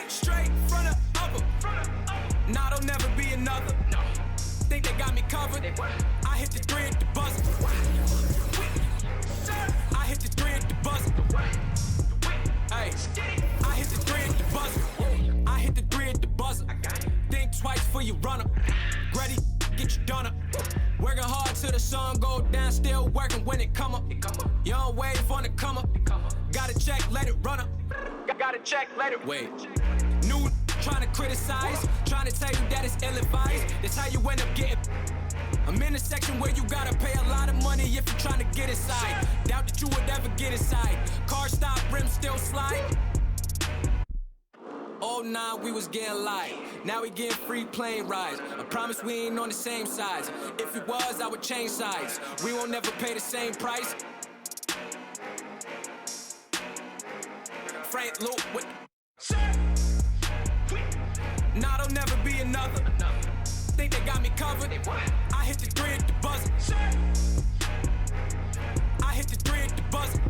Straight from the upper. Nah, there'll never be another. Think they got me covered. I hit the three at the buzzer. I hit the three at the buzzer. Hey, I hit the three at the buzzer. I hit the three at the buzzer. Think twice before you run up. Ready, get you done up. Working hard till the sun go down. Still working when it come up. You don't wait for the come up. Gotta check, let it run up. Gotta check, let it wait. New trying to criticize, trying to tell you that it's ill-advised. That's how you end up getting. I'm in a section where you gotta pay a lot of money if you're trying to get inside. Doubt that you would ever get inside. Car stop, rims still slide. Oh nah, we was getting light. Now we getting free plane rides. I promise we ain't on the same sides. If it was, I would change sides. We won't never pay the same price. Frank Luke with. Nah, there'll never be another. Think they got me covered. I hit the three at the buzzer. I hit the three at the buzzer.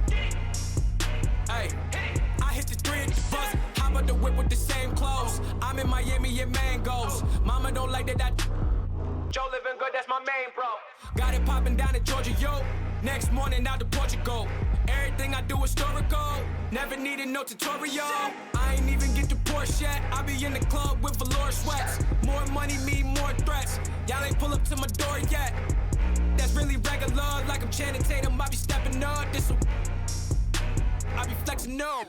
Hey, I hit the three at the buzzer. How about the whip with the same clothes? I'm in Miami at Mangoes. Mama don't like that. Joe living good, that's my main bro. Got it popping down in Georgia, yo. Next morning out to Portugal. Everything I do historical. Never needed no tutorial. I ain't even get to Porsche yet. I be in the club with velour sweats. More money mean more threats. Y'all ain't pull up to my door yet. That's really regular. Like I'm Channing Tatum, I be stepping up. This I be flexing up.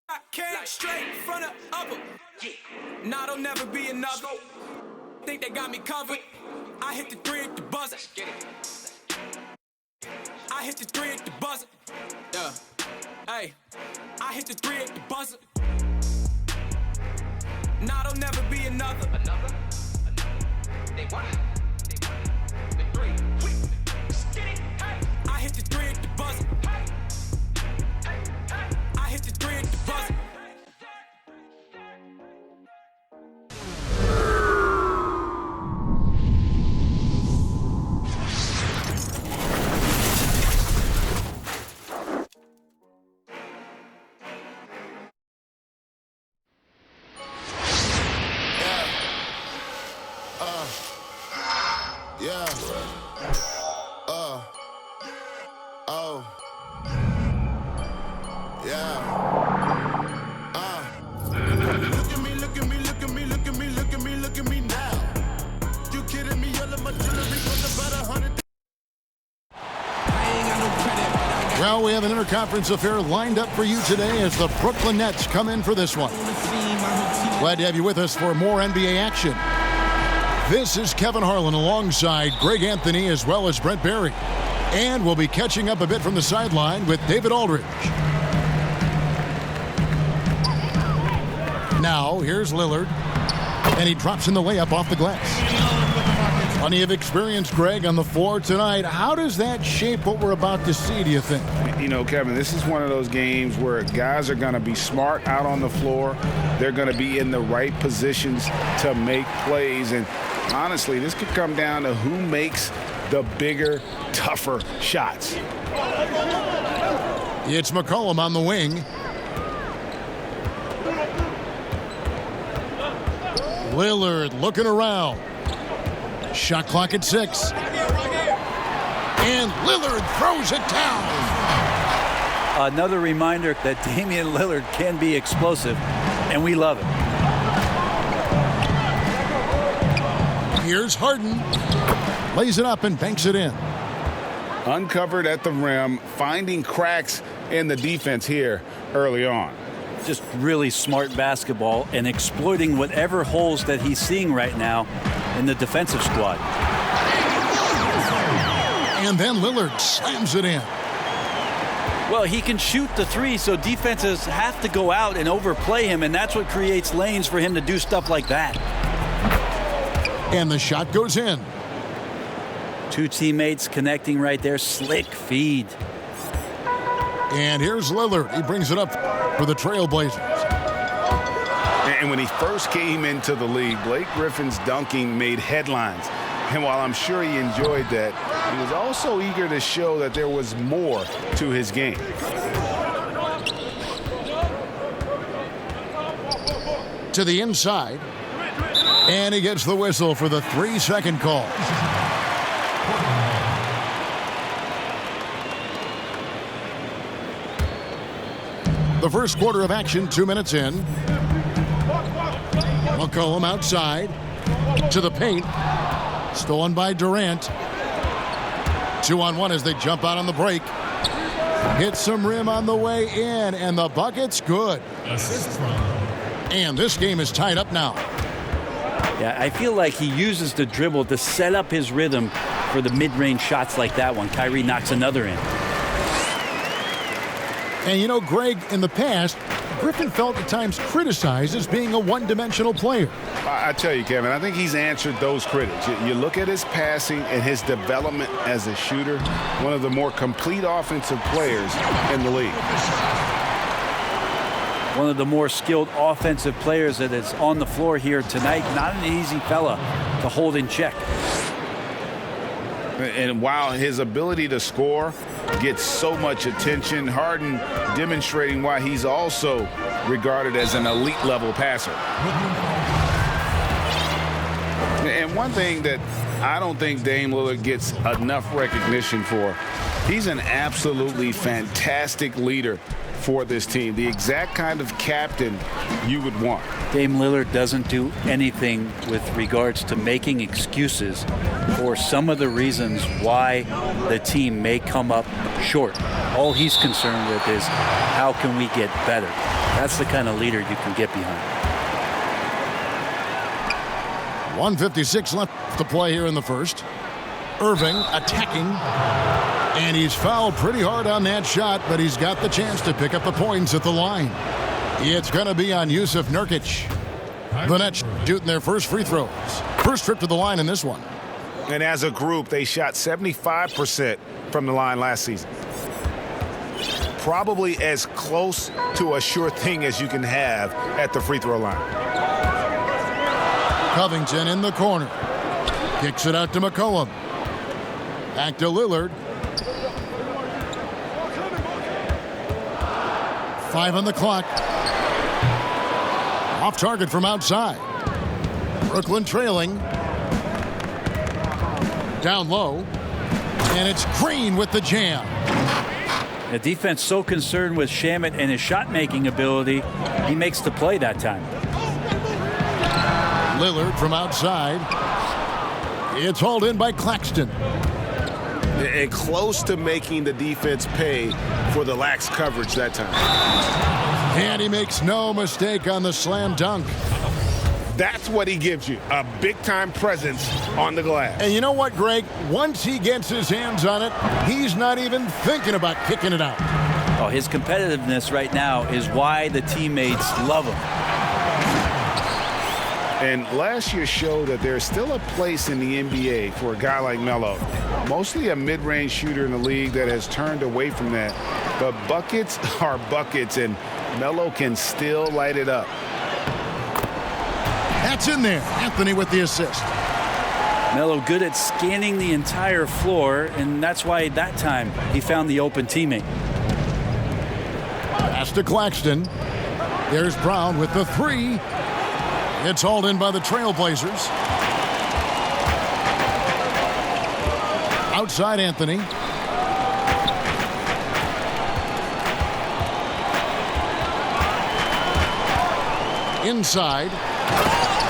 I came straight from the upper. Nah, there'll never be another. Think they got me covered. I hit the three at the buzzer. I hit the three at the buzzer. Yeah. Hey, I hit the three at the buzzer. Nah, there'll never be another. They what? The three. I hit the three at the buzzer. I hit the three at the buzzer. Yeah. Oh. Yeah. Look at me, look at me, look at me, look at me, look at me, look at me now. You kidding me? All of my jewelry costs about 100. Well, we have an interconference affair lined up for you today as the Brooklyn Nets come in for this one. Glad to have you with us for more NBA action. This is Kevin Harlan alongside Greg Anthony as well as Brent Barry. And we'll be catching up a bit from the sideline with David Aldridge. Now, here's Lillard. And he drops in the layup off the glass. Plenty of experience, Greg, on the floor tonight. How does that shape what we're about to see, do you think? You know, Kevin, this is one of those games where guys are going to be smart out on the floor. They're going to be in the right positions to make plays. And honestly, this could come down to who makes the bigger, tougher shots. It's McCollum on the wing. Lillard looking around. Shot clock at 6. And Lillard throws it down. Another reminder that Damian Lillard can be explosive, and we love it. Here's Harden. Lays it up and banks it in. Uncovered at the rim, finding cracks in the defense here early on. Just really smart basketball and exploiting whatever holes that he's seeing right now in the defensive squad. And then Lillard slams it in. Well, he can shoot the three, so defenses have to go out and overplay him, and that's what creates lanes for him to do stuff like that. And the shot goes in. Two teammates connecting right there. Slick feed. And here's Lillard. He brings it up for the Trailblazers. And when he first came into the league, Blake Griffin's dunking made headlines. And while I'm sure he enjoyed that, he was also eager to show that there was more to his game. To the inside. And he gets the whistle for the 3-second call. The first quarter of action, 2 minutes in. McCollum outside to the paint. Stolen by Durant. 2-on-1 as they jump out on the break. Hits some rim on the way in, and the bucket's good. And this game is tied up now. Yeah, I feel like he uses the dribble to set up his rhythm for the mid-range shots like that one. Kyrie knocks another in. And you know, Greg, in the past, Griffin felt at times criticized as being a one-dimensional player. I tell you, Kevin, I think he's answered those critics. You look at his passing and his development as a shooter, one of the more complete offensive players in the league. One of the more skilled offensive players that is on the floor here tonight. Not an easy fella to hold in check. And while his ability to score gets so much attention, Harden demonstrating why he's also regarded as an elite level passer. And one thing that I don't think Dame Lillard gets enough recognition for, he's an absolutely fantastic leader for this team, the exact kind of captain you would want. Dame Lillard doesn't do anything with regards to making excuses for some of the reasons why the team may come up short. All he's concerned with is how can we get better. That's the kind of leader you can get behind. 1:56 left to play here in the first. Irving attacking. And he's fouled pretty hard on that shot, but he's got the chance to pick up the points at the line. It's going to be on Yusuf Nurkic. The Nets shooting their first free throws. First trip to the line in this one. And as a group, they shot 75% from the line last season. Probably as close to a sure thing as you can have at the free throw line. Covington in the corner. Kicks it out to McCollum. Back to Lillard. 5 on the clock. Off target from outside. Brooklyn trailing. Down low. And it's Green with the jam. The defense so concerned with Shamet and his shot-making ability, he makes the play that time. Lillard from outside. It's hauled in by Claxton. And close to making the defense pay for the lax coverage that time. And he makes no mistake on the slam dunk. That's what he gives you, a big-time presence on the glass. And you know what, Greg? Once he gets his hands on it, he's not even thinking about kicking it out. Oh, his competitiveness right now is why the teammates love him. And last year showed that there's still a place in the NBA for a guy like Melo. Mostly a mid-range shooter in the league that has turned away from that. But buckets are buckets, and Melo can still light it up. That's in there. Anthony with the assist. Melo good at scanning the entire floor, and that's why that time he found the open teammate. Pass to Claxton. There's Brown with the three. It's hauled in by the Trailblazers. Outside Anthony. Inside.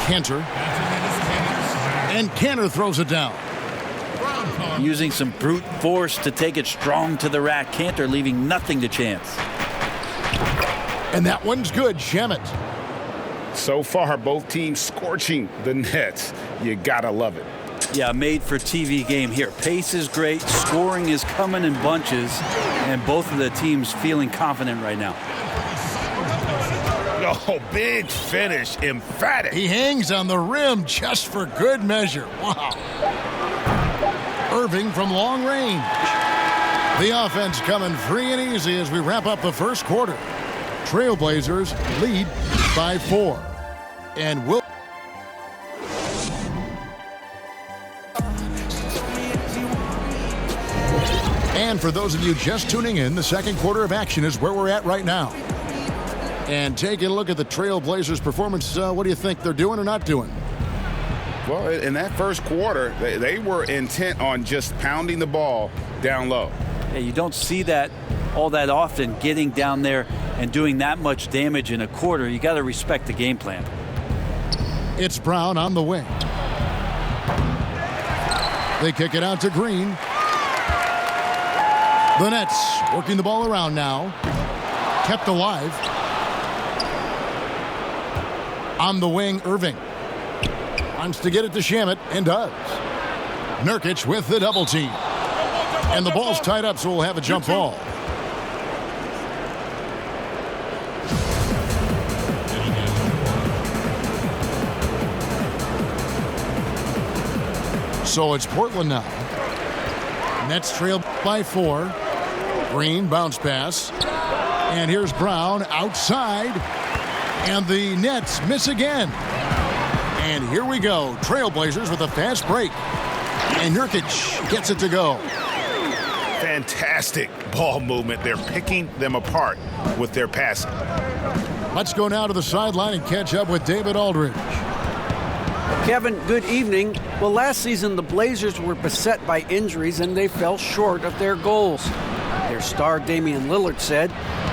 Kanter. And Kanter throws it down. Using some brute force to take it strong to the rack. Kanter leaving nothing to chance. And that one's good. Shamet. So far, both teams scorching the Nets. You gotta love it. Yeah, made for TV game here. Pace is great. Scoring is coming in bunches. and both of the teams feeling confident right now. Oh, big finish, emphatic. He hangs on the rim just for good measure. Wow. Irving from long range. The offense coming free and easy as we wrap up the first quarter. Trailblazers lead by 4. And will. And for those of you just tuning in, the second quarter of action is where we're at right now. And taking a look at the Trailblazers' performance, what do you think they're doing or not doing? Well, in that first quarter, they were intent on just pounding the ball down low. Yeah, you don't see that all that often, getting down there and doing that much damage in a quarter. You got to respect the game plan. It's Brown on the wing. They kick it out to Green. The Nets working the ball around now. Kept alive. On the wing, Irving. Wants to get it to Shamet, and does. Nurkic with the double team. And the ball's tied up, so we'll have a jump ball. So it's Portland now. Nets trail by 4. Green bounce pass. And here's Brown outside. And the Nets miss again. And here we go. Trailblazers with a fast break. And Nurkic gets it to go. Fantastic ball movement. They're picking them apart with their passing. Let's go now to the sideline and catch up with David Aldridge. Kevin, good evening. Well, last season the Blazers were beset by injuries and they fell short of their goals. Their star Damian Lillard said,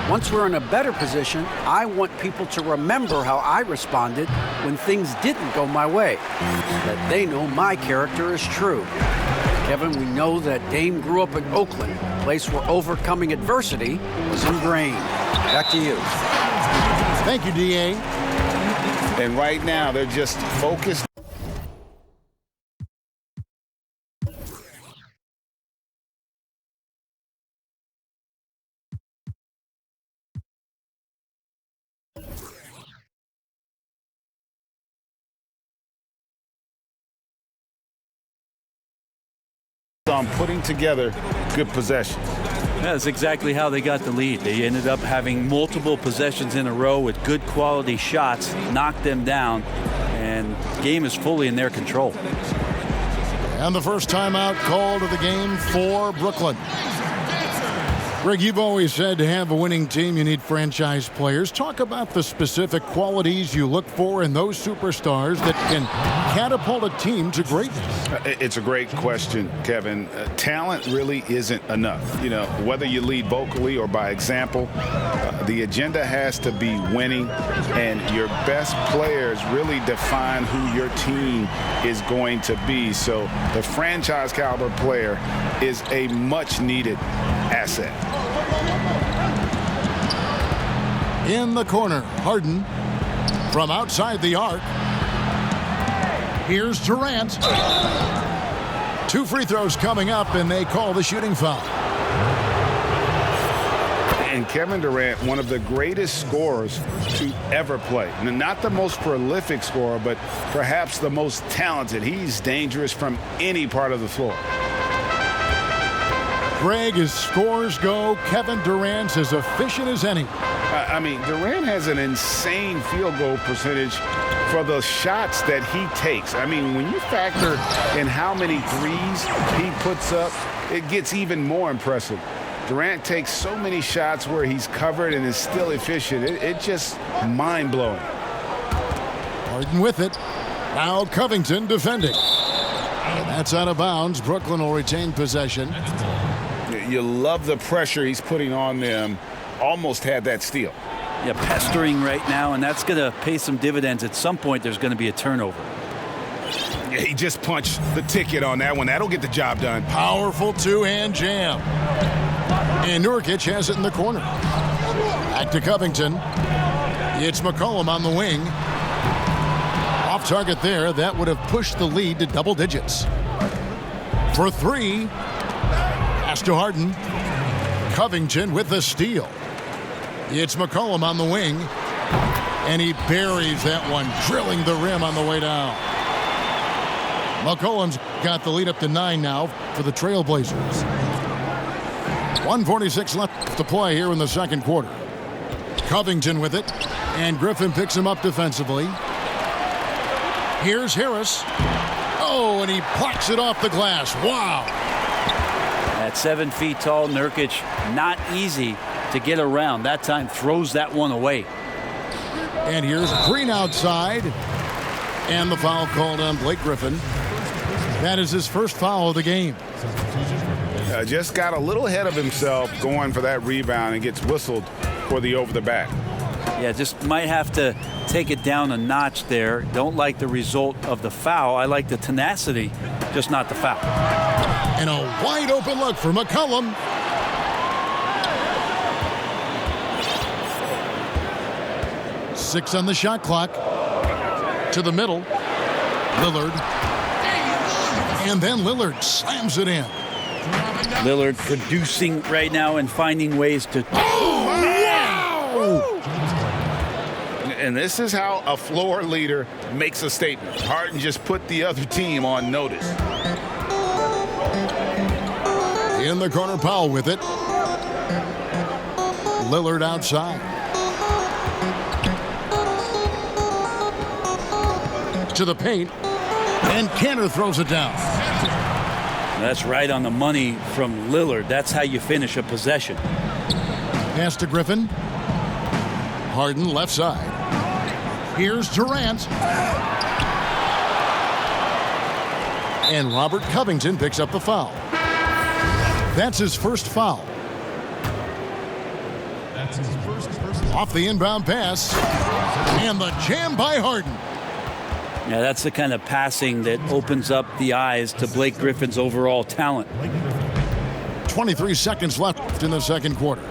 "Once we're in a better position, I want people to remember how I responded when things didn't go my way. That they know my character is true." Kevin, we know that Dame grew up in Oakland, a place where overcoming adversity was ingrained. Back to you. Thank you, D.A. And right now, they're just focused. On putting together good possessions. That's exactly how they got the lead. They ended up having multiple possessions in a row with good quality shots, knocked them down, and the game is fully in their control. And the first timeout called of the game for Brooklyn. Greg, you've always said to have a winning team, you need franchise players. Talk about the specific qualities you look for in those superstars that can catapult a team to greatness. It's a great question, Kevin. Talent really isn't enough. You know, whether you lead vocally or by example, the agenda has to be winning, and your best players really define who your team is going to be. So the franchise caliber player is a much needed asset. In the corner, Harden from outside the arc. Here's Durant. 2 free throws coming up, and they call the shooting foul. And Kevin Durant, one of the greatest scorers to ever play. Not the most prolific scorer, but perhaps the most talented. He's dangerous from any part of the floor. Greg, as scores go, Kevin Durant's as efficient as any. I mean, Durant has an insane field goal percentage for the shots that he takes. I mean, when you factor in how many threes he puts up, it gets even more impressive. Durant takes so many shots where he's covered and is still efficient. It's just mind-blowing. Harden with it. Now Covington defending. That's out of bounds. Brooklyn will retain possession. You love the pressure he's putting on them. Almost had that steal. Yeah, pestering right now, and that's going to pay some dividends. At some point, there's going to be a turnover. Yeah, he just punched the ticket on that one. That'll get the job done. Powerful two-hand jam. And Nurkic has it in the corner. Back to Covington. It's McCollum on the wing. Off target there. That would have pushed the lead to double digits. For 3. Pass to Harden. Covington with the steal. It's McCollum on the wing. And he buries that one, drilling the rim on the way down. McCollum's got the lead up to 9 now for the Trailblazers. 1:46 left to play here in the second quarter. Covington with it, and Griffin picks him up defensively. Here's Harris. Oh, and he plucks it off the glass. Wow. At 7 feet tall, Nurkic, not easy to get around. That time throws that one away. And here's Green outside. And the foul called on Blake Griffin. That is his first foul of the game. Just got a little ahead of himself going for that rebound and gets whistled for the over the back. Yeah, just might have to take it down a notch there. Don't like the result of the foul. I like the tenacity, just not the foul. And a wide open look for McCollum. Six on the shot clock. To the middle. Lillard. And then Lillard slams it in. Lillard producing right now and finding ways to... And this is how a floor leader makes a statement. Harden just put the other team on notice. In the corner, Powell with it. Lillard outside. To the paint. And Kanter throws it down. That's right on the money from Lillard. That's how you finish a possession. Pass to Griffin. Harden left side. Here's Durant. And Robert Covington picks up the foul. That's his first foul. Off the inbound pass. And the jam by Harden. Yeah, that's the kind of passing that opens up the eyes to Blake Griffin's overall talent. 23 seconds left in the second quarter.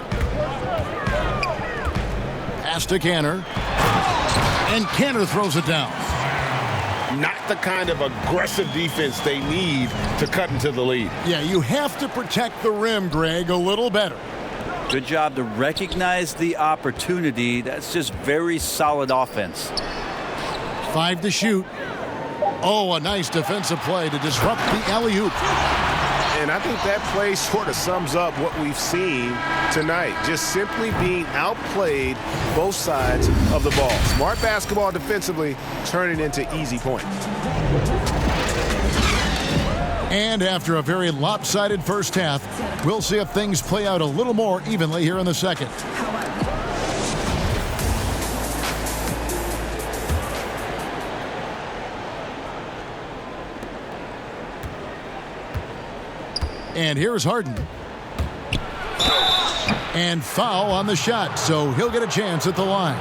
Pass to Kanter. And Kanter throws it down. Not the kind of aggressive defense they need to cut into the lead. Yeah, you have to protect the rim, Greg, a little better. Good job to recognize the opportunity. That's just very solid offense. 5 to shoot. Oh, a nice defensive play to disrupt the alley-oop. And I think that play sort of sums up what we've seen tonight. Just simply being outplayed both sides of the ball. Smart basketball defensively, turning into easy points. And after a very lopsided first half, we'll see if things play out a little more evenly here in the second. And here's Harden. And foul on the shot, so he'll get a chance at the line.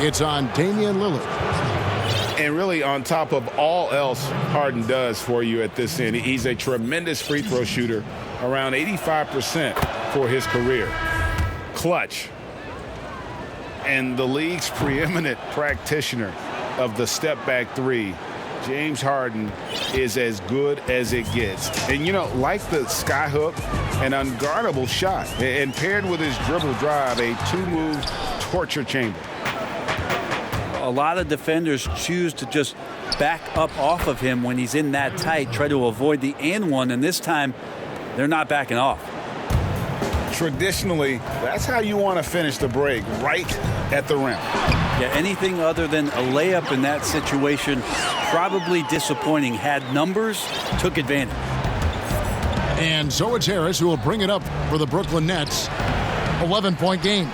It's on Damian Lillard. And really on top of all else Harden does for you at this end, he's a tremendous free throw shooter, around 85% for his career. Clutch. And the league's preeminent practitioner of the step-back three, James Harden, is as good as it gets. And, you know, like the skyhook, an unguardable shot. And paired with his dribble drive, a two-move torture chamber. A lot of defenders choose to just back up off of him when he's in that tight, try to avoid the and one, and this time they're not backing off. Traditionally, that's how you want to finish the break, right at the rim. Yeah, anything other than a layup in that situation, probably disappointing. Had numbers, took advantage. And so it's Harris who will bring it up for the Brooklyn Nets. 11-point game.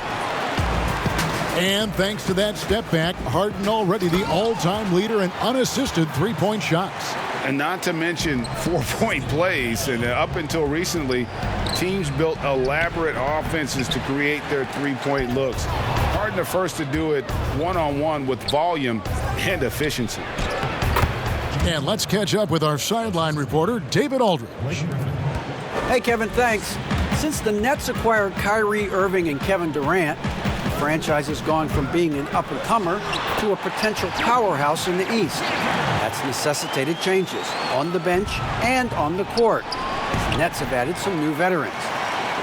And thanks to that step back, Harden already the all-time leader in unassisted three-point shots. And not to mention 4-point plays. And up until recently, teams built elaborate offenses to create their three-point looks. Harden the first to do it one-on-one with volume and efficiency. And let's catch up with our sideline reporter, David Aldridge. Hey, Kevin, thanks. Since the Nets acquired Kyrie Irving and Kevin Durant, the franchise has gone from being an up-and-comer to a potential powerhouse in the East. That's necessitated changes on the bench and on the court. The Nets have added some new veterans.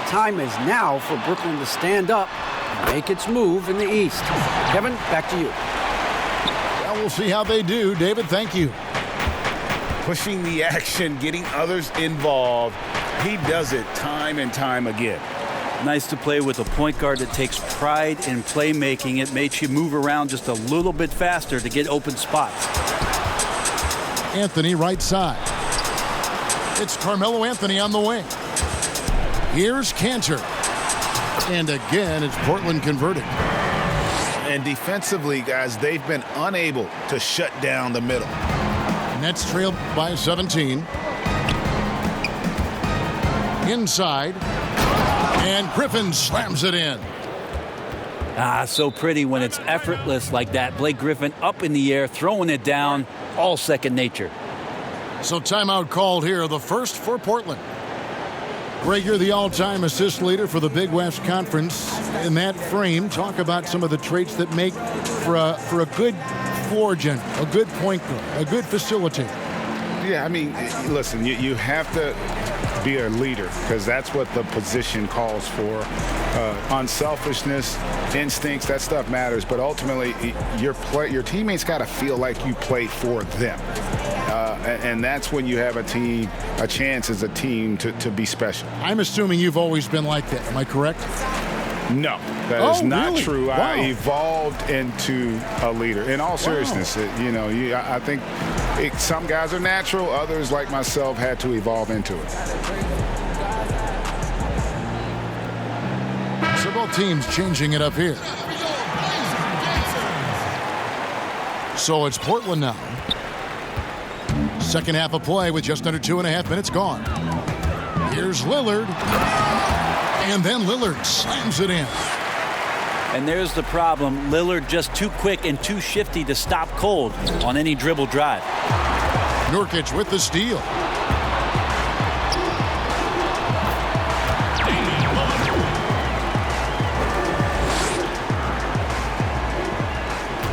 time is now for Brooklyn to stand up and make its move in the East. Kevin, back to you. Well, we'll see how they do. David, thank you. Pushing the action, getting others involved. He does it time and time again. Nice to play with a point guard that takes pride in playmaking. It makes you move around just a little bit faster to get open spots. Anthony right side. It's Carmelo Anthony on the wing. Here's Cantor. And again, it's Portland converting. And defensively, guys, they've been unable to shut down the middle. Nets trail by 17. Inside. And Griffin slams it in. So pretty when it's effortless like that. Blake Griffin up in the air, throwing it down, all second nature. So timeout called here, the first for Portland. Greg, you're the all-time assist leader for the Big West Conference. In that frame, talk about some of the traits that make for a good floor general, a good point guard, a good facilitator. Yeah, I mean, listen, you have to be a leader because that's what the position calls for. Unselfishness, instincts, that stuff matters. But ultimately, your teammates got to feel like you play for them. And that's when you have a chance as a team to be special. I'm assuming you've always been like that. Am I correct? No, that is not really? true. Wow. I evolved into a leader. In all seriousness, I think some guys are natural. Others, like myself, had to evolve into it. So both teams changing it up here. So it's Portland now. Second half of play with just under 2.5 minutes gone. Here's Lillard. And then Lillard slams it in. And there's the problem. Lillard just too quick and too shifty to stop cold on any dribble drive. Nurkic with the steal.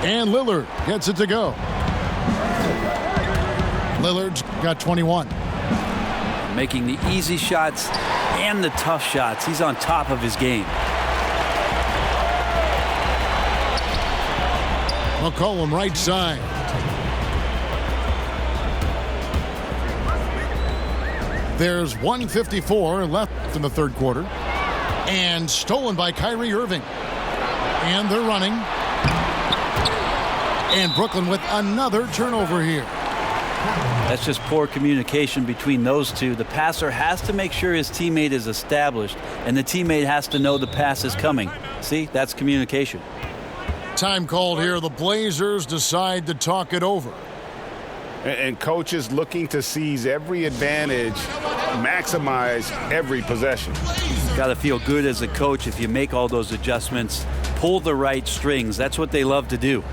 And Lillard gets it to go. Lillard's got 21. Making the easy shots and the tough shots. He's on top of his game. McCollum right side. There's 1:54 left in the third quarter. And stolen by Kyrie Irving. And they're running. And Brooklyn with another turnover here. That's just poor communication between those two. The passer has to make sure his teammate is established, and the teammate has to know the pass is coming. See, that's communication. Time called here. The Blazers decide to talk it over. And coaches looking to seize every advantage, maximize every possession. Got to feel good as a coach if you make all those adjustments. Pull the right strings. That's what they love to do.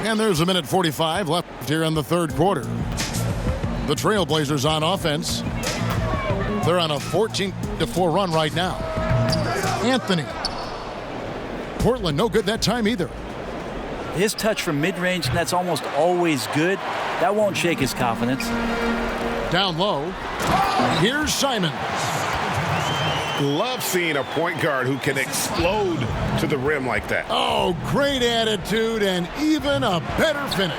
And there's 1:45 left here in the third quarter. The Trailblazers on offense. They're on a 14-4 run right now. Anthony. Portland no good that time either. His touch from mid-range, and that's almost always good. That won't shake his confidence. Down low. Here's Simon. Love seeing a point guard who can explode to the rim like that. Oh, great attitude and even a better finish.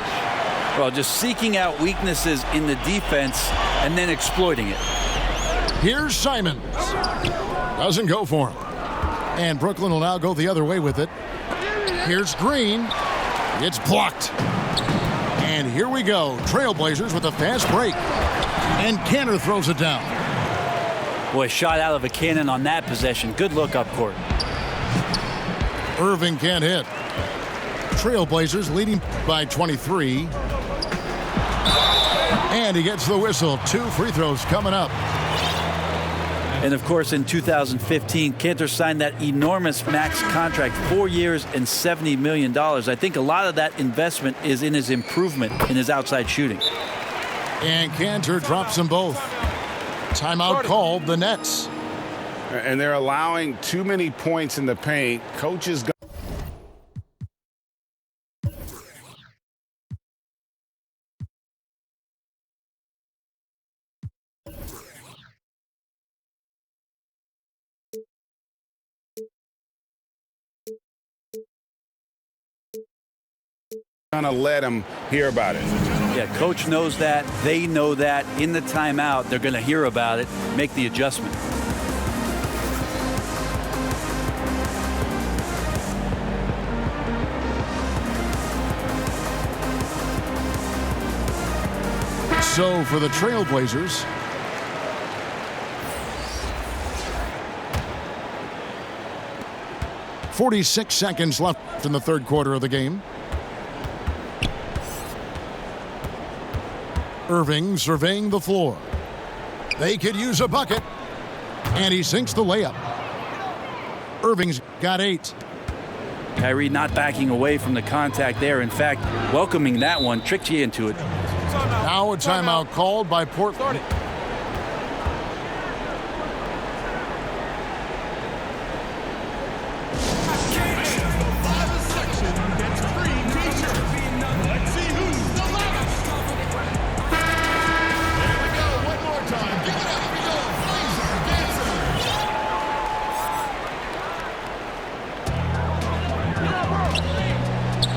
Well, just seeking out weaknesses in the defense and then exploiting it. Here's Simons. Doesn't go for him. And Brooklyn will now go the other way with it. Here's Green. It's blocked. And here we go. Trailblazers with a fast break. And Cantor throws it down. Boy, shot out of a cannon on that possession. Good look up court. Irving can't hit. Trailblazers leading by 23. And he gets the whistle. 2 free throws coming up. And of course, in 2015, Cantor signed that enormous max contract, 4 years and $70 million. I think a lot of that investment is in his improvement in his outside shooting. And Cantor drops them both. Timeout called the Nets. And they're allowing too many points in the paint. Coaches Gonna let them hear about it. Yeah, coach knows that. They know that. In the timeout, they're going to hear about it, make the adjustment. So for the Trailblazers, .46 seconds left in the third quarter of the game. Irving surveying the floor. They could use a bucket. And he sinks the layup. Irving's got 8. Kyrie not backing away from the contact there. In fact, welcoming that one, tricked you into it. Now a timeout called by Portland.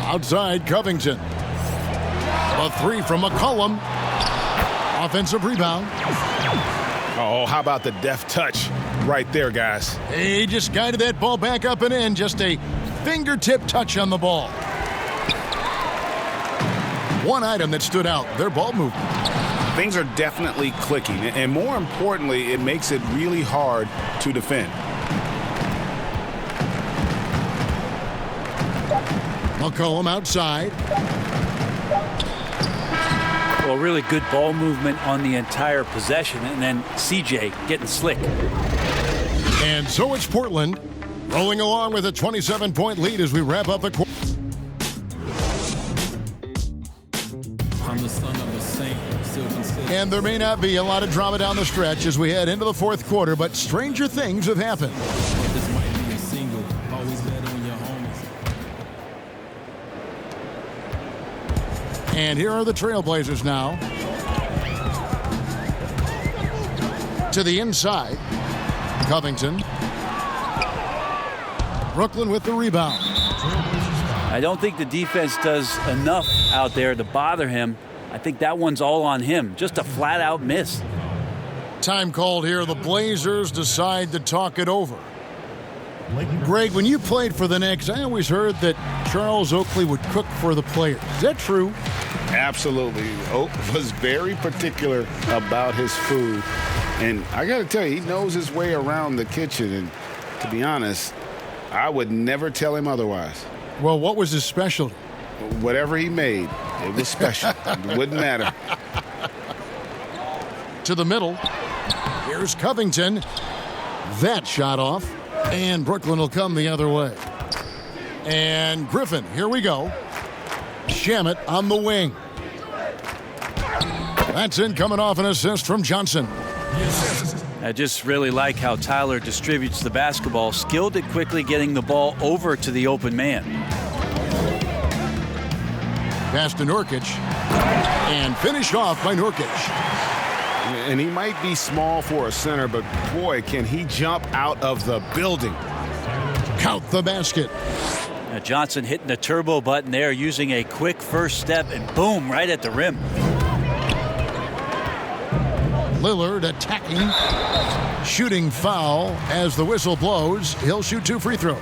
Outside Covington. A 3 from McCollum. Offensive rebound. Oh, how about the deft touch right there, guys? He just guided that ball back up and in. Just a fingertip touch on the ball. One item that stood out, their ball movement. Things are definitely clicking, and more importantly, it makes it really hard to defend. McCollum outside. Well, really good ball movement on the entire possession, and then CJ getting slick. And so it's Portland rolling along with a 27-point lead as we wrap up the quarter. I'm the son of a saint, still considered. And there may not be a lot of drama down the stretch as we head into the fourth quarter, but stranger things have happened. This might be a single. Always bet on your homies. And here are the Trailblazers now. To the inside. Covington. Brooklyn with the rebound. I don't think the defense does enough out there to bother him. I think that one's all on him. Just a flat-out miss. Time called here. The Blazers decide to talk it over. Greg, when you played for the Knicks, I always heard that Charles Oakley would cook for the players. Is that true? Absolutely. Oak was very particular about his food. And I got to tell you, he knows his way around the kitchen. And to be honest, I would never tell him otherwise. Well, what was his specialty? Whatever he made, it was special. It wouldn't matter. To the middle. Here's Covington. That shot off. And Brooklyn will come the other way. And Griffin, here we go. Shamet on the wing. That's in, coming off an assist from Johnson. I just really like how Tyler distributes the basketball, skilled at quickly getting the ball over to the open man. Pass to Nurkic. And finished off by Nurkic. And he might be small for a center, but boy, can he jump out of the building. Count the basket. Now Johnson hitting the turbo button there, using a quick first step, and boom, right at the rim. Lillard attacking. Shooting foul as the whistle blows. He'll shoot 2 free throws.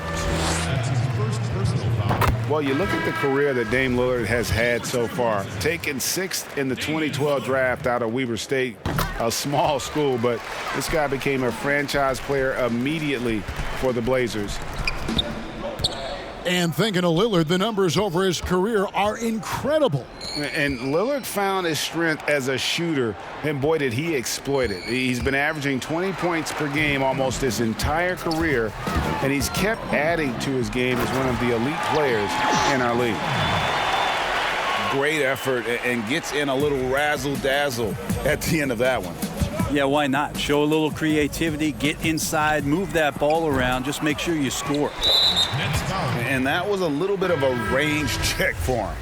Well, you look at the career that Dame Lillard has had so far. Taken 6th in the 2012 draft out of Weber State, a small school, but this guy became a franchise player immediately for the Blazers. And thinking of Lillard, the numbers over his career are incredible. And Lillard found his strength as a shooter, and boy, did he exploit it. He's been averaging 20 points per game almost his entire career, and he's kept adding to his game as one of the elite players in our league. Great effort, and gets in a little razzle-dazzle at the end of that one. Yeah, why not? Show a little creativity, get inside, move that ball around, just make sure you score. And that was a little bit of a range check for him.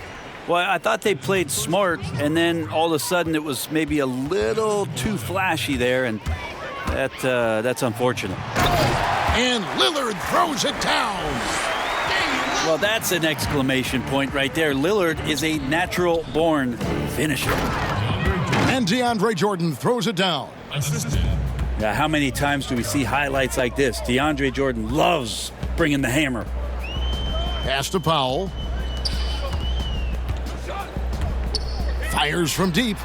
Well, I thought they played smart, and then all of a sudden it was maybe a little too flashy there, and that's unfortunate. And Lillard throws it down. Well, that's an exclamation point right there. Lillard is a natural-born finisher. And DeAndre Jordan throws it down. Yeah, how many times do we see highlights like this? DeAndre Jordan loves bringing the hammer. Pass to Powell. Fires from deep.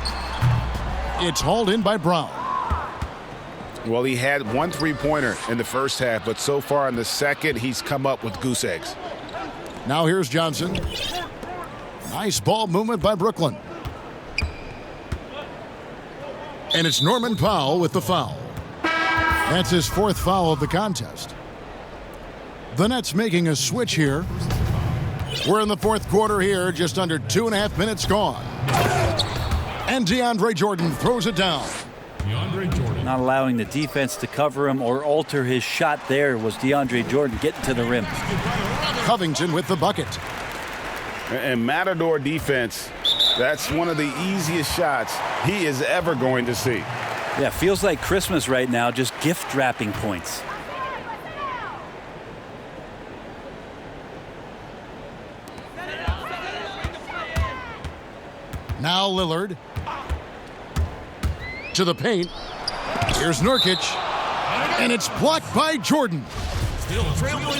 It's hauled in by Brown. Well, he had one three-pointer in the first half, but so far in the second, he's come up with goose eggs. Now here's Johnson. Nice ball movement by Brooklyn. And it's Norman Powell with the foul. That's his fourth foul of the contest. The Nets making a switch here. We're in the fourth quarter here, just under 2.5 minutes gone. And DeAndre Jordan throws it down. Not allowing the defense to cover him or alter his shot there was DeAndre Jordan getting to the rim. Covington with the bucket. And Matador defense, that's one of the easiest shots he is ever going to see. Yeah, feels like Christmas right now, just gift wrapping points. Now Lillard. To the paint. Here's Nurkic. And it's blocked by Jordan.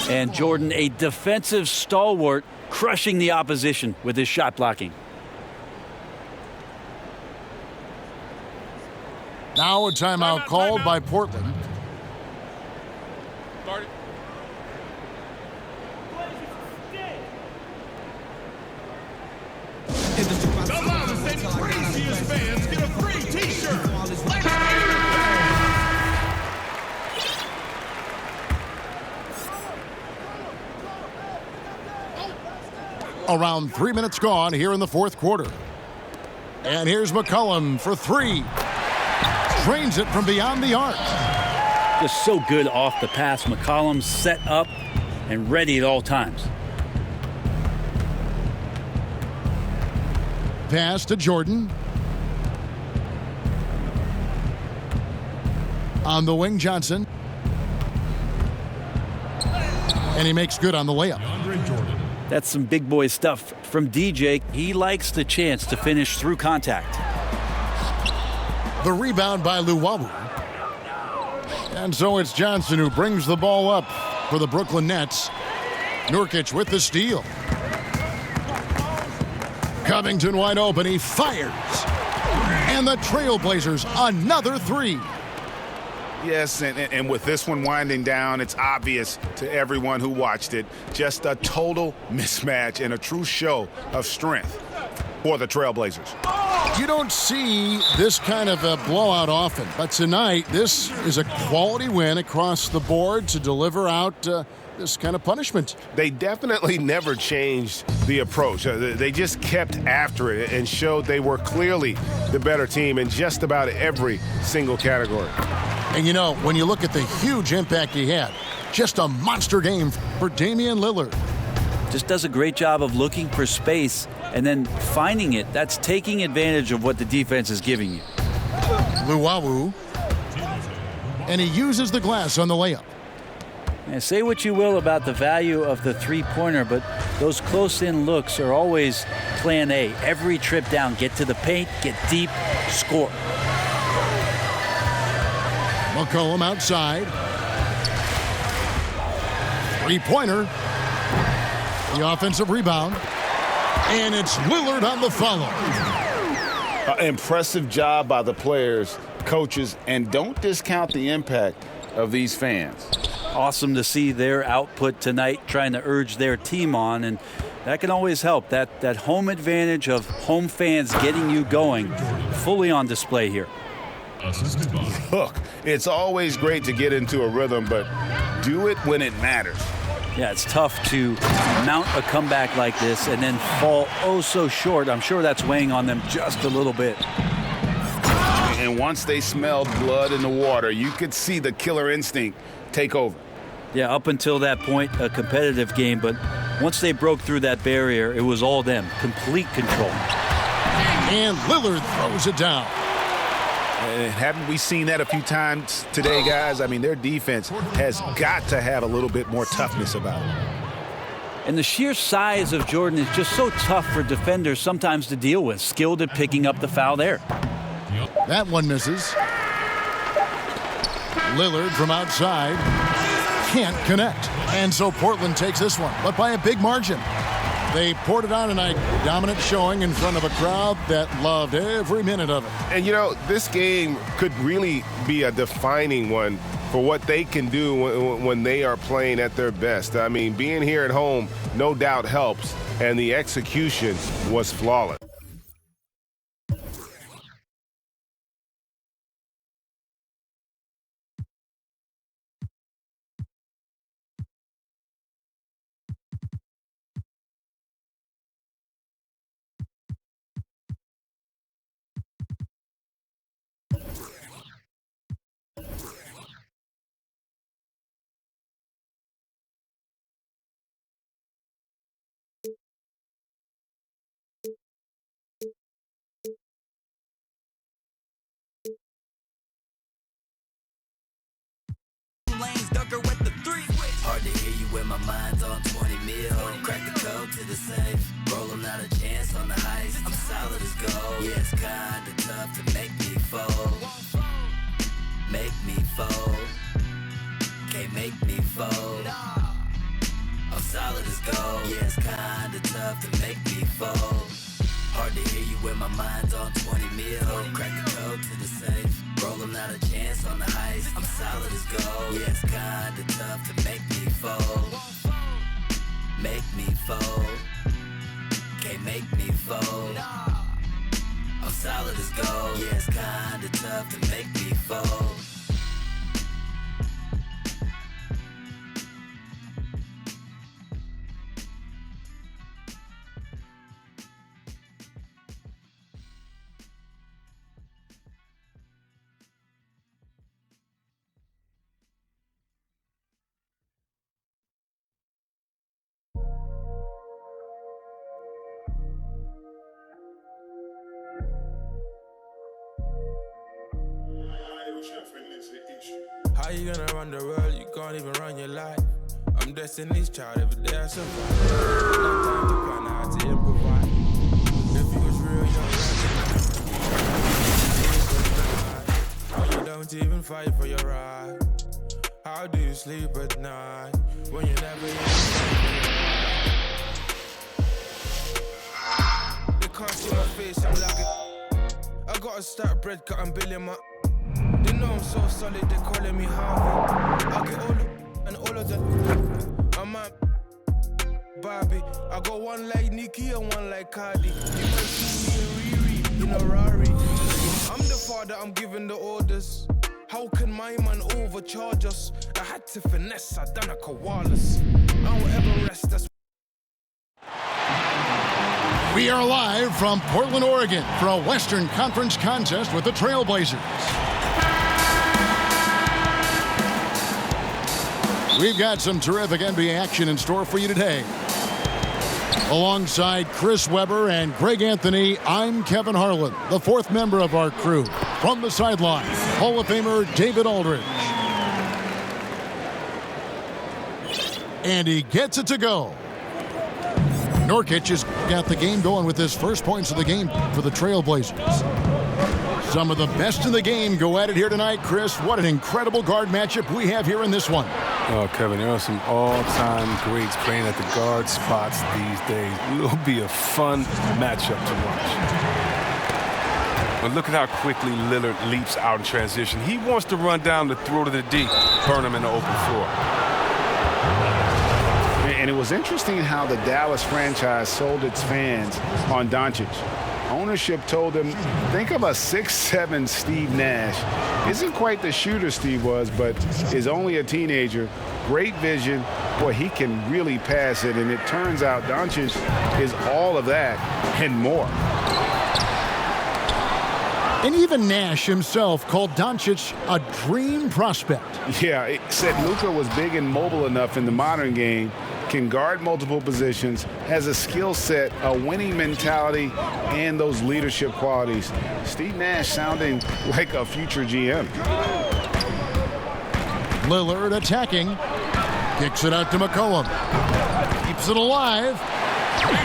And Jordan, a defensive stalwart, crushing the opposition with his shot blocking. Now a timeout called by Portland. Around 3 minutes gone here in the fourth quarter. And here's McCollum for three. Drains it from beyond the arc. Just so good off the pass. McCollum set up and ready at all times. Pass to Jordan. On the wing, Johnson. And he makes good on the layup. That's some big boy stuff from DJ. He likes the chance to finish through contact. The rebound by Luwawu. And so it's Johnson who brings the ball up for the Brooklyn Nets. Nurkic with the steal. Covington wide open. He fires. And the Trailblazers another three. Yes, and with this one winding down, it's obvious to everyone who watched it. Just a total mismatch and a true show of strength for the Trailblazers. You don't see this kind of a blowout often, but tonight this is a quality win across the board to deliver out this kind of punishment. They definitely never changed the approach. They just kept after it and showed they were clearly the better team in just about every single category. And you know, when you look at the huge impact he had, just a monster game for Damian Lillard. Just does a great job of looking for space and then finding it. That's taking advantage of what the defense is giving you. Luwawu. And he uses the glass on the layup. Now, say what you will about the value of the three-pointer, but those close-in looks are always plan A. Every trip down, get to the paint, get deep, score. McCollum outside. Three-pointer. The offensive rebound. And it's Lillard on the follow. Impressive job by the players, coaches, and don't discount the impact of these fans. Awesome to see their output tonight, trying to urge their team on, and that can always help. That home advantage of home fans getting you going, fully on display here. Look, it's always great to get into a rhythm, but do it when it matters. Yeah, it's tough to mount a comeback like this and then fall oh so short. I'm sure that's weighing on them just a little bit. And once they smelled blood in the water, you could see the killer instinct take over. Yeah, up until that point, a competitive game, but once they broke through that barrier, it was all them. Complete control. And Lillard throws it down. And haven't we seen that a few times today, guys? I mean, their defense has got to have a little bit more toughness about it. And the sheer size of Jordan is just so tough for defenders sometimes to deal with. Skilled at picking up the foul there. That one misses. Lillard from outside can't connect. And so Portland takes this one, but by a big margin. They poured it on tonight. Dominant showing in front of a crowd that loved every minute of it. And, you know, this game could really be a defining one for what they can do when they are playing at their best. I mean, being here at home no doubt helps, and the execution was flawless. Hard to hear you when my mind's on 20 mil. Crack the code to the safe. Roll 'em, not a chance on the heist. I'm solid as gold. Yeah, it's kinda tough to make me fold. Make me fold. Can't make me fold. I'm solid as gold. Yeah, it's kinda tough to make me fold. Hard to hear you when my mind's on 20 mil. Crack the code to the safe. Roll 'em, not a chance on the heist. I'm solid as gold. Yeah, it's kinda tough to make me fold. Make me fold. Can't make me fold. I'm solid as gold. Yeah, it's kinda tough to make me fold. How you gonna run the world? You can't even run your life. I'm Destiny's Child, every day I survive. No time to plan how to improvise. If you was real, you don't even fight for your right. How do you sleep at night when you never even fight for your right? They can't see my face, I'm like I got a stack bread, cut and bill in my. They know I'm so solid, they calling me Harvey. I get all the and all of them. I'm a Barbie. I got one like Nicki and one like Cardi. You might see me and Riri in a Rari. I'm the father, I'm giving the orders. How can my man overcharge us? I had to finesse, I done a koalas. I won't ever rest, that's. We are live from Portland, Oregon for a Western Conference contest with the Trailblazers. We've got some terrific NBA action in store for you today. Alongside Chris Webber and Greg Anthony, I'm Kevin Harlan, the fourth member of our crew. From the sideline, Hall of Famer David Aldridge. And he gets it to go. Nurkic has got the game going with his first points of the game for the Trailblazers. Some of the best in the game go at it here tonight. Chris, what an incredible guard matchup we have here in this one. Oh, Kevin, there are some all-time greats playing at the guard spots these days. It'll be a fun matchup to watch. But look at how quickly Lillard leaps out in transition. He wants to run down the throw to the D, burn him in the open floor. And it was interesting how the Dallas franchise sold its fans on Doncic. Ownership told them, think of a 6'7" Steve Nash. Isn't quite the shooter Steve was, but is only a teenager. Great vision. Boy, he can really pass it. And it turns out Doncic is all of that and more. And even Nash himself called Doncic a dream prospect. Yeah, it said Luka was big and mobile enough in the modern game, can guard multiple positions, has a skill set, a winning mentality, and those leadership qualities. Steve Nash sounding like a future GM. Lillard attacking. Kicks it out to McCollum. He keeps it alive,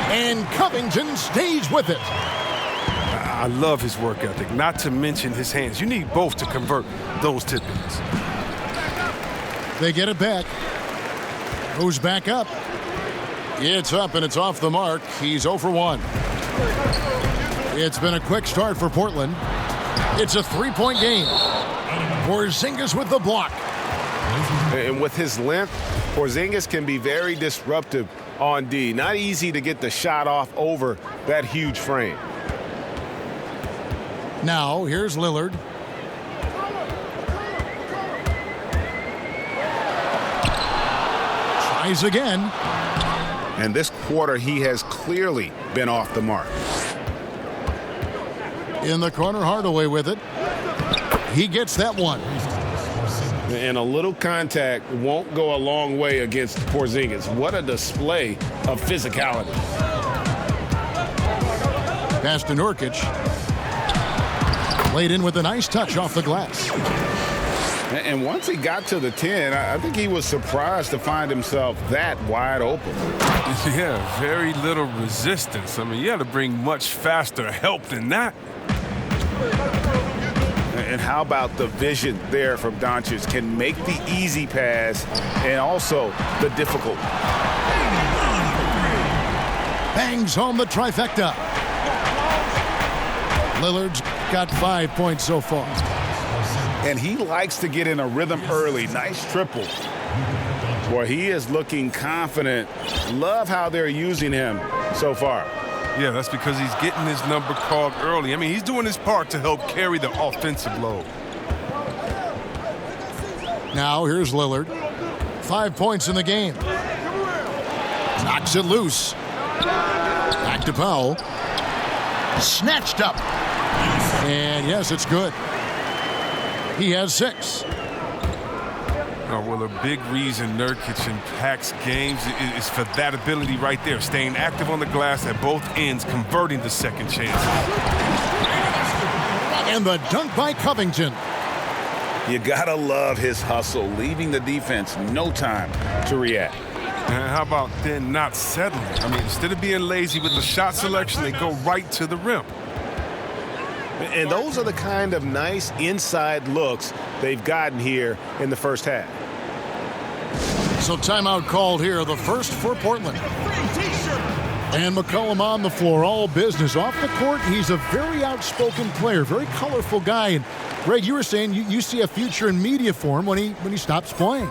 and Covington stays with it. I love his work ethic, not to mention his hands. You need both to convert those tip-ins. They get it back. Goes back up. It's up and it's off the mark. He's 0 for 1. It's been a quick start for Portland. It's a 3-point game. Porzingis with the block. And with his length, Porzingis can be very disruptive on D. Not easy to get the shot off over that huge frame. Now, here's Lillard. Tries again. And this quarter, he has clearly been off the mark. In the corner, Hardaway with it. He gets that one. And a little contact won't go a long way against Porzingis. What a display of physicality. Pass to Nurkic. Laid in with a nice touch off the glass. And once he got to the 10, I think he was surprised to find himself that wide open. Yeah, very little resistance. I mean, you had to bring much faster help than that. And how about the vision there from Doncic? Can make the easy pass and also the difficult. Bangs home the trifecta. Lillard's got 5 points so far. And he likes to get in a rhythm early. Nice triple. Boy, he is looking confident. Love how they're using him so far. Yeah, that's because he's getting his number called early. I mean, he's doing his part to help carry the offensive load. Now, here's Lillard. 5 points in the game. Knocks it loose. Back to Powell. Snatched up. And yes, it's good. He has 6. Well, a big reason Nurkic impacts games is for that ability right there, staying active on the glass at both ends, converting the second chances. And the dunk by Covington. You gotta love his hustle, leaving the defense no time to react. And how about then not settling? I mean, instead of being lazy with the shot selection, they go right to the rim. And those are the kind of nice inside looks they've gotten here in the first half. So timeout called here, the first for Portland. And McCollum on the floor, all business. Off the court, he's a very outspoken player, very colorful guy. And Greg, you were saying you see a future in media for him when he stops playing.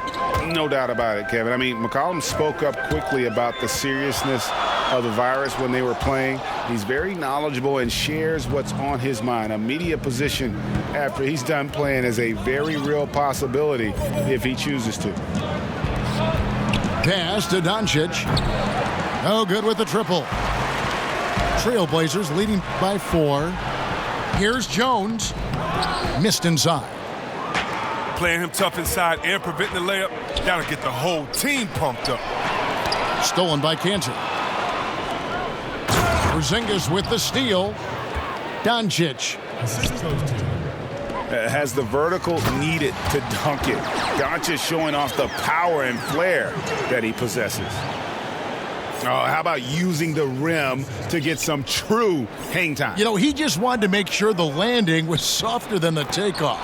No doubt about it, Kevin. I mean, McCollum spoke up quickly about the seriousness of the virus when they were playing. He's very knowledgeable and shares what's on his mind. A media position after he's done playing is a very real possibility if he chooses to. Pass to Doncic. No good with the triple. Trailblazers leading by 4. Here's Jones. Missed inside. Playing him tough inside and preventing the layup, that'll get the whole team pumped up. Stolen by Cantor. Porzingis with the steal. Doncic. Has the vertical needed to dunk it. Doncic showing off the power and flair that he possesses. Oh, how about using the rim to get some true hang time? You know, he just wanted to make sure the landing was softer than the takeoff.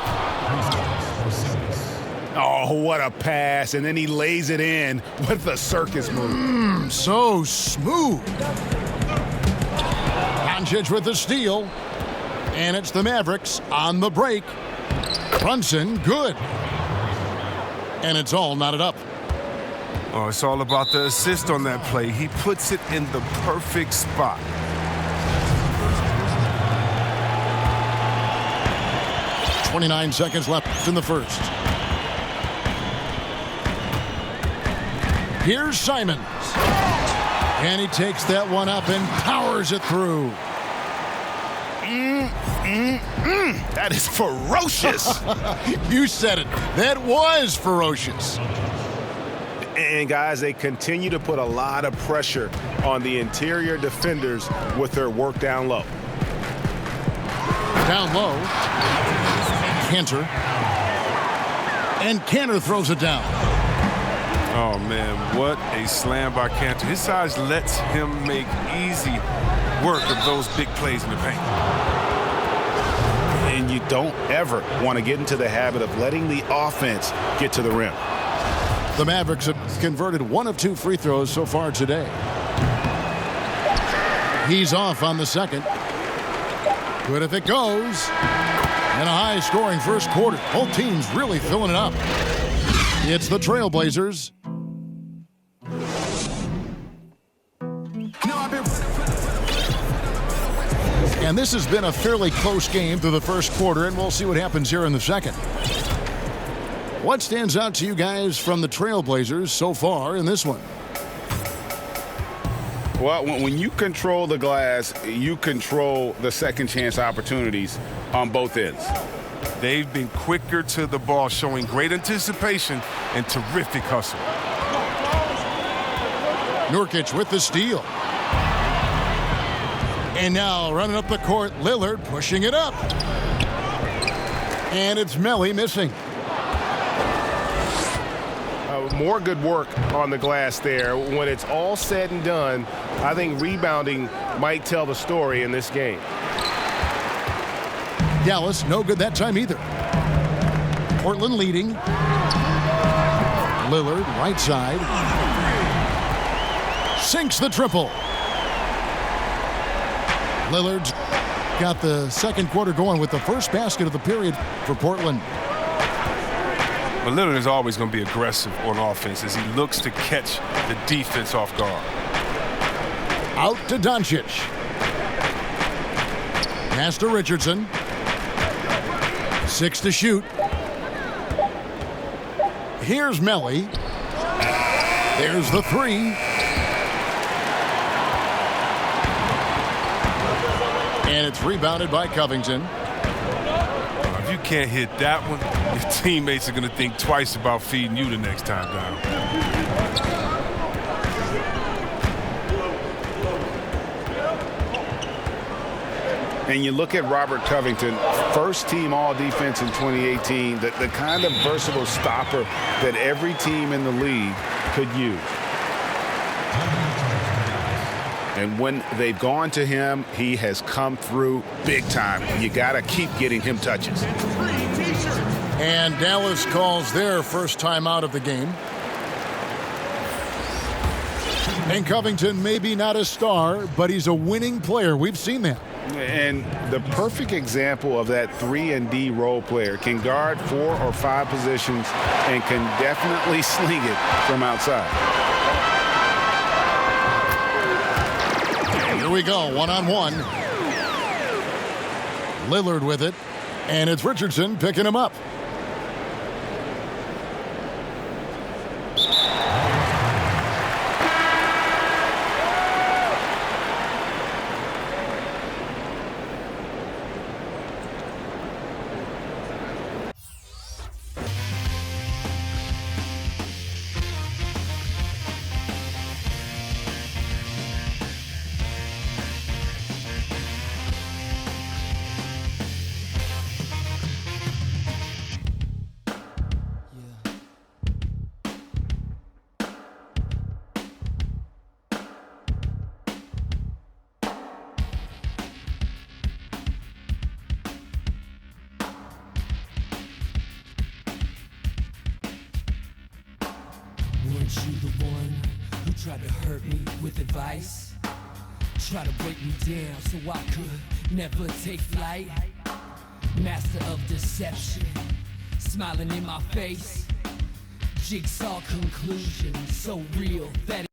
Oh, what a pass. And then he lays it in with the circus move. So smooth. Doncic with the steal. And it's the Mavericks on the break. Brunson, good. And it's all knotted up. Oh, it's all about the assist on that play. He puts it in the perfect spot. .29 seconds left in the first. Here's Simons. And he takes that one up and powers it through. That is ferocious. You said it. That was ferocious. And guys, they continue to put a lot of pressure on the interior defenders with their work down low. Down low. Cantor. And Cantor throws it down. Oh, man, what a slam by Cantor. His size lets him make easy work of those big plays in the paint. And you don't ever want to get into the habit of letting the offense get to the rim. The Mavericks have converted 1 of 2 free throws so far today. He's off on the second. Good if it goes. And a high-scoring first quarter. Both teams really filling it up. It's the Trailblazers. And this has been a fairly close game through the first quarter, and we'll see what happens here in the second. What stands out to you guys from the Trailblazers so far in this one? Well, when you control the glass, you control the second chance opportunities on both ends. They've been quicker to the ball, showing great anticipation and terrific hustle. Nurkic with the steal. And now running up the court, Lillard pushing it up. And it's Melly missing. More good work on the glass there. When it's all said and done, I think rebounding might tell the story in this game. Dallas, no good that time either. Portland leading. Lillard, right side. Sinks the triple. Lillard's got the second quarter going with the first basket of the period for Portland. But Lillard is always going to be aggressive on offense as he looks to catch the defense off guard. Out to Doncic. Pass to Richardson. 6 to shoot. Here's Melly. There's the 3. And it's rebounded by Covington. If you can't hit that one, your teammates are going to think twice about feeding you the next time down. And you look at Robert Covington, first team all-defense in 2018, the kind of versatile stopper that every team in the league could use. And when they've gone to him, he has come through big time. You got to keep getting him touches. And Dallas calls their first time out of the game. And Covington may be not a star, but he's a winning player. We've seen that. And the perfect example of that 3-and-D role player can guard 4 or 5 positions and can definitely sling it from outside. Here we go, one-on-one. Lillard with it, and it's Richardson picking him up. Weren't you the one who tried to hurt me with advice? Try to break me down so I could never take flight. Master of deception, smiling in my face. Jigsaw conclusion, so real that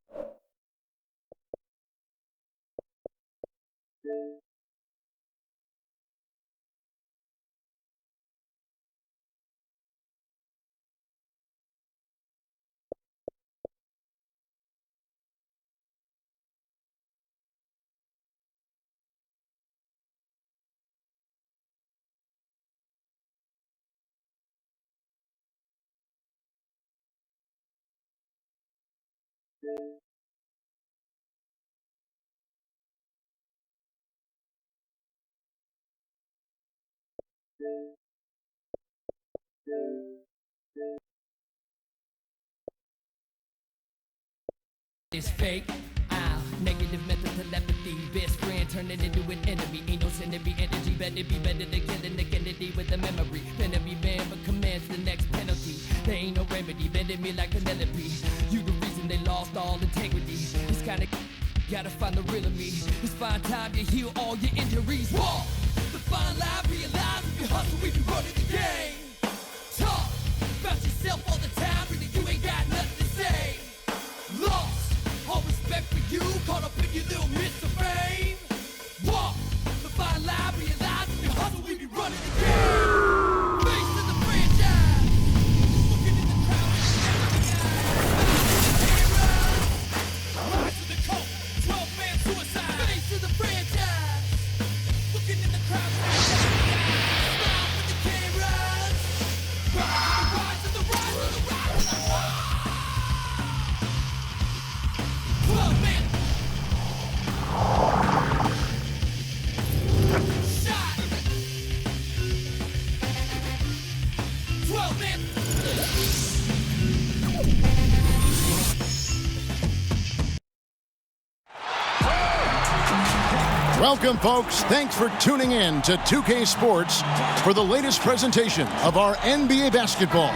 It's fake. Negative mental telepathy. Best friend turning into an enemy. Ain't no sin to be energy. Better be better than killing the Kennedy with a memory. Better be man but commands the next penalty. There ain't no remedy. Bending me like Penelope. You the reason they lost all integrity. This kind of gotta find the real of me. It's fine time to heal all your injuries. Walk the fine line. Realize if you hustle, we be running the game. Talk about yourself all the time. Really, you ain't got nothing to say. Lost all respect for you. Caught up in your little midst of fame. Walk the fine line. Realize if you hustle, we be running the game. Face to the franchise. Looking in the crowd. Rise to the coat. 12-man suicide. Face to the franchise. Looking in the crowd. Smile with the cameras. Rise to the rise to the rise to the rise. 12-man. Shot. 12-man. Welcome, folks. Thanks for tuning in to 2K Sports for the latest presentation of our NBA basketball.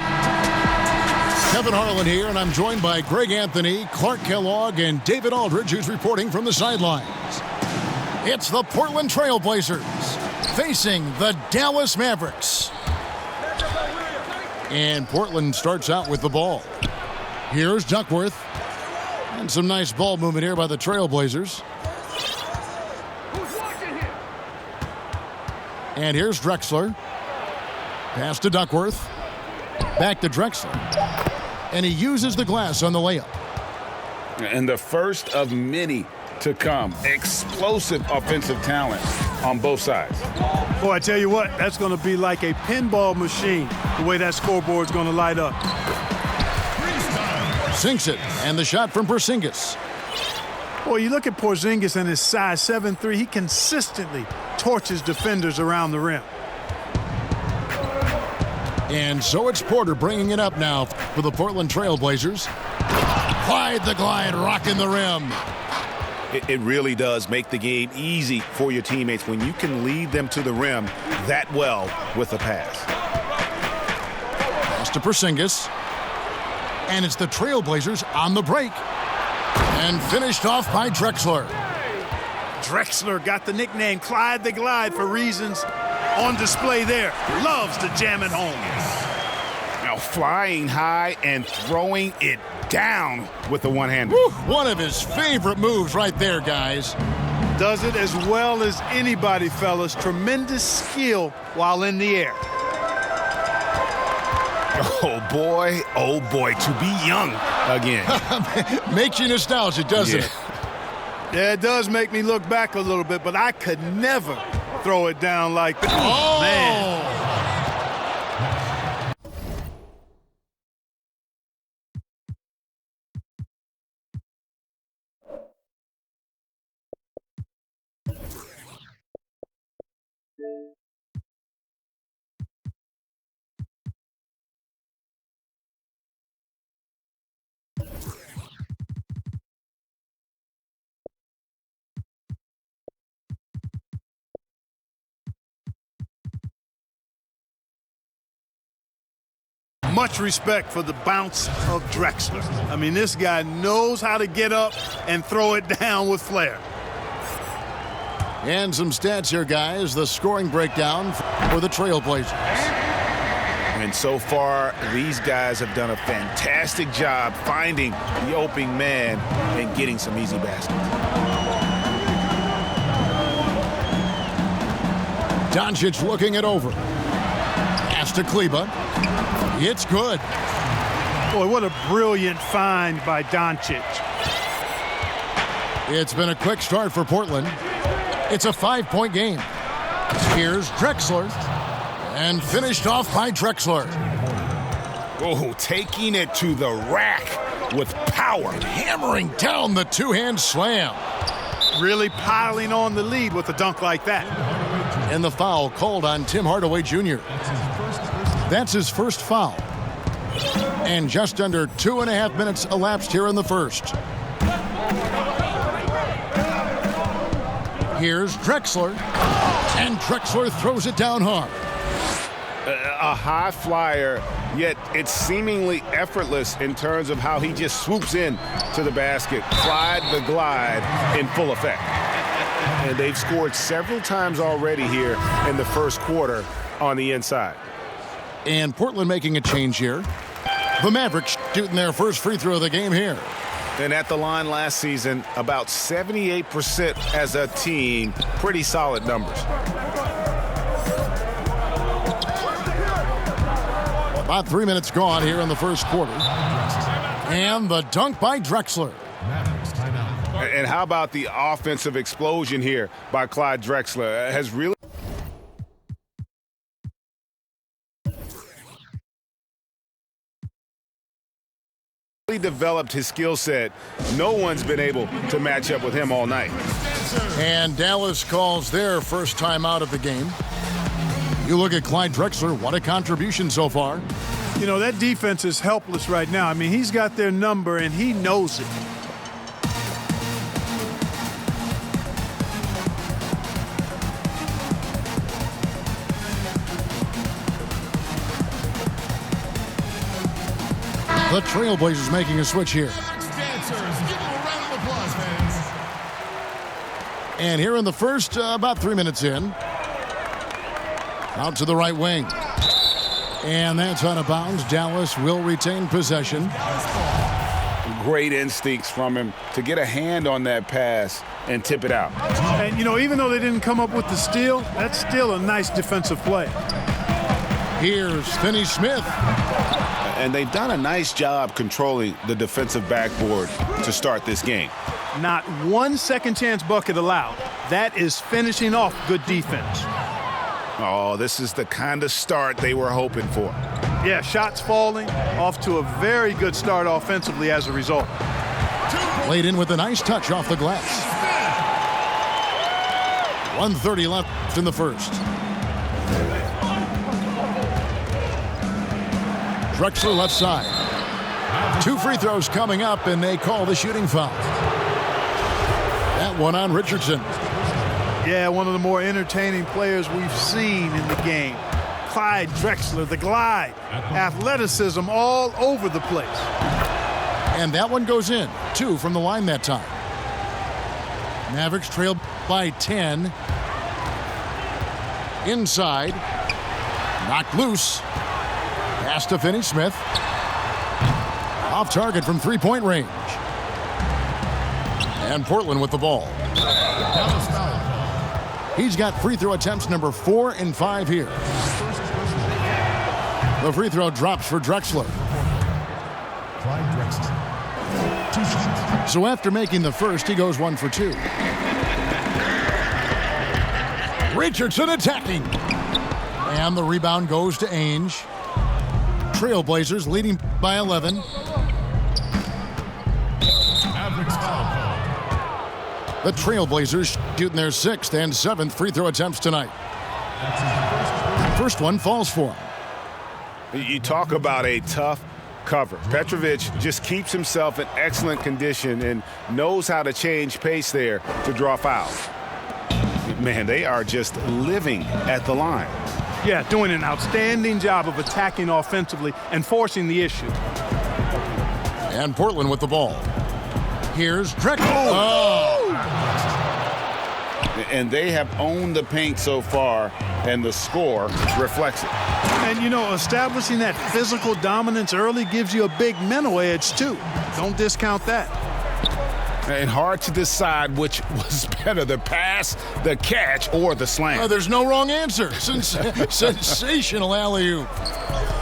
Kevin Harlan here, and I'm joined by Greg Anthony, Clark Kellogg, and David Aldridge, who's reporting from the sidelines. It's the Portland Trail Blazers facing the Dallas Mavericks. And Portland starts out with the ball. Here's Duckworth. And some nice ball movement here by the Trail Blazers. And here's Drexler. Pass to Duckworth. Back to Drexler. And he uses the glass on the layup. And the first of many to come. Explosive offensive talent on both sides. Boy, I tell you what, that's going to be like a pinball machine, the way that scoreboard's going to light up. Sinks it, and the shot from Porzingis. Boy, you look at Porzingis and his size 7'3", he consistently torches defenders around the rim. And so it's Porter bringing it up now for the Portland Trail Blazers. Clyde the Glide rocking the rim. It really does make the game easy for your teammates when you can lead them to the rim that well with a pass. Pass to Porzingis. And it's the Trail Blazers on the break. And finished off by Drexler. Drexler got the nickname Clyde the Glide for reasons on display there. Loves to jam it home. Now flying high and throwing it down with the one-hander. One of his favorite moves right there, guys. Does it as well as anybody, fellas. Tremendous skill while in the air. Oh boy, to be young again. Makes you nostalgic, doesn't it? Yeah, it does make me look back a little bit, but I could never throw it down like that. Oh, man. Much respect for the bounce of Drexler. I mean, this guy knows how to get up and throw it down with flair. And some stats here, guys. The scoring breakdown for the Trail Blazers. And so far, these guys have done a fantastic job finding the opening man and getting some easy baskets. Doncic looking it over. Pass to Kleba. It's good. Boy, what a brilliant find by Doncic. It's been a quick start for Portland. It's a 5-point game. Here's Drexler. And finished off by Drexler. Oh, taking it to the rack with power. Hammering down the two-hand slam. Really piling on the lead with a dunk like that. And the foul called on Tim Hardaway Jr. That's his first foul. And just under 2.5 minutes elapsed here in the first. Here's Drexler. And Drexler throws it down hard. A high flyer, yet it's seemingly effortless in terms of how he just swoops in to the basket. Clyde the glide in full effect. And they've scored several times already here in the first quarter on the inside. And Portland making a change here. The Mavericks shooting their first free throw of the game here. And at the line last season, about 78% as a team. Pretty solid numbers. About 3 minutes gone here in the first quarter. And the dunk by Drexler. And how about the offensive explosion here by Clyde Drexler? Has really developed his skill set. No one's been able to match up with him all night. And Dallas calls their first time out of the game. You look at Clyde Drexler, what a contribution so far. You know, that defense is helpless right now. I mean, he's got their number, and he knows it. The Trailblazers making a switch here. And here in the first, about 3 minutes in. Out to the right wing. And that's out of bounds. Dallas will retain possession. Great instincts from him to get a hand on that pass and tip it out. And, you know, even though they didn't come up with the steal, that's still a nice defensive play. Here's Finney Smith. And they've done a nice job controlling the defensive backboard to start this game. Not one second chance bucket allowed. That is finishing off good defense. Oh, this is the kind of start they were hoping for. Yeah, shots falling, off to a very good start offensively as a result. Played in with a nice touch off the glass. 1:30 left in the first. Drexler left side. 2 free throws coming up, and they call the shooting foul. That one on Richardson. Yeah, one of the more entertaining players we've seen in the game. Clyde Drexler, the glide. Athleticism all over the place. And that one goes in. 2 from the line that time. Mavericks trail by 10. Inside. Knocked loose. Pass to Finney Smith. Off target from three-point range. And Portland with the ball. He's got free throw attempts number 4 and 5 here. The free throw drops for Drexler. So after making the first, he goes 1 for 2. Richardson attacking. And the rebound goes to Ainge. Trailblazers leading by 11. The Trailblazers shooting their 6th and 7th free throw attempts tonight. First one falls for him. You talk about a tough cover. Petrovic just keeps himself in excellent condition and knows how to change pace there to draw fouls. Man, they are just living at the line. Yeah, doing an outstanding job of attacking offensively and forcing the issue. And Portland with the ball. Here's Drexler. Oh. And they have owned the paint so far, and the score reflects it. And, you know, establishing that physical dominance early gives you a big mental edge, too. Don't discount that. And hard to decide which was better, the pass, the catch, or the slam. There's no wrong answer. Sensational alley-oop.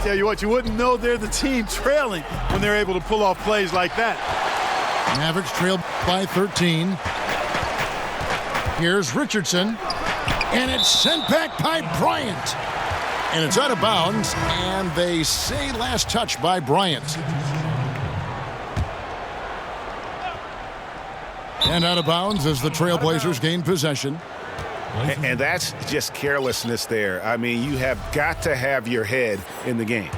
Tell you what, you wouldn't know they're the team trailing when they're able to pull off plays like that. Mavericks trailed by 13. Here's Richardson. And it's sent back by Bryant. And it's out of bounds, and they say last touch by Bryant. And out of bounds as the Trailblazers gain possession. And that's just carelessness there. I mean, you have got to have your head in the game.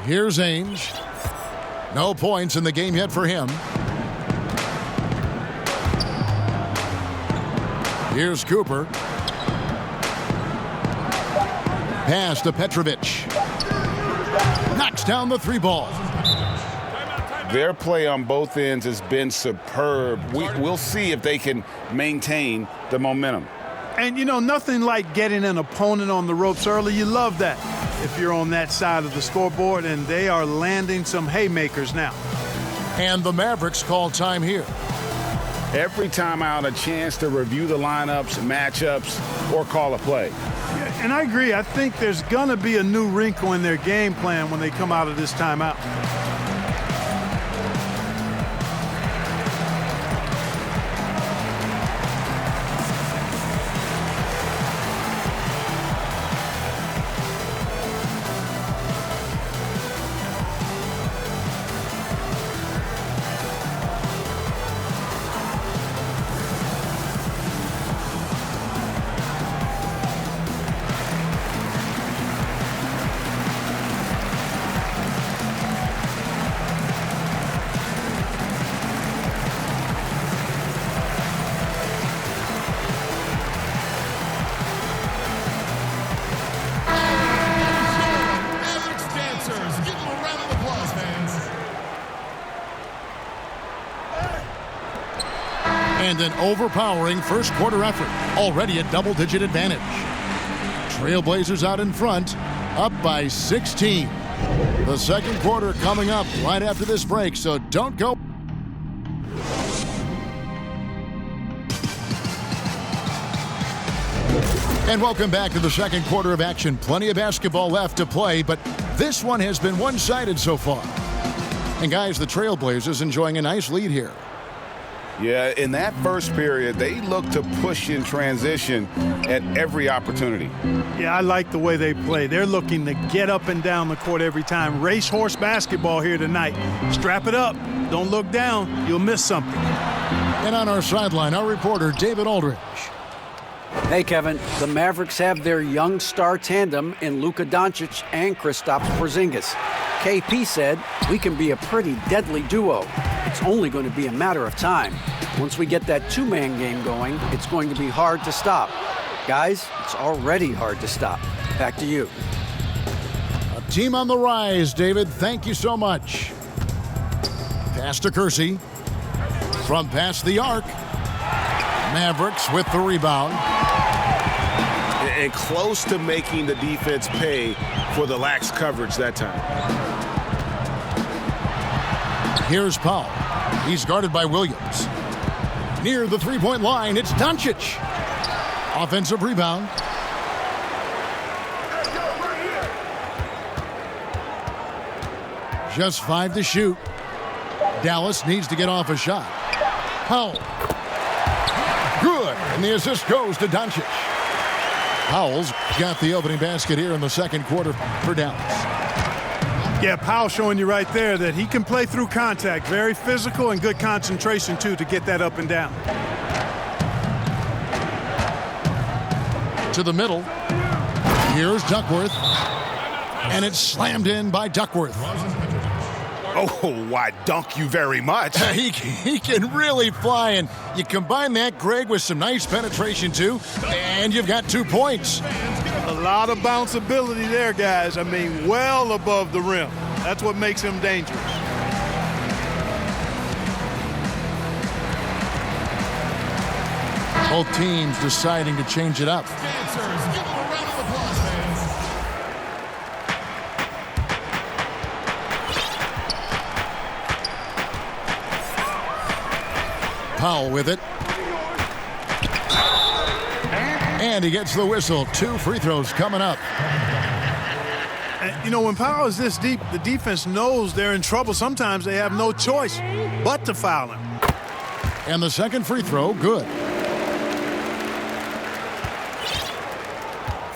Here's Ainge. No points in the game yet for him. Here's Cooper. Pass to Petrovic. Knocks down the three ball. Their play on both ends has been superb. We'll see if they can maintain the momentum. And, you know, nothing like getting an opponent on the ropes early. You love that if you're on that side of the scoreboard, and they are landing some haymakers now. And the Mavericks call time here. Every time out, a chance to review the lineups, matchups, or call a play. Yeah, and I agree. I think there's going to be a new wrinkle in their game plan when they come out of this timeout. And an overpowering first quarter effort. Already a double-digit advantage. Trailblazers out in front, up by 16. The second quarter coming up right after this break, so don't go. And welcome back to the second quarter of action. Plenty of basketball left to play, but this one has been one-sided so far. And guys, the Trailblazers enjoying a nice lead here. Yeah, in that first period, they looked to push in transition at every opportunity. Yeah, I like the way they play. They're looking to get up and down the court every time. Racehorse basketball here tonight. Strap it up. Don't look down. You'll miss something. And on our sideline, our reporter, David Aldridge. Hey, Kevin. The Mavericks have their young star tandem in Luka Doncic and Kristaps Porzingis. KP said, "We can be a pretty deadly duo. It's only going to be a matter of time. Once we get that two-man game going, it's going to be hard to stop." Guys, it's already hard to stop. Back to you. A team on the rise, David. Thank you so much. Pass to Kersey. From past the arc. Mavericks with the rebound. And close to making the defense pay for the lax coverage that time. Here's Powell. He's guarded by Williams. Near the three-point line, it's Doncic. Offensive rebound. Just 5 to shoot. Dallas needs to get off a shot. Powell. Good. And the assist goes to Doncic. Powell's got the opening basket here in the second quarter for Dallas. Yeah, Powell showing you right there that he can play through contact. Very physical and good concentration, too, to get that up and down. To the middle. Here's Duckworth. And it's slammed in by Duckworth. Oh, why, dunk you very much. He can really fly, and you combine that, Greg, with some nice penetration, too, and you've got 2 points. A lot of bounceability there, guys. I mean, well above the rim. That's what makes him dangerous. Both teams deciding to change it up. Powell with it. And he gets the whistle. 2 free throws coming up. And, you know, when Powell is this deep, the defense knows they're in trouble. Sometimes they have no choice but to foul him. And the second free throw, good.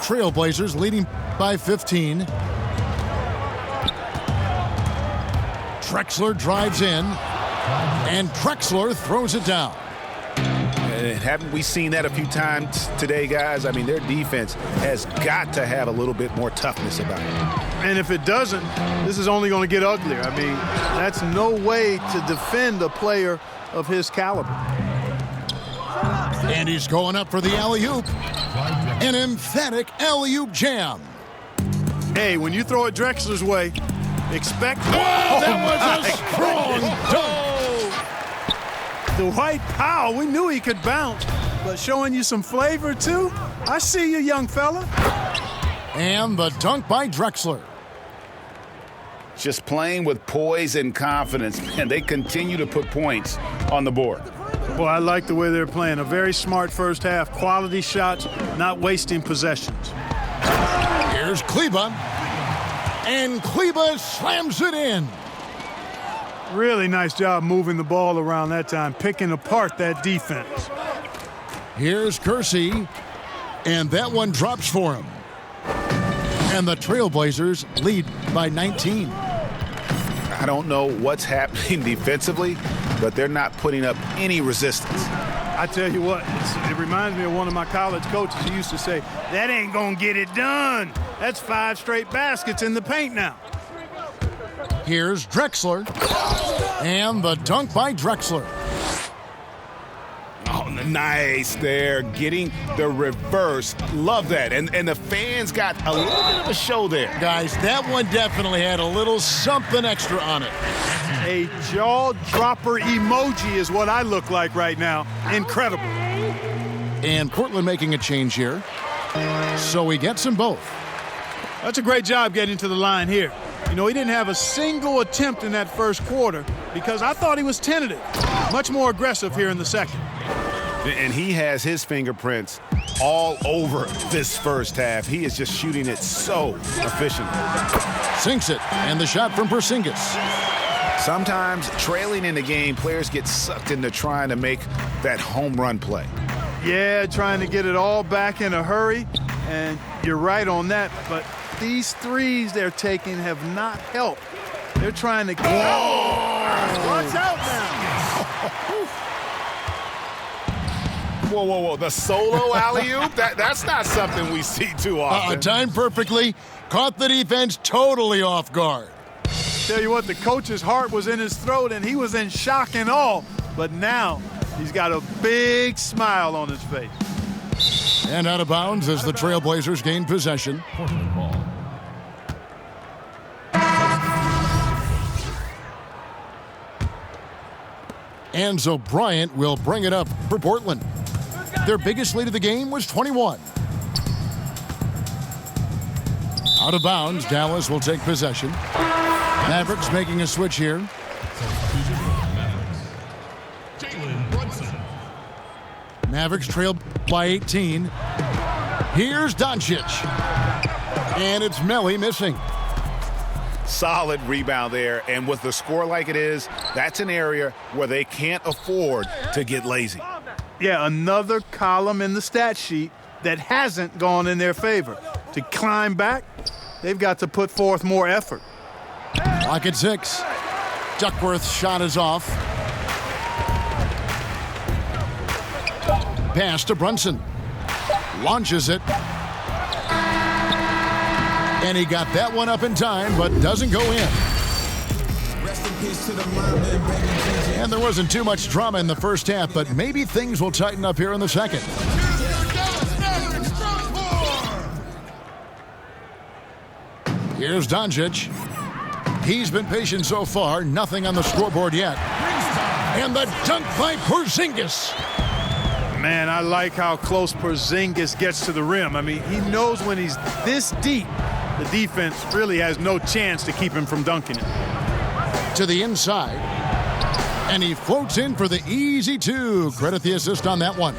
Trailblazers leading by 15. Drexler drives in. And Drexler throws it down. And haven't we seen that a few times today, guys? I mean, their defense has got to have a little bit more toughness about it. And if it doesn't, this is only going to get uglier. I mean, that's no way to defend a player of his caliber. And he's going up for the alley-oop. An emphatic alley-oop jam. Hey, when you throw it Drexler's way, expect... Oh, that was a strong dunk. Dwight Powell, we knew he could bounce, but showing you some flavor, too? I see you, young fella. And the dunk by Drexler. Just playing with poise and confidence, and they continue to put points on the board. Well, I like the way they're playing. A very smart first half, quality shots, not wasting possessions. Here's Kleba, and Kleba slams it in. Really nice job moving the ball around that time, picking apart that defense. Here's Kersey, and that one drops for him. And the Trailblazers lead by 19. I don't know what's happening defensively, but they're not putting up any resistance. I tell you what, it reminds me of one of my college coaches who used to say, that ain't gonna get it done. That's 5 straight baskets in the paint now. Here's Drexler, and the dunk by Drexler. Oh, nice there, getting the reverse. Love that. And the fans got a little bit of a show there. Guys, that one definitely had a little something extra on it. A jaw-dropper emoji is what I look like right now. Incredible. And Portland making a change here. So he gets them both. That's a great job getting to the line here. You know, he didn't have a single attempt in that first quarter because I thought he was tentative. Much more aggressive here in the second. And he has his fingerprints all over this first half. He is just shooting it so efficiently. Sinks it, and the shot from Porzingis. Sometimes trailing in the game, players get sucked into trying to make that home run play. Yeah, trying to get it all back in a hurry, and you're right on that, but these threes they're taking have not helped. They're trying to... Whoa! Watch out now! Whoa. The solo alley-oop? That's not something we see too often. Timed perfectly. Caught the defense totally off guard. Tell you what, the coach's heart was in his throat, and he was in shock and awe. But now he's got a big smile on his face. And out of bounds as the Trailblazers gain possession. Enzo Bryant will bring it up for Portland. Their biggest lead of the game was 21. Out of bounds, Dallas will take possession. Mavericks making a switch here. Mavericks trailed by 18. Here's Doncic. And it's Melly missing. Solid rebound there, and with the score like it is, that's an area where they can't afford to get lazy. Yeah, another column in the stat sheet that hasn't gone in their favor. To climb back, they've got to put forth more effort. Clock at 6. Duckworth's shot is off. Pass to Brunson. Launches it. And he got that one up in time, but doesn't go in. And there wasn't too much drama in the first half, but maybe things will tighten up here in the second. Here's Doncic. He's been patient so far, nothing on the scoreboard yet. And the dunk by Porzingis. Man, I like how close Porzingis gets to the rim. I mean, he knows when he's this deep, the defense really has no chance to keep him from dunking it. To the inside. And he floats in for the easy 2. Credit the assist on that one.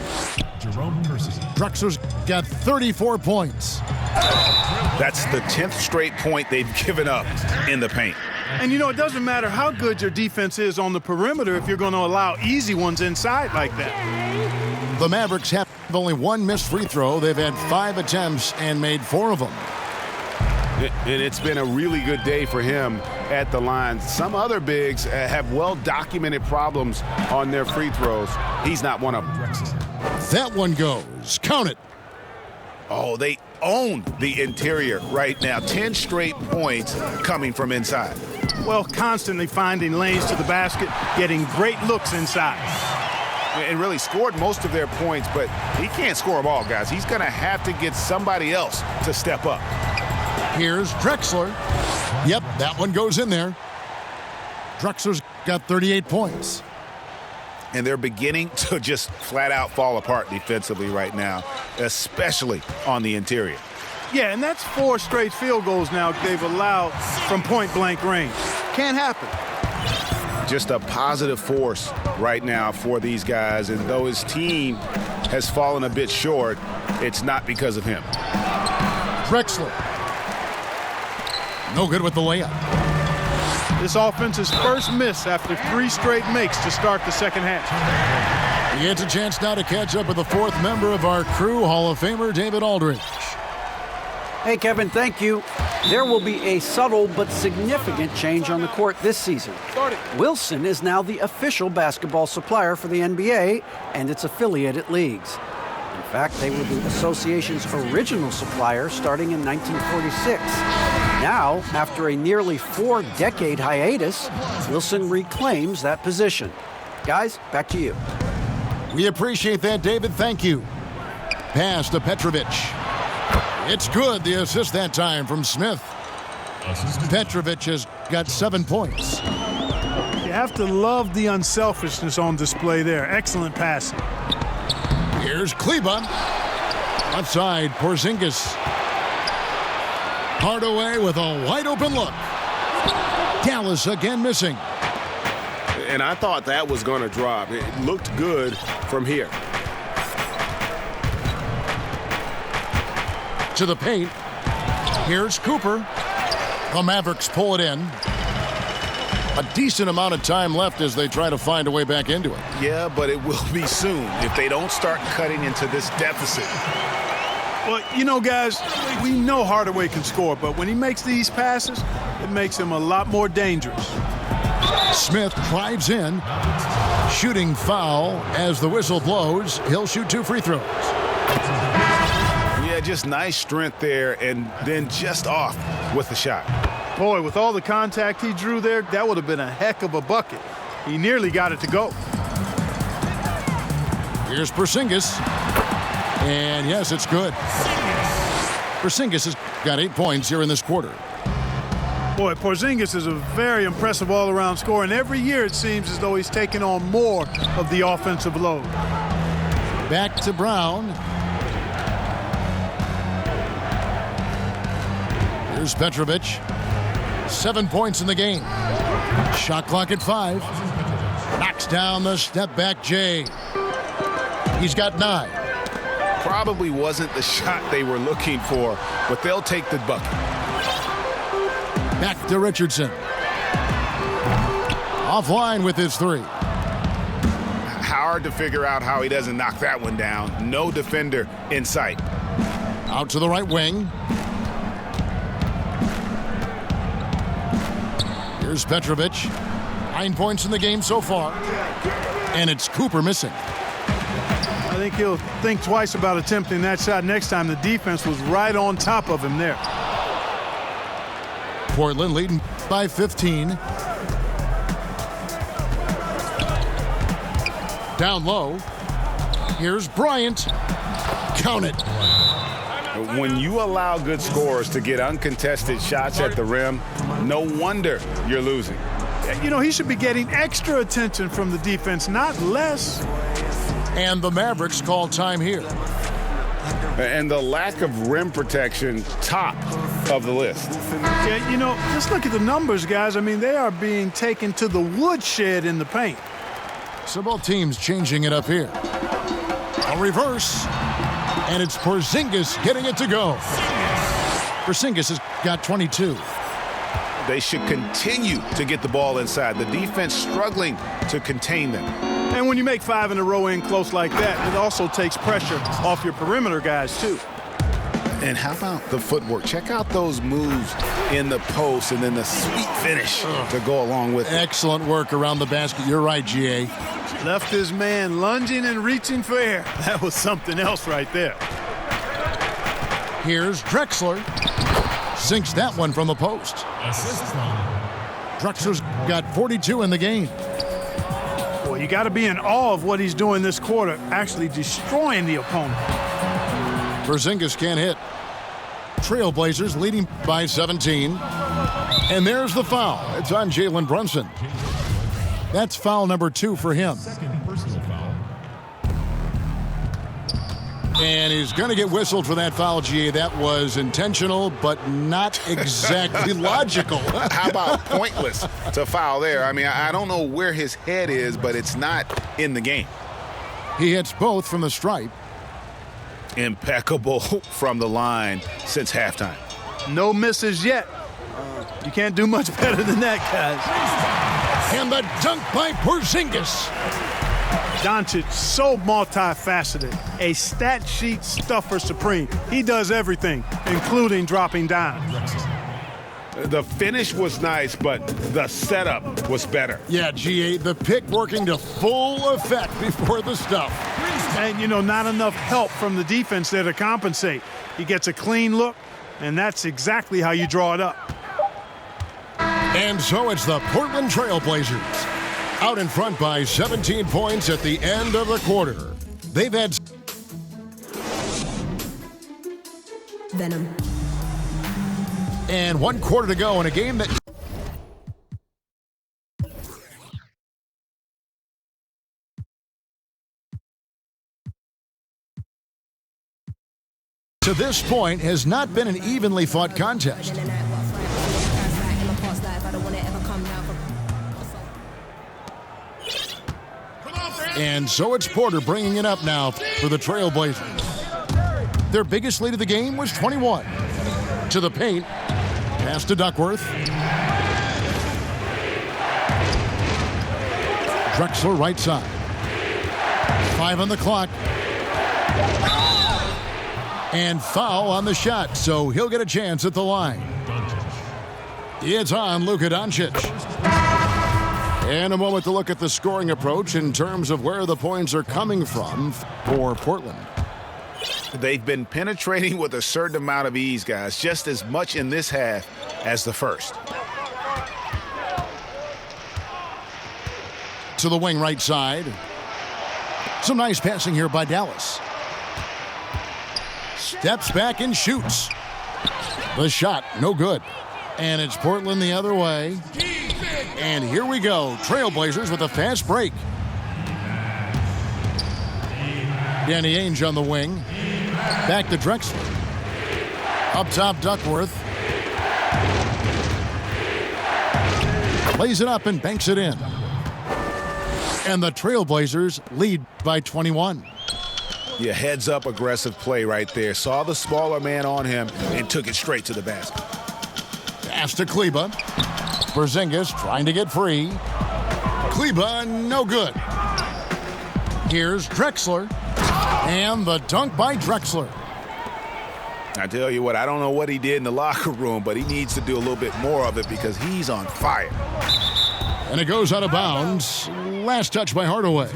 Drexler's got 34 points. That's the 10th straight point they've given up in the paint. And, you know, it doesn't matter how good your defense is on the perimeter if you're going to allow easy ones inside like that. The Mavericks have only one missed free throw. They've had 5 attempts and made 4 of them. And it's been a really good day for him at the line. Some other bigs have well-documented problems on their free throws. He's not one of them. That one goes. Count it. Oh, they own the interior right now. 10 straight points coming from inside. Well, constantly finding lanes to the basket, getting great looks inside. and really scored most of their points, but he can't score them all, guys. He's going to have to get somebody else to step up. Here's Drexler. Yep, that one goes in there. Drexler's got 38 points. And they're beginning to just flat out fall apart defensively right now, especially on the interior. Yeah, and that's 4 straight field goals now they've allowed from point-blank range. Can't happen. Just a positive force right now for these guys, and though his team has fallen a bit short, it's not because of him. Drexler. No good with the layup. This offense's first miss after 3 straight makes to start the second half. He gets a chance now to catch up with the 4th member of our crew, Hall of Famer David Aldridge. Hey, Kevin, thank you. There will be a subtle but significant change on the court this season. Wilson is now the official basketball supplier for the NBA and its affiliated leagues. In fact, they were the association's original supplier starting in 1946. Now, after a nearly 4-decade hiatus, Wilson reclaims that position. Guys, back to you. We appreciate that, David. Thank you. Pass to Petrovic. It's good, the assist that time from Smith. Petrovic has got 7 points. You have to love the unselfishness on display there. Excellent passing. Here's Kleba. Left side, Porzingis. Hardaway with a wide-open look. Dallas again missing. And I thought that was going to drop. It looked good from here. To the paint. Here's Cooper. The Mavericks pull it in. A decent amount of time left as they try to find a way back into it. Yeah, but it will be soon if they don't start cutting into this deficit. Well, you know, guys, we know Hardaway can score, but when he makes these passes, it makes him a lot more dangerous. Smith drives in. Shooting foul as the whistle blows. He'll shoot 2 free throws. Yeah, just nice strength there and then just off with the shot. Boy, with all the contact he drew there, that would have been a heck of a bucket. He nearly got it to go. Here's Porzingis. And yes, it's good. Porzingis has got 8 points here in this quarter. Boy, Porzingis is a very impressive all-around scorer, and every year it seems as though he's taking on more of the offensive load. Back to Brown. Here's Petrovic. 7 points in the game. Shot clock at 5. Knocks down the step-back Jay. He's got 9. Probably wasn't the shot they were looking for, but they'll take the bucket. Back to Richardson. Offline with his 3. Hard to figure out how he doesn't knock that one down. No defender in sight. Out to the right wing. Here's Petrovic. 9 points in the game so far. And it's Cooper missing. I think he'll think twice about attempting that shot next time. The defense was right on top of him there. Portland leading by 15. Down low. Here's Bryant. Count it. When you allow good scorers to get uncontested shots at the rim, no wonder you're losing. You know, he should be getting extra attention from the defense, not less. And the Mavericks call time here. And the lack of rim protection, top of the list. Yeah, you know, just look at the numbers, guys. I mean, they are being taken to the woodshed in the paint. So both teams changing it up here. A reverse. And it's Porzingis getting it to go. Porzingis has got 22. They should continue to get the ball inside. The defense struggling to contain them. And when you make 5 in a row in close like that, it also takes pressure off your perimeter guys, too. And how about the footwork? Check out those moves in the post and then the sweet finish to go along with it. Excellent work around the basket. You're right, G.A. Left his man lunging and reaching for air. That was something else right there. Here's Drexler. Sinks that one from the post. Drexler's got 42 in the game. Boy, You got to be in awe of what he's doing this quarter, actually destroying the opponent. Porzingis can't hit. Trailblazers leading by 17. And there's the foul. It's on Jalen Brunson. That's foul number 2 for him. And he's going to get whistled for that foul, GA. That was intentional, but not exactly logical. How about pointless to foul there? I mean, I don't know where his head is, but it's not in the game. He hits both from the stripe. Impeccable from the line since halftime. No misses yet. You can't do much better than that, guys. And the dunk by Porzingis. Doncic, so multifaceted, a stat sheet stuffer supreme. He does everything, including dropping dimes. The finish was nice, but the setup was better. Yeah, GA, the pick working to full effect before the stuff. And, you know, not enough help from the defense there to compensate. He gets a clean look, and that's exactly how you draw it up. And so it's the Portland Trailblazers out in front by 17 points at the end of the quarter. They've had Venom. And 1 quarter to go in a game that to this point has not been an evenly fought contest. And so it's Porter bringing it up now for the Trailblazers. Their biggest lead of the game was 21. To the paint. Pass to Duckworth. Drexler right side. 5 on the clock. And foul on the shot, so he'll get a chance at the line. It's on Luka Doncic. And a moment to look at the scoring approach in terms of where the points are coming from for Portland. They've been penetrating with a certain amount of ease, guys, just as much in this half as the first. To the wing right side. Some nice passing here by Dallas. Steps back and shoots. The shot, no good. And it's Portland the other way. And here we go. Trailblazers with a fast break. Danny Ainge on the wing. Back to Drexler. Up top, Duckworth. Plays it up and banks it in. And the Trailblazers lead by 21. Yeah, heads up aggressive play right there. Saw the smaller man on him and took it straight to the basket. Pass to Kleba. Porzingis trying to get free. Kleba, no good. Here's Drexler. And the dunk by Drexler. I tell you what, I don't know what he did in the locker room, but he needs to do a little bit more of it because he's on fire. And it goes out of bounds. Last touch by Hardaway.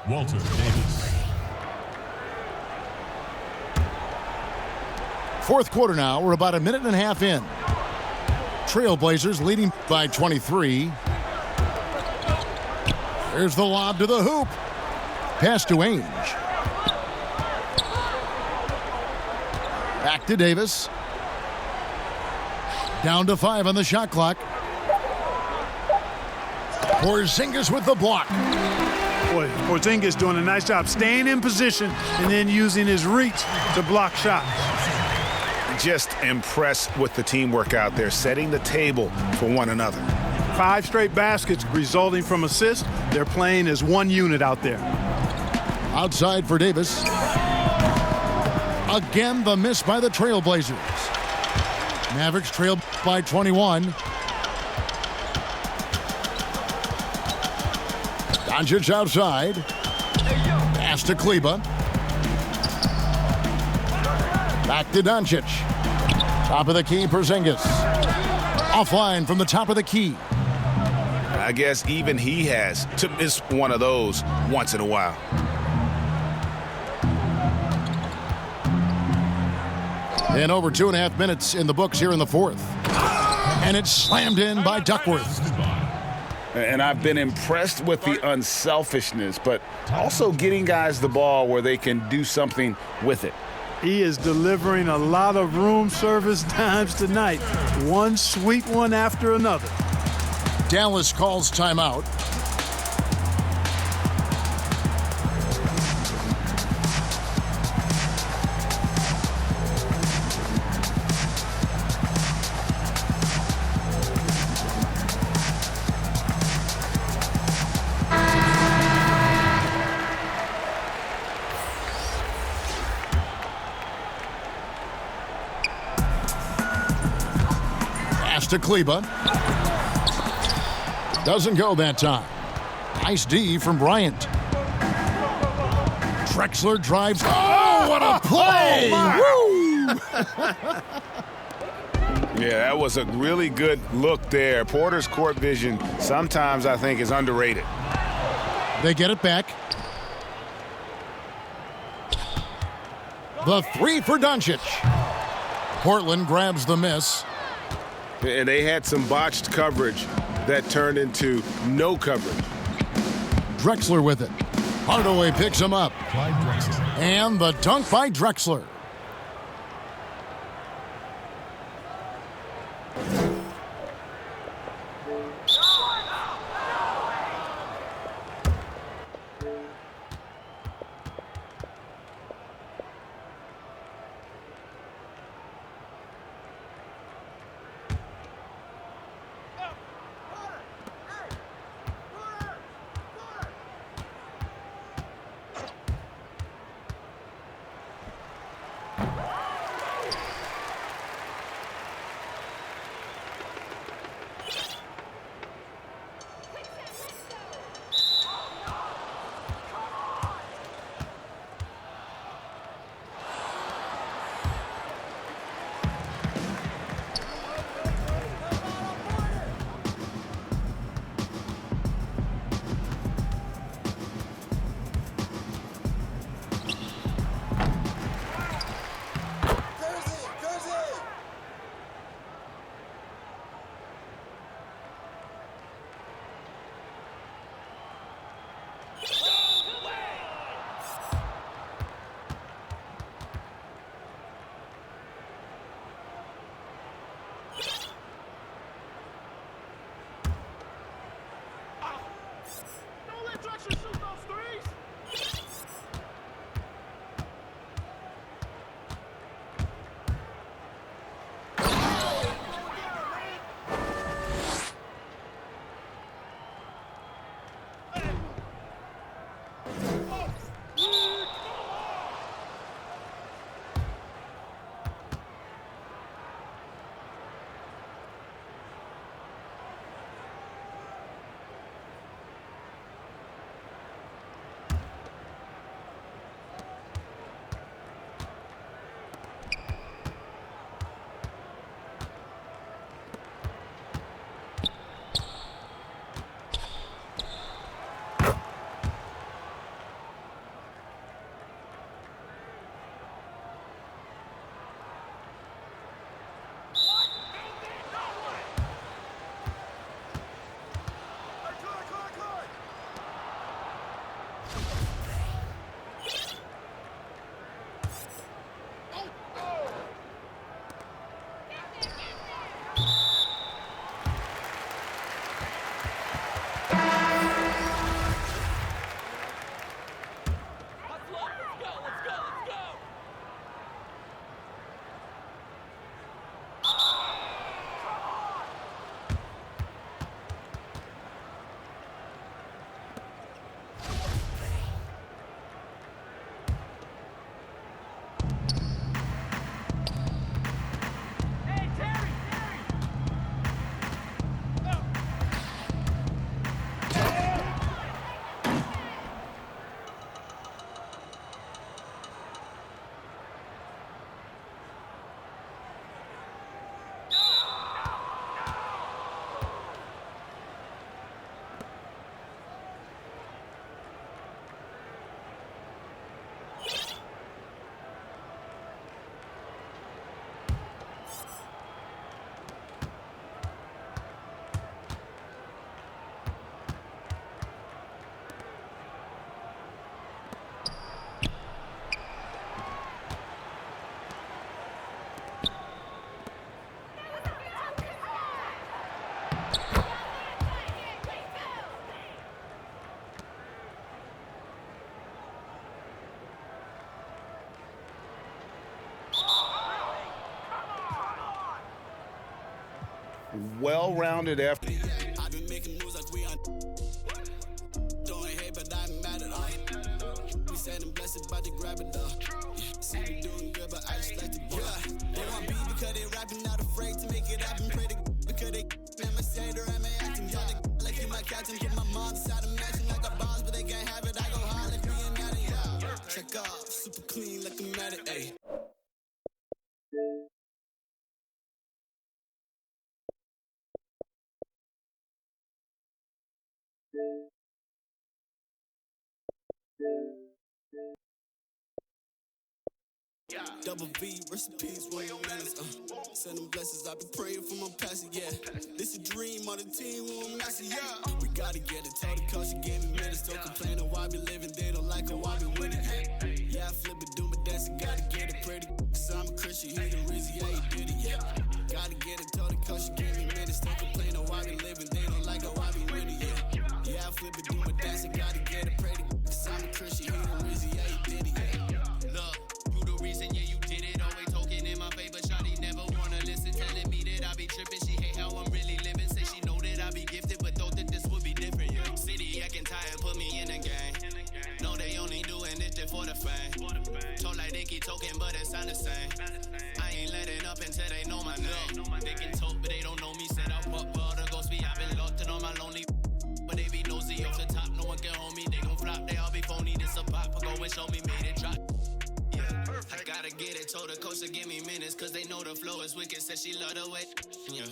Walter Davis. Fourth quarter now. We're about a minute and a half in. Trailblazers leading by 23. There's the lob to the hoop. Pass to Ainge. Back to Davis. Down to 5 on the shot clock. Porzingis with the block. Boy, Porzingis doing a nice job staying in position and then using his reach to block shots. Just impressed with the teamwork out there, setting the table for one another. 5 straight baskets resulting from assists. They're playing as one unit out there. Outside for Davis. Again, the miss by the Trailblazers. Mavericks trail by 21. Doncic outside. Pass to Kleba. Back to Doncic. Top of the key, Porzingis. Offline from the top of the key. I guess even he has to miss one of those once in a while. And over 2.5 minutes in the books here in the fourth. And it's slammed in by Duckworth. And I've been impressed with the unselfishness, but also getting guys the ball where they can do something with it. He is delivering a lot of room service dimes tonight. One sweet one after another. Dallas calls timeout. To Kleba. Doesn't go that time. Nice D from Bryant. Drexler drives. Oh, what a play! Yeah, that was a really good look there. Porter's court vision sometimes I think is underrated. They get it back. The three for Doncic. Portland grabs the miss. And they had some botched coverage that turned into no coverage. Drexler with it. Hardaway picks him up. And the dunk by Drexler. well-rounded effort. I've been making moves like we on. Don't hate, but I'm mad at all. We said I'm blessed, about to grab it though. See me doing good, but I just like to go. They want beef because they rapping, not afraid to make it happen. Pray to because they never say or am I acting. Y'all like you my captain, put my mom inside a mansion like a boss, but they can't have it. I go hard like me and Natty. Yeah. Check off, super clean like I'm at it. Ayy. Double V, recipes, 1 minutes. Send them blessings, I've been praying for my passing, yeah. This a dream on the team, we'll master, yeah. We gotta get it, tell the coach, she gave me minutes. Don't complain of why we living, they don't like it, why we winning. Yeah, I flip it, do my dancing, gotta get it pretty. Cause I'm a Christian, he the reason, yeah, he did it, yeah. Gotta get it, tell the coach, she gave me minutes. Don't complain of why we living, they don't like it, why we winning, yeah. Yeah, I flip it, do my dancing, gotta get it pretty. Cause I'm a Christian, he the reason, yeah, he did it, yeah. Look. Reason, yeah, you did it, always talking in my favor. Shawty never wanna listen, telling me that I be tripping. She hate how I'm really living. Say she know that I be gifted, but thought that this would be different. Yeah. City acting tired, put me in the game. No, they only doing it just for the fame. Told like they keep talking, but it sound the same. I ain't letting up until they know my name. They can talk, but they don't know me. Said I fuck for all the ghosts, I've been locked in on my lonely. But they be nosy off the top, no one can hold me. They gon' flop, they all be phony. This a pop, go and show me, made it drop. I gotta get it, told the coach to give me minutes, cause they know the flow is wicked, said she love the way. Yeah.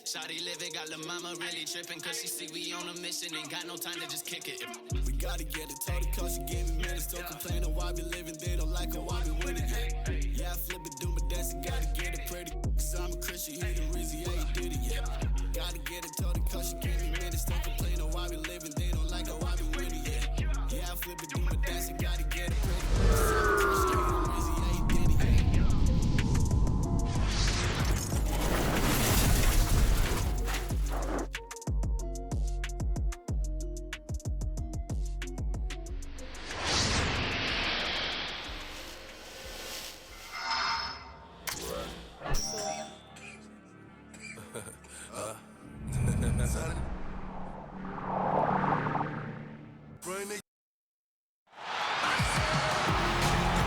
Shawty living, got the mama really tripping, cause she see we on a mission, ain't got no time to just kick it. We gotta get it, told the coach to give me minutes, don't complain of why we living, they don't like it, why we winning. Yeah, I flip it, do my dancing, gotta get it pretty, cause I'm a Christian, he the reason, yeah, he did it, yeah. Gotta get it, told the coach to give me minutes, don't complain of why we living, they don't like it, why we winning, yeah. Yeah, I flip it, do my dancing, gotta get it pretty, cause I'm a Christian, he the reason, yeah.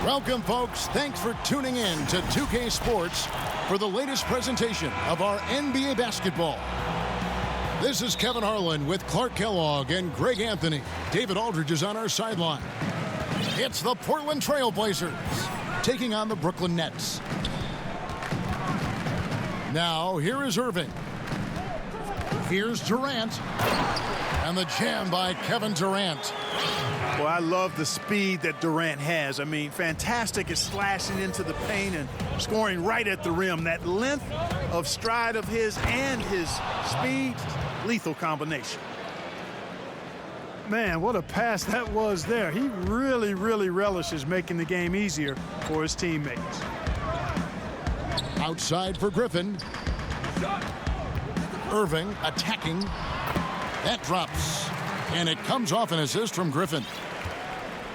Welcome, folks. Thanks for tuning in to 2K Sports for the latest presentation of our NBA basketball. This is Kevin Harlan with Clark Kellogg and Greg Anthony. David Aldridge is on our sideline. It's the Portland Trail Blazers taking on the Brooklyn Nets. Now, here is Irving. Here's Durant. And the jam by Kevin Durant. Well, I love the speed that Durant has. I mean, fantastic at slashing into the paint and scoring right at the rim. That length of stride of his and his speed, lethal combination. Man, what a pass that was there. He really, really relishes making the game easier for his teammates. Outside for Griffin. Irving attacking. That drops. And it comes off an assist from Griffin.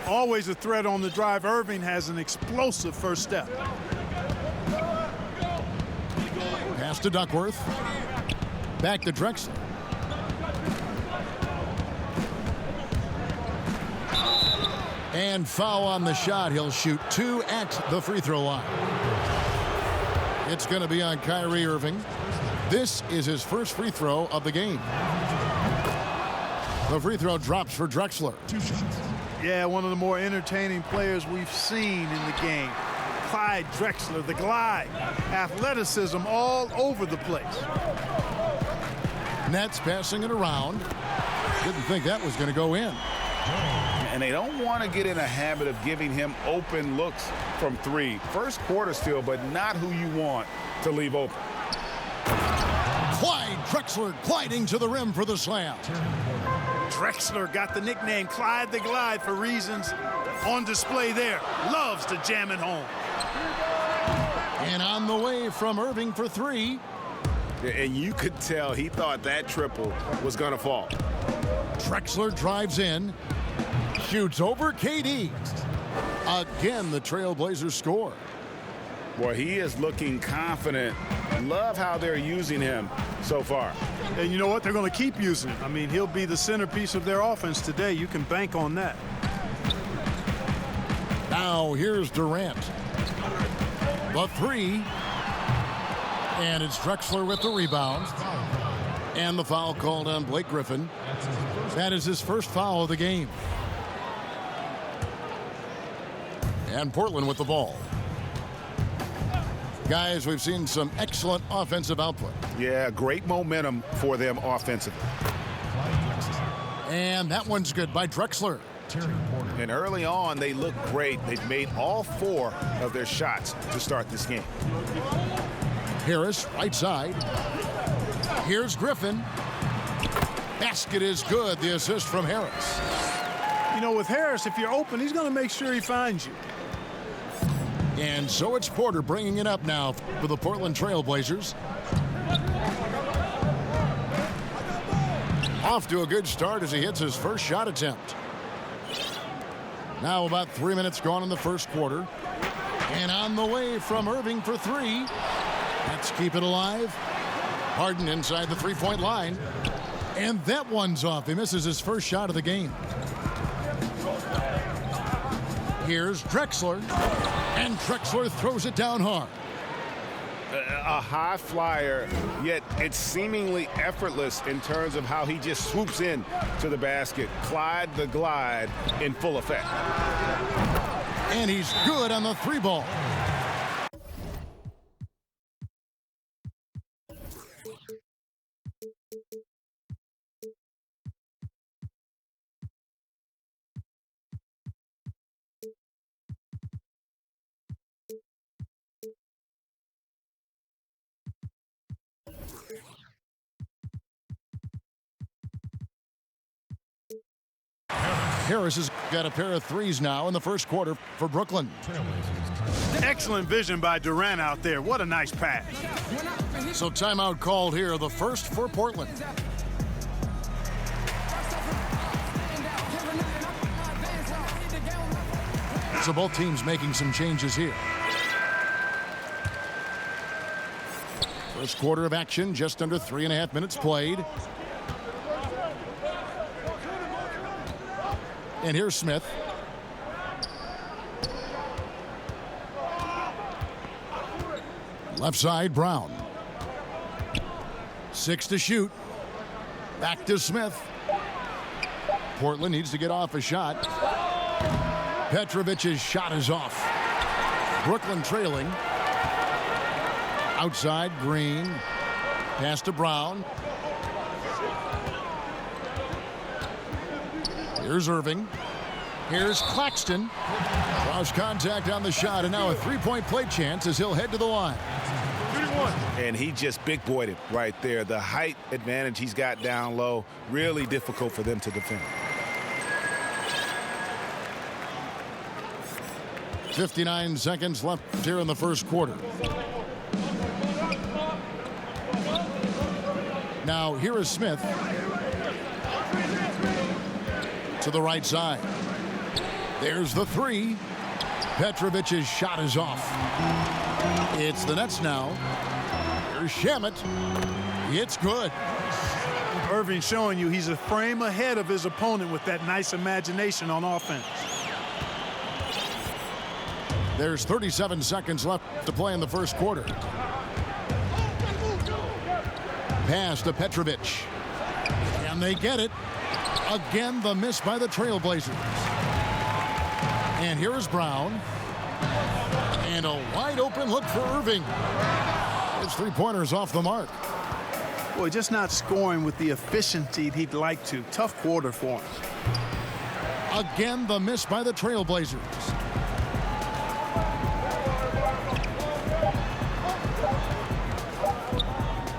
Always a threat on the drive. Irving has an explosive first step. Pass to Duckworth. Back to Drexler. And foul on the shot. He'll shoot 2 at the free throw line. It's going to be on Kyrie Irving. This is his first free throw of the game. The free throw drops for Drexler. Yeah, one of the more entertaining players we've seen in the game. Clyde Drexler, the glide. Athleticism all over the place. Nets passing it around. Didn't think that was going to go in. And they don't want to get in a habit of giving him open looks from three. First quarter still, but not who you want to leave open. Clyde Drexler gliding to the rim for the slam. Drexler got the nickname Clyde the Glide for reasons on display there. Loves to jam it home. And on the way from Irving for 3. And you could tell he thought that triple was going to fall. Drexler drives in. Shoots over KD. Again, the Trailblazers score. Well, he is looking confident Love how they're using him so far. And you know what? They're going to keep using him. I mean, he'll be the centerpiece of their offense today. You can bank on that. Now here's Durant. The three. And it's Drexler with the rebound. And the foul called on Blake Griffin. That is his first foul of the game. And Portland with the ball. Guys, we've seen some excellent offensive output. Yeah, great momentum for them offensively. And that one's good by Drexler. And early on, they look great. They've made all 4 of their shots to start this game. Harris, right side. Here's Griffin. Basket is good. The assist from Harris. You know, with Harris, if you're open, he's going to make sure he finds you. And so it's Porter bringing it up now for the Portland Trail Blazers. Off to a good start as he hits his first shot attempt. Now about 3 minutes gone in the first quarter. And on the way from Irving for 3. Let's keep it alive. Harden inside the three-point line. And that one's off. He misses his first shot of the game. Here's Drexler. And Drexler throws it down hard. A high flyer, yet it's seemingly effortless in terms of how he just swoops in to the basket. Clyde the glide in full effect. And he's good on the 3-ball. Harris has got a pair of threes now in the first quarter for Brooklyn. Excellent vision by Durant out there. What a nice pass. So timeout called here, the first for Portland. So both teams making some changes here. First quarter of action, just under 3.5 minutes played. And here's Smith. Left side, Brown. 6 to shoot. Back to Smith. Portland needs to get off a shot. Petrovic's shot is off. Brooklyn trailing. Outside, Green. Pass to Brown. Here's Irving. Here's Claxton. Cross contact on the shot, and now a three-point play chance as he'll head to the line. And he just big boyed it right there. The height advantage he's got down low, really difficult for them to defend. 59 seconds left here in the first quarter. Now here is Smith. To the right side. There's the three. Petrovic's shot is off. It's the Nets now. Here's Shamet. It's good. Irving showing you he's a frame ahead of his opponent with that nice imagination on offense. There's 37 seconds left to play in the first quarter. Pass to Petrovic. And they get it. Again, the miss by the Trailblazers. And here is Brown. And a wide open look for Irving. His three-pointers off the mark. Boy, just not scoring with the efficiency he'd like to. Tough quarter for him. Again, the miss by the Trailblazers.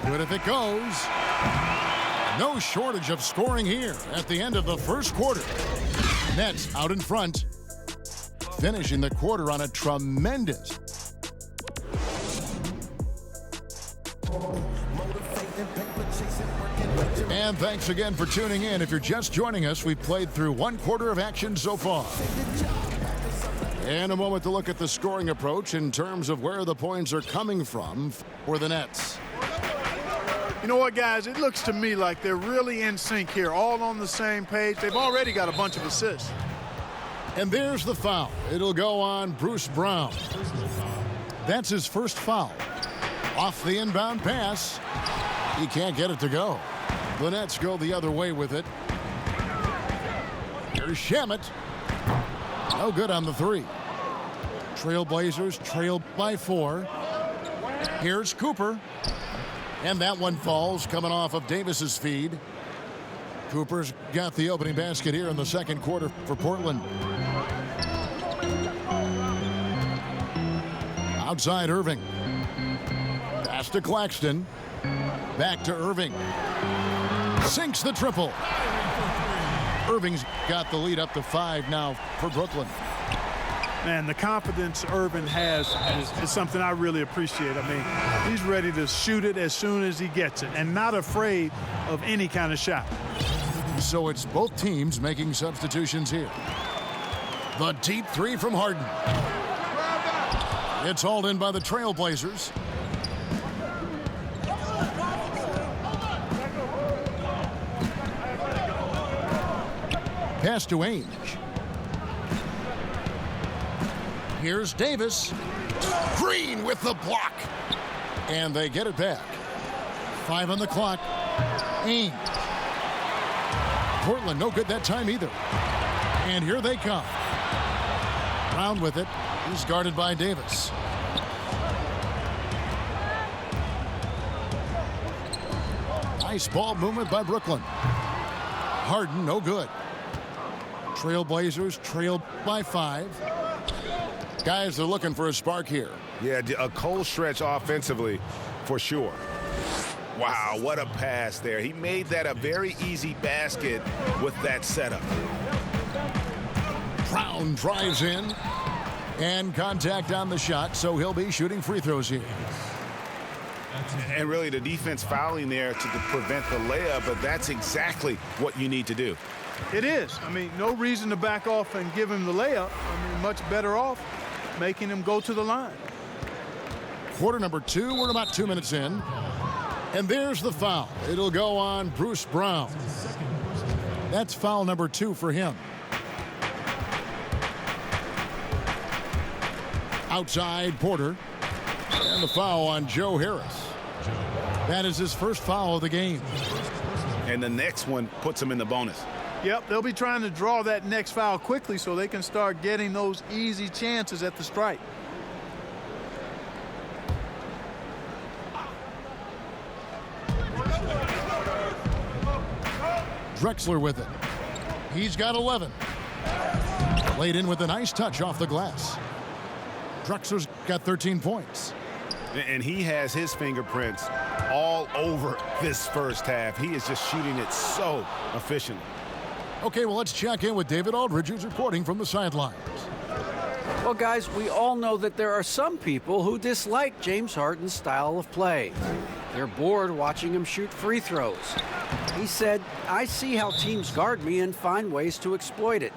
Good if it goes. No shortage of scoring here at the end of the first quarter. Nets out in front, finishing the quarter on a tremendous. And thanks again for tuning in. If you're just joining us, we've played through one quarter of action so far. And a moment to look at the scoring approach in terms of where the points are coming from for the Nets. You know what, guys? It looks to me like they're really in sync here, all on the same page. They've already got a bunch of assists. And there's the foul. It'll go on Bruce Brown. That's his first foul. Off the inbound pass. He can't get it to go. The Nets go the other way with it. Here's Shamet. No good on the three. Trailblazers trail by 4. Here's Cooper. And that one falls, coming off of Davis's feed. Cooper's got the opening basket here in the second quarter for Portland. Outside Irving. Pass to Claxton. Back to Irving. Sinks the triple. Irving's got the lead up to 5 now for Brooklyn. Man, the confidence Irving has is something I really appreciate. I mean, he's ready to shoot it as soon as he gets it and not afraid of any kind of shot. So it's both teams making substitutions here. The deep three from Harden. It's hauled in by the Trailblazers. Pass to Ainge. Here's Davis. Green with the block. And they get it back. 5 on the clock. Ainge. Portland no good that time either. And here they come. Brown with it. He's guarded by Davis. Nice ball movement by Brooklyn. Harden no good. Trailblazers trailed by 5. Guys, they're looking for a spark here. Yeah, a cold stretch offensively for sure. Wow, what a pass there. He made that a very easy basket with that setup. Brown drives in and contact on the shot, so he'll be shooting free throws here. And really the defense fouling there to prevent the layup, but that's exactly what you need to do. It is. I mean, no reason to back off and give him the layup. I mean, much better off making him go to the line. Quarter number 2, we're about 2 minutes in. And there's the foul. It'll go on Bruce Brown. That's foul number 2 for him. Outside Porter. And the foul on Joe Harris. That is his first foul of the game. And the next one puts him in the bonus. Yep, they'll be trying to draw that next foul quickly so they can start getting those easy chances at the stripe. Drexler with it. He's got 11. Laid in with a nice touch off the glass. Drexler's got 13 points. And he has his fingerprints all over this first half. He is just shooting it so efficiently. Okay, well, let's check in with David Aldridge, who's reporting from the sidelines. Well, guys, we all know that there are some people who dislike James Harden's style of play. They're bored watching him shoot free throws. He said, "I see how teams guard me and find ways to exploit it.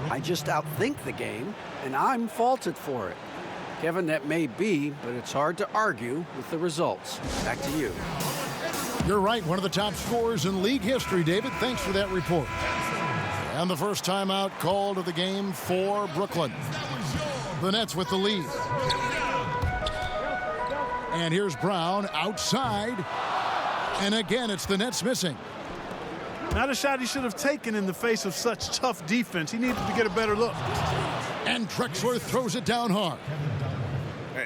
I just outthink the game, and I'm faulted for it." Kevin, that may be, but it's hard to argue with the results. Back to you. You're right, one of the top scorers in league history, David. Thanks for that report. And the first timeout called of the game for Brooklyn. The Nets with the lead. And here's Brown outside. And again, it's the Nets missing. Not a shot he should have taken in the face of such tough defense. He needed to get a better look. And Drexler throws it down hard.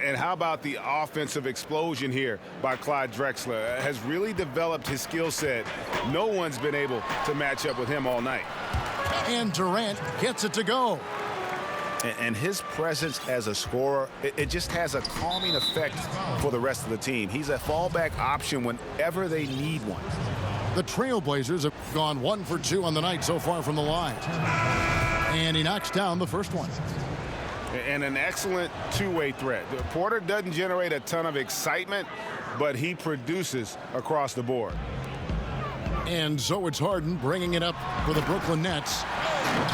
And how about the offensive explosion here by Clyde Drexler? Has really developed his skill set. No one's been able to match up with him all night. And Durant gets it to go. And his presence as a scorer, it just has a calming effect for the rest of the team. He's a fallback option whenever they need one. The Trailblazers have gone 1 for 2 on the night so far from the line. And he knocks down the first one. And an excellent two-way threat. Porter doesn't generate a ton of excitement, but he produces across the board. And so it's Harden bringing it up for the Brooklyn Nets.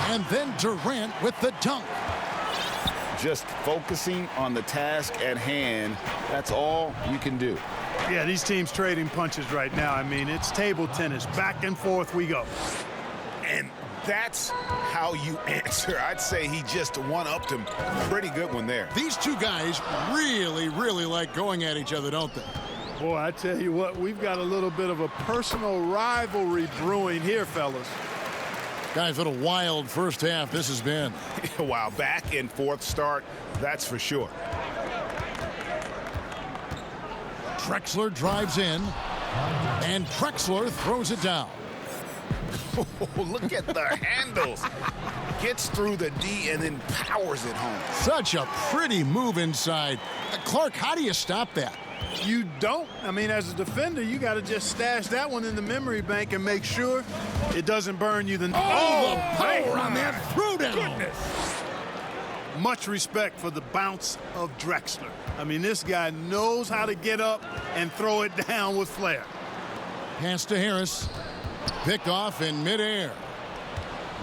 And then Durant with the dunk. just focusing on the task at hand. That's all you can do. Yeah, these teams trading punches right now. I mean, it's table tennis. Back and forth we go. And that's how you answer. I'd say he just one-upped him. Pretty good one there. These two guys really, really like going at each other, don't they? Boy, I tell you what, we've got a little bit of a personal rivalry brewing here, fellas. Guys, what a wild first half this has been. Wow, back and forth start, that's for sure. Drexler drives in, and Drexler throws it down. Oh, look at the handles. Gets through the D and then powers it home. Such a pretty move inside. Clark, how do you stop that? You don't. I mean, as a defender, you got to just stash that one in the memory bank and make sure it doesn't burn you. The power on that throwdown. Goodness. Much respect for the bounce of Drexler. I mean, this guy knows how to get up and throw it down with flair. Pass to Harris. Picked off in midair.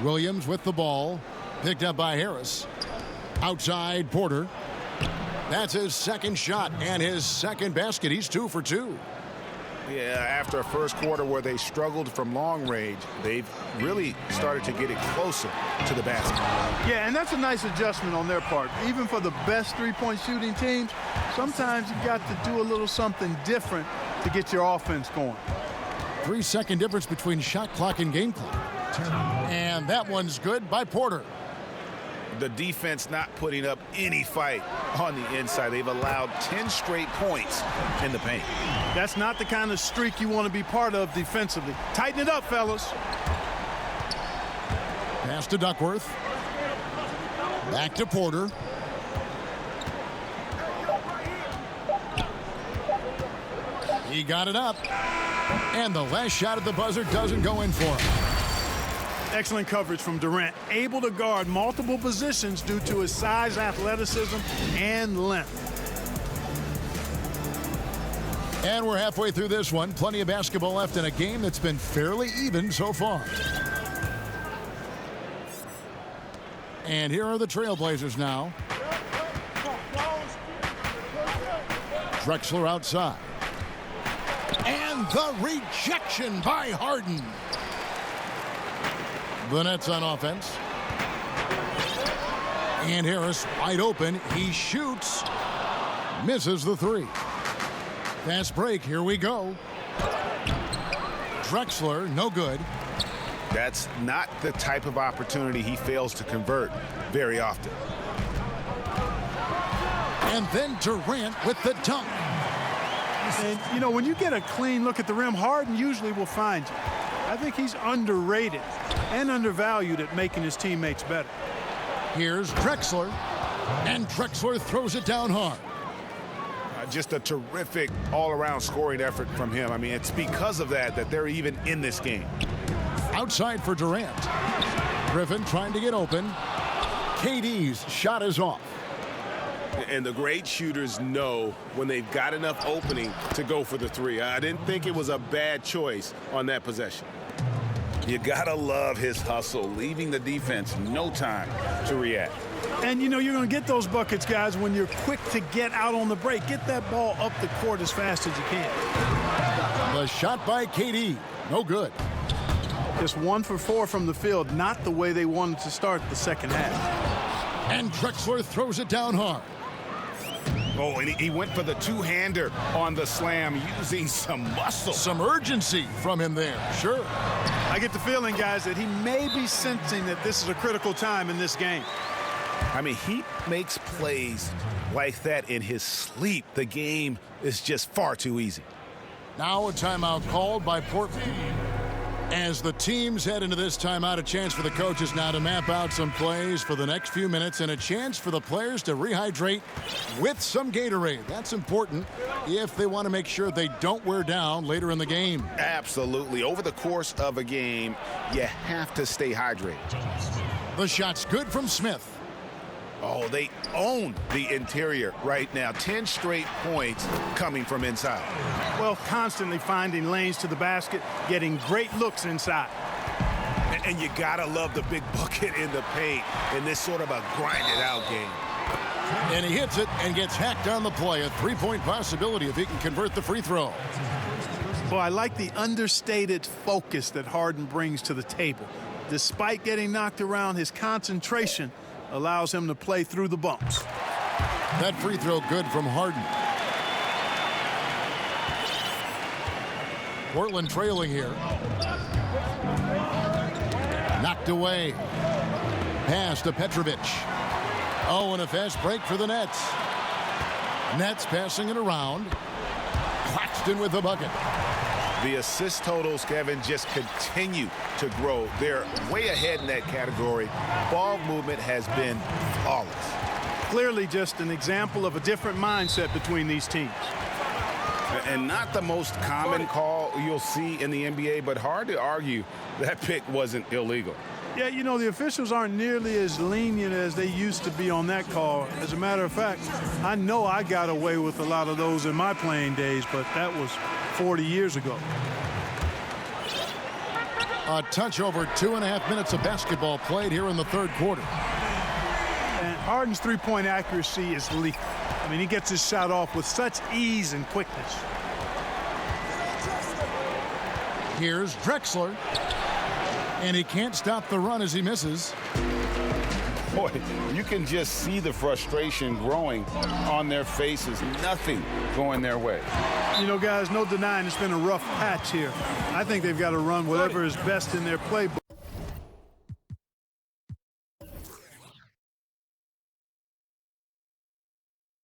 Williams with the ball. Picked up by Harris. Outside Porter. That's his second shot and his second basket. He's 2 for 2. Yeah, after a first quarter where they struggled from long range, they've really started to get it closer to the basket. Yeah, and that's a nice adjustment on their part. Even for the best three-point shooting teams, sometimes you've got to do a little something different to get your offense going. 3-second difference between shot clock and game clock. And that one's good by Porter. The defense not putting up any fight on the inside. They've allowed 10 straight points in the paint. That's not the kind of streak you want to be part of defensively. Tighten it up, fellas. Pass to Duckworth. Back to Porter. He got it up. And the last shot at the buzzer doesn't go in for him. Excellent coverage from Durant. Able to guard multiple positions due to his size, athleticism, and length. And we're halfway through this one. Plenty of basketball left in a game that's been fairly even so far. And here are the Trailblazers now. Drexler outside. And the rejection by Harden. The Nets on offense. And Harris wide open. He shoots. Misses the three. Fast break. Here we go. Drexler, no good. That's not the type of opportunity he fails to convert very often. And then Durant with the dunk. And, you know, when you get a clean look at the rim, Harden usually will find you. I think he's underrated and undervalued at making his teammates better. Here's Drexler, and Drexler throws it down hard. Just a terrific all-around scoring effort from him. I mean, it's because of that they're even in this game. Outside for Durant. Griffin trying to get open. KD's shot is off. And the great shooters know when they've got enough opening to go for the three. I didn't think it was a bad choice on that possession. You gotta love his hustle, leaving the defense no time to react. And, you know, you're going to get those buckets, guys, when you're quick to get out on the break. Get that ball up the court as fast as you can. The shot by KD. No good. Just 1 for 4 from the field. Not the way they wanted to start the second half. And Drexler throws it down hard. Oh, and he went for the two-hander on the slam, using some muscle. Some urgency from him there, sure. I get the feeling, guys, that he may be sensing that this is a critical time in this game. I mean, he makes plays like that in his sleep. The game is just far too easy. Now a timeout called by Portland. As the teams head into this timeout, a chance for the coaches now to map out some plays for the next few minutes and a chance for the players to rehydrate with some Gatorade. That's important if they want to make sure they don't wear down later in the game. Absolutely. Over the course of a game, you have to stay hydrated. The shot's good from Smith. Oh, they own the interior right now. 10 straight points coming from inside. Well, constantly finding lanes to the basket, getting great looks inside. And you gotta love the big bucket in the paint in this sort of a grinded-out game. And he hits it and gets hacked on the play. A three-point possibility if he can convert the free throw. Well, I like the understated focus that Harden brings to the table. Despite getting knocked around, his concentration allows him to play through the bumps. That free throw good from Harden. Portland trailing here. Knocked away. Pass to Petrovic. Oh, and a fast break for the Nets. Nets passing it around. Claxton with the bucket. The assist totals, Kevin, just continue to grow. They're way ahead in that category. Ball movement has been flawless. Clearly just an example of a different mindset between these teams. And not the most common call you'll see in the NBA, but hard to argue that pick wasn't illegal. Yeah, you know, the officials aren't nearly as lenient as they used to be on that call. As a matter of fact, I know I got away with a lot of those in my playing days, but that was 40 years ago. A touch over 2.5 minutes of basketball played here in the third quarter. And Harden's three-point accuracy is lethal. I mean, he gets his shot off with such ease and quickness. Here's Drexler. And he can't stop the run as he misses. Boy, you can just see the frustration growing on their faces. Nothing going their way. You know, guys, no denying it's been a rough patch here. I think they've got to run whatever is best in their playbook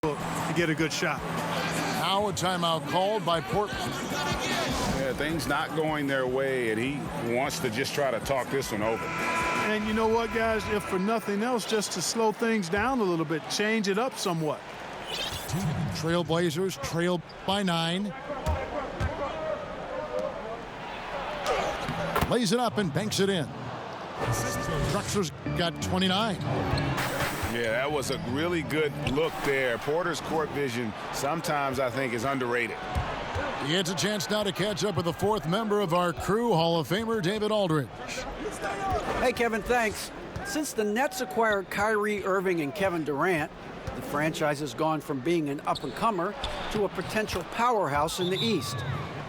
to get a good shot. Now a timeout called by Portland. Yeah, things not going their way, and he wants to just try to talk this one over. And you know what, guys? If for nothing else, just to slow things down a little bit, change it up somewhat. Trailblazers trail by 9. Lays it up and banks it in. Drexler's got 29. Yeah, that was a really good look there. Porter's court vision sometimes, I think, is underrated. He gets a chance now to catch up with the fourth member of our crew, Hall of Famer David Aldridge. Hey, Kevin, thanks. Since the Nets acquired Kyrie Irving and Kevin Durant, the franchise has gone from being an up-and-comer to a potential powerhouse in the East.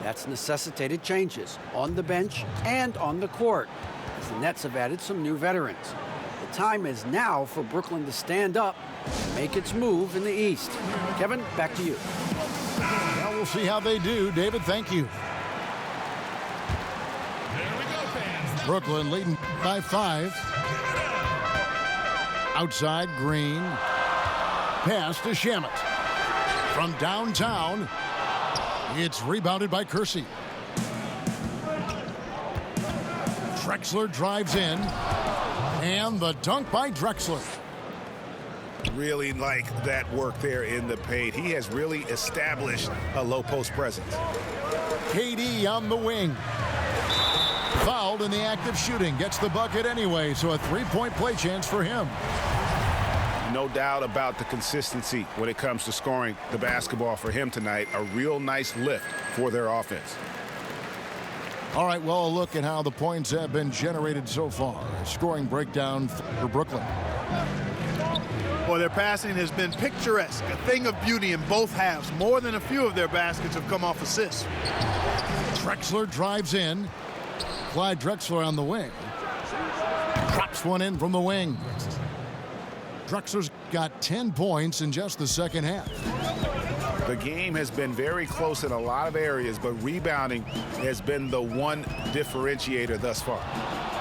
That's necessitated changes on the bench and on the court, as the Nets have added some new veterans. The time is now for Brooklyn to stand up and make its move in the East. Kevin, back to you. Well, we'll see how they do. David, thank you. Brooklyn leading by 5. Outside, Green. Pass to Shamet. From downtown, it's rebounded by Kersey. Drexler drives in. And the dunk by Drexler. Really like that work there in the paint. He has really established a low post presence. KD on the wing. Fouled in the act of shooting. Gets the bucket anyway, so a three-point play chance for him. No doubt about the consistency when it comes to scoring the basketball for him tonight. A real nice lift for their offense. All right, well, a look at how the points have been generated so far. A scoring breakdown for Brooklyn. Well, their passing has been picturesque, a thing of beauty in both halves. More than a few of their baskets have come off assists. Drexler drives in. Clyde Drexler on the wing. Drops one in from the wing. Drexler's got 10 points in just the second half. The game has been very close in a lot of areas, but rebounding has been the one differentiator thus far.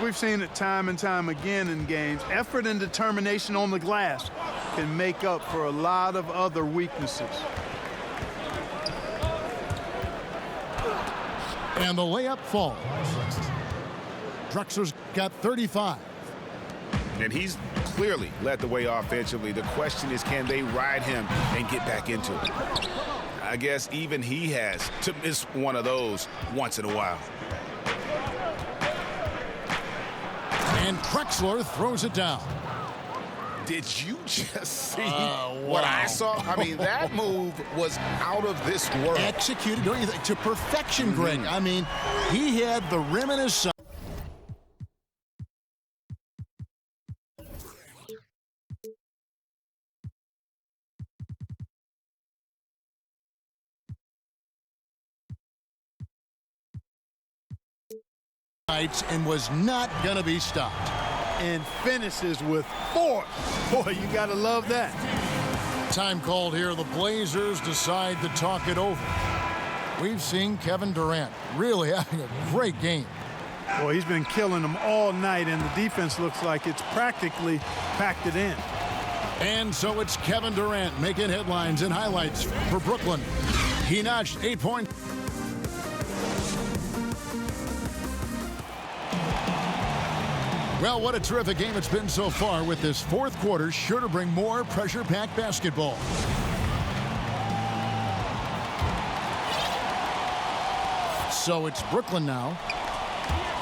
We've seen it time and time again in games. Effort and determination on the glass can make up for a lot of other weaknesses. And the layup falls. Drexler's got 35. And he's clearly led the way offensively. The question is, can they ride him and get back into it? I guess even he has to miss one of those once in a while. And Drexler throws it down. Did you just see what I saw? I mean, that move was out of this world. Executed, don't you think, to perfection, Greg. I mean, he had the rim in his sight. and was not going to be stopped. And finishes with force. Boy, you got to love that. Time called here. The Blazers decide to talk it over. We've seen Kevin Durant really having a great game. Boy, he's been killing them all night, and the defense looks like it's practically packed it in. And so it's Kevin Durant making headlines and highlights for Brooklyn. He notched 8 points. Well, what a terrific game it's been so far, with this fourth quarter sure to bring more pressure-packed basketball. So it's Brooklyn now.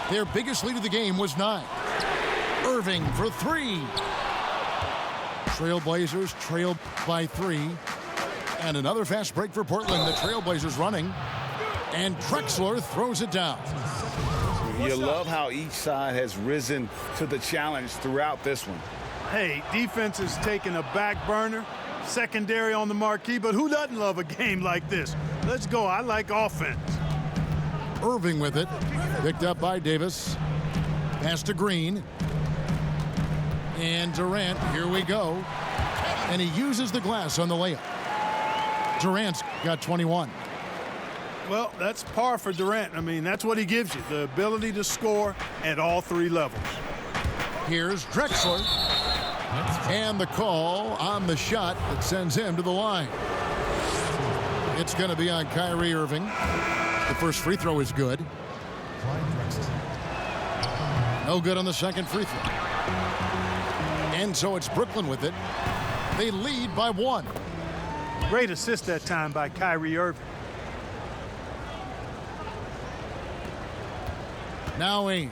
Their biggest lead of the game was 9. Irving for 3. Trailblazers trailed by 3. And another fast break for Portland. The Trailblazers running. And Drexler throws it down. You love how each side has risen to the challenge throughout this one. Hey, defense is taking a back burner, secondary on the marquee, but who doesn't love a game like this? Let's go. I like offense. Irving with it. Picked up by Davis. Pass to Green. And Durant, here we go. And he uses the glass on the layup. Durant's got 21. Well, that's par for Durant. I mean, that's what he gives you, the ability to score at all 3 levels. Here's Drexler. And the call on the shot that sends him to the line. It's going to be on Kyrie Irving. The first free throw is good. No good on the second free throw. And so it's Brooklyn with it. They lead by 1. Great assist that time by Kyrie Irving. Now Ainge.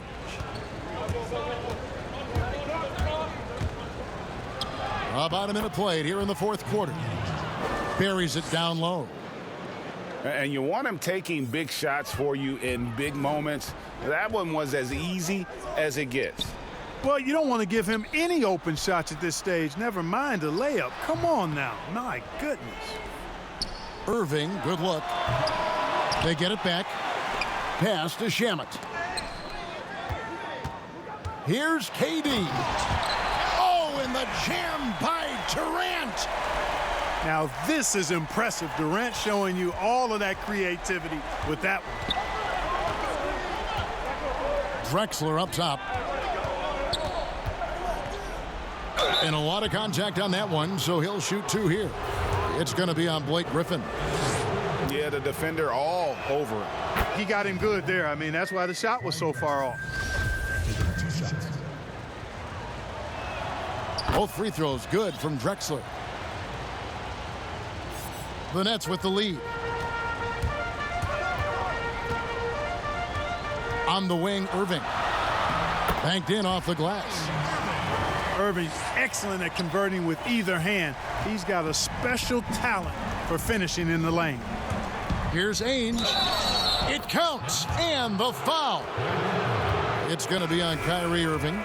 About a minute played here in the fourth quarter. Buries it down low. And you want him taking big shots for you in big moments. That one was as easy as it gets. Well, you don't want to give him any open shots at this stage. Never mind a layup. Come on now. My goodness. Irving, good look. They get it back. Pass to Shamet. Here's KD. Oh, and the jam by Durant. Now this is impressive. Durant showing you all of that creativity with that one. Drexler up top. And a lot of contact on that one, so he'll shoot 2 here. It's going to be on Blake Griffin. Yeah, the defender all over it. He got him good there. I mean, that's why the shot was so far off. Both free throws good from Drexler. The Nets with the lead. On the wing, Irving. Banked in off the glass. Irving's excellent at converting with either hand. He's got a special talent for finishing in the lane. Here's Ainge. It counts, and the foul. It's going to be on Kyrie Irving.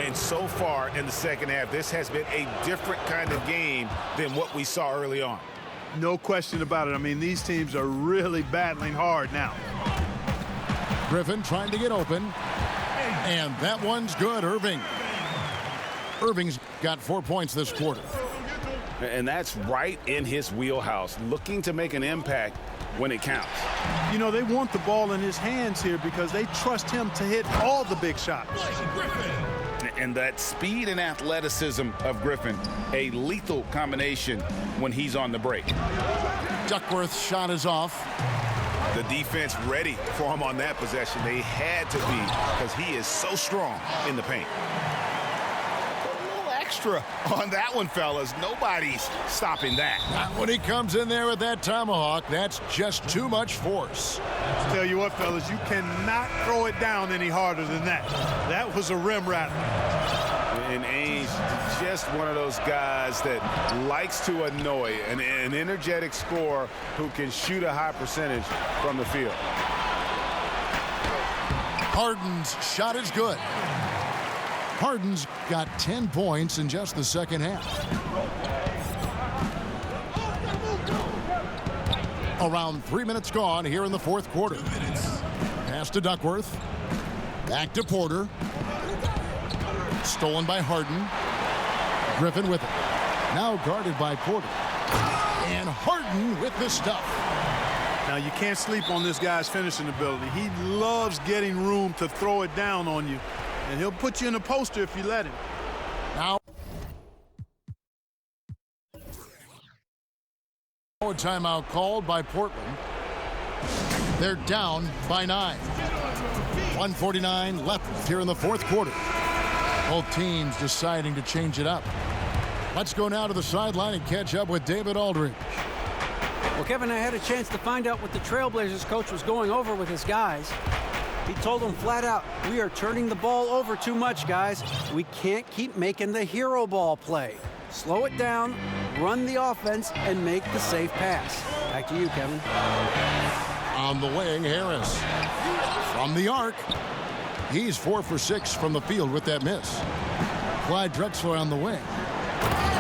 And so far in the second half, this has been a different kind of game than what we saw early on. No question about it. I mean, these teams are really battling hard now. Griffin trying to get open. And that one's good, Irving. Irving's got 4 points this quarter. And that's right in his wheelhouse, looking to make an impact when it counts. You know, they want the ball in his hands here because they trust him to hit all the big shots. And that speed and athleticism of Griffin, a lethal combination when he's on the break. Duckworth's shot is off. The defense ready for him on that possession. They had to be, because he is so strong in the paint. Extra on that one, fellas. Nobody's stopping that. Not when he comes in there with that tomahawk. That's just too much force. Tell you what, fellas, you cannot throw it down any harder than that. That was a rim rattler. And Ainge, just one of those guys that likes to annoy, an energetic scorer who can shoot a high percentage from the field. Harden's shot is good. Harden's got 10 points in just the second half. Around 3 minutes gone here in the fourth quarter. Pass to Duckworth. Back to Porter. Stolen by Harden. Griffin with it. Now guarded by Porter. And Harden with the stuff. Now, you can't sleep on this guy's finishing ability. He loves getting room to throw it down on you. And he'll put you in a poster if you let him. Now, a timeout called by Portland. They're down by 9. 1:49 left here in the fourth quarter. Both teams deciding to change it up. Let's go now to the sideline and catch up with David Aldridge. Well, Kevin, I had a chance to find out what the Trailblazers coach was going over with his guys. He told them flat out, we are turning the ball over too much, guys. We can't keep making the hero ball play. Slow it down, run the offense, and make the safe pass. Back to you, Kevin. On the wing, Harris. From the arc. He's 4 for 6 from the field with that miss. Clyde Drexler on the wing.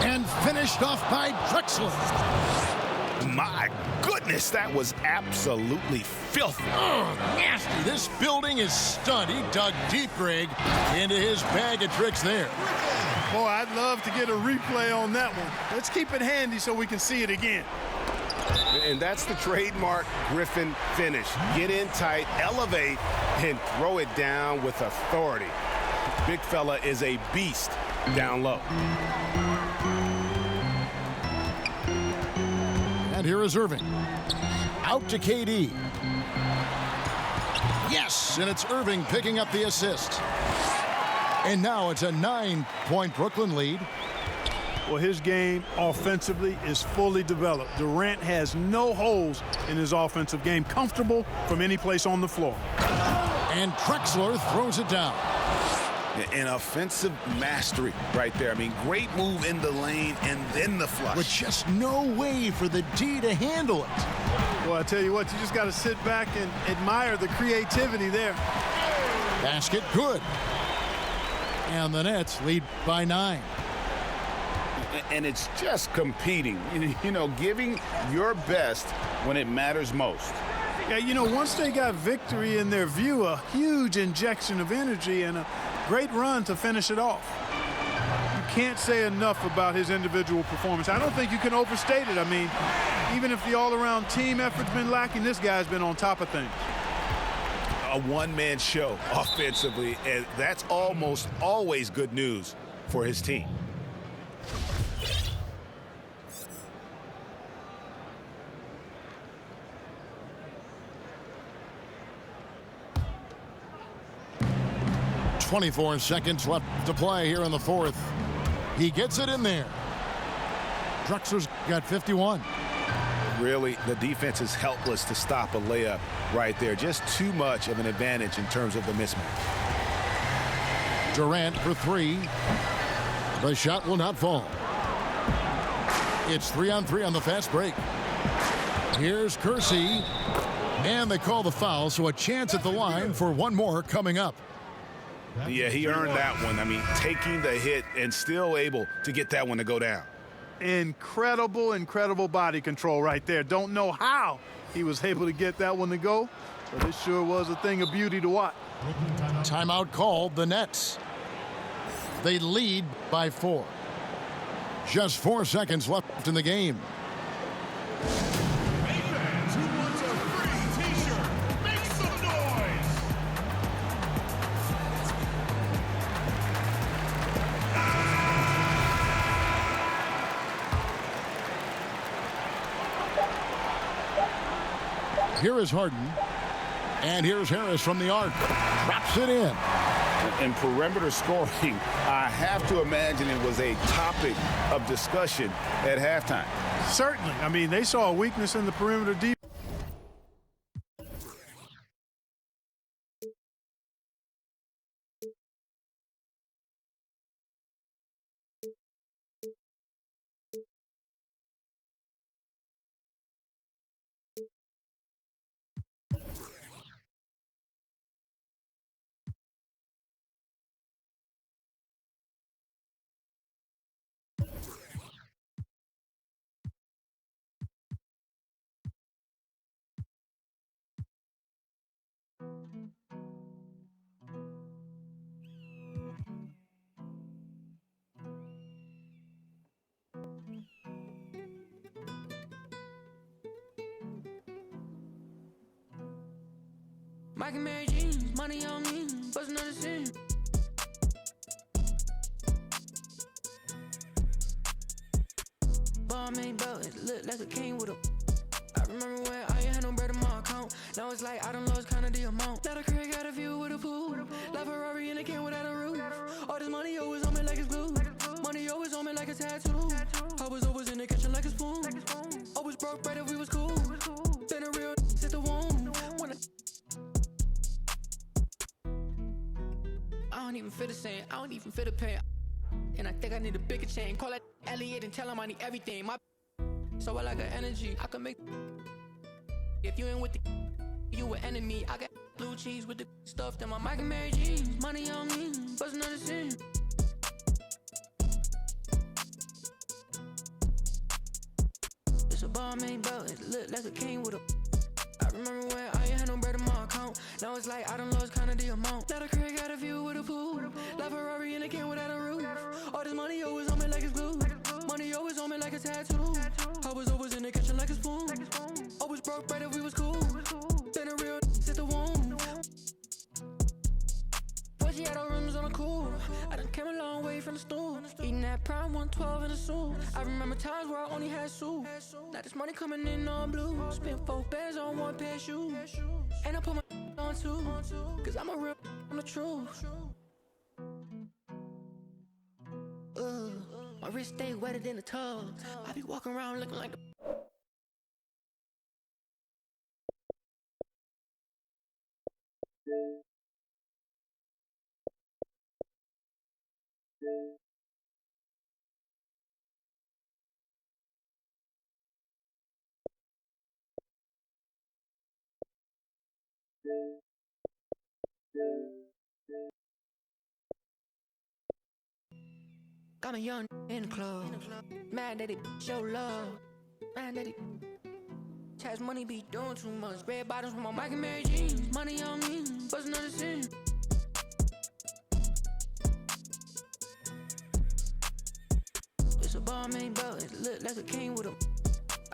And finished off by Drexler. My goodness, that was absolutely filthy. Oh, nasty. This building is stunned. He dug deep, Greg, into his bag of tricks there. Boy, I'd love to get a replay on that one. Let's keep it handy so we can see it again. And that's the trademark Griffin finish. Get in tight, elevate, and throw it down with authority. Big fella is a beast down low. And here is Irving. Out to KD. Yes, and it's Irving picking up the assist. And now it's a 9-point Brooklyn lead. Well, his game offensively is fully developed. Durant has no holes in his offensive game. Comfortable from any place on the floor. And Drexler throws it down. An offensive mastery right there. I mean, great move in the lane and then the flush. With just no way for the D to handle it. Well, I tell you what, you just got to sit back and admire the creativity there. Basket good. And the Nets lead by 9. And it's just competing, you know, giving your best when it matters most. Yeah, you know, once they got victory in their view, a huge injection of energy and a great run to finish it off. You can't say enough about his individual performance. I don't think you can overstate it. I mean, even if the all-around team effort's been lacking, this guy's been on top of things. A one-man show offensively, and that's almost always good news for his team. .24 seconds left to play here in the fourth. He gets it in there. Drexler's got 51. Really, the defense is helpless to stop a layup right there. Just too much of an advantage in terms of the mismatch. Durant for 3. The shot will not fall. It's 3-on-3 on the fast break. Here's Kersey. And they call the foul, so a chance at the line for one more coming up. Yeah, he earned that one. I mean, taking the hit and still able to get that one to go down. Incredible, incredible body control right there. Don't know how he was able to get that one to go, but it sure was a thing of beauty to watch. Timeout called the Nets. They lead by 4. Just 4 seconds left in the game. Here is Harden. And here's Harris from the arc. Drops it in. And perimeter scoring, I have to imagine it was a topic of discussion at halftime. Certainly. I mean, they saw a weakness in the perimeter defense. Mike and Mary jeans, money on me, bustin' on the scene. Ball main belt, it look like a king with a. I remember when I ain't had no bread in my account. Now it's like I done lost kinda the amount. Got a crib, got a view with a pool. Left Ferrari and it came without a roof. All this money always on me like it's glue. Money always on me like a tattoo. I was always in the kitchen like a spoon. Always broke right if we was cool. Been a real hit the womb. I don't even feel the same. I don't even feel the pain. And I think I need a bigger chain. Call that Elliot and tell him I need everything. My so I like an energy. I can make. If you ain't with the, you an enemy. I got blue cheese with the stuff that my Mike and Mary jeans. Money on me, bustin' on the scene. It's a ball main belt, it look like a king with a. I remember when I ain't had no bread in my account. Now it's like I done lost kinda the amount. Got a crib, got a view with a pool. Left Ferrari and it came without a roof. All this money always on me like it's glue. Money always on me like a tattoo. I was always in the kitchen like a spoon. Always broke right if we was cool. Been a real hit the womb. Pussy had all rims on the cool. I done came a long way from the stool. Eating that prime 112 in the soup. I remember times where I only had soup. Now this money coming in on blue. Spent 4 bands on 1 pair of shoes. And I put my on 2. Cause I'm a real on the truth. My wrist stay wetter than the tub. I be walking around looking like the. Got me young in the club. Mad that it show love. Mad that it. Tax money be doing too much. Red bottoms with my Mike and Mary jeans. Money on me, bustin' on the scene. It's a ball main belt, it look like a king with a.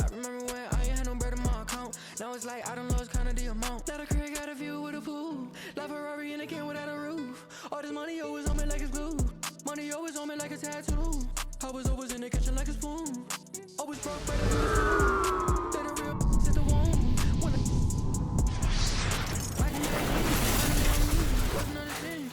I remember when I ain't had no bread in my account. Now it's like I done lost kinda the amount. Got a crib, got a view with a pool. Left Ferrari and it came without a roof. All this money always on me like it's glue. Money always on me like a tattoo. I was always in the kitchen like a spoon. Always broke right up. Been a real hit the womb. When I can make wasn't on the scene.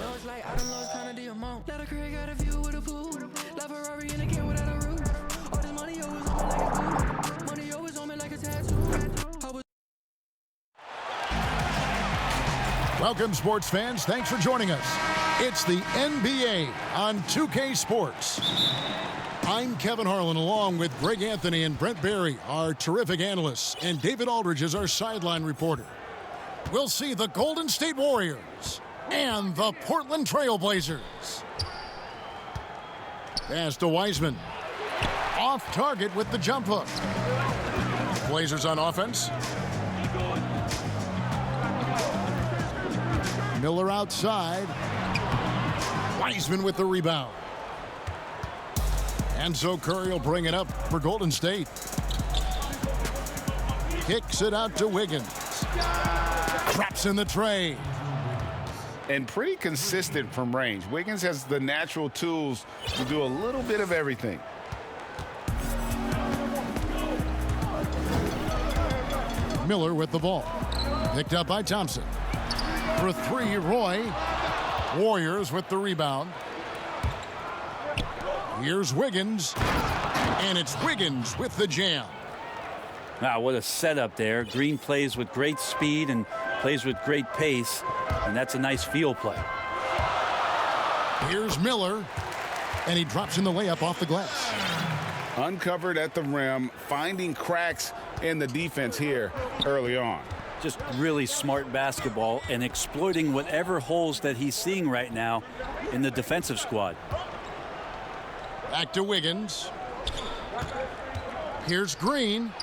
Now it's like I done lost kinda the amount. Let a crib, got a view with a pool. Left Ferrari and it came without a roof. All this money always on me like a glue. Money always on me like a tattoo. Welcome, sports fans. Thanks for joining us. It's the NBA on 2K Sports. I'm Kevin Harlan, along with Greg Anthony and Brent Barry, our terrific analysts, and David Aldridge is our sideline reporter. We'll see the Golden State Warriors and the Portland Trail Blazers. Pass to Wiseman. Off target with the jump hook. Blazers on offense. Miller outside. Wiseman with the rebound. And so Curry will bring it up for Golden State. Kicks it out to Wiggins. Traps in the tray. And pretty consistent from range. Wiggins has the natural tools to do a little bit of everything. Miller with the ball. Picked up by Thompson. For 3, Roy. Warriors with the rebound. Here's Wiggins. And it's Wiggins with the jam. Wow, what a setup there. Green plays with great speed and plays with great pace, and that's a nice field play. Here's Miller, and he drops in the layup off the glass. Uncovered at the rim, finding cracks in the defense here early on. Just really smart basketball and exploiting whatever holes that he's seeing right now in the defensive squad. Back to Wiggins. Here's Green.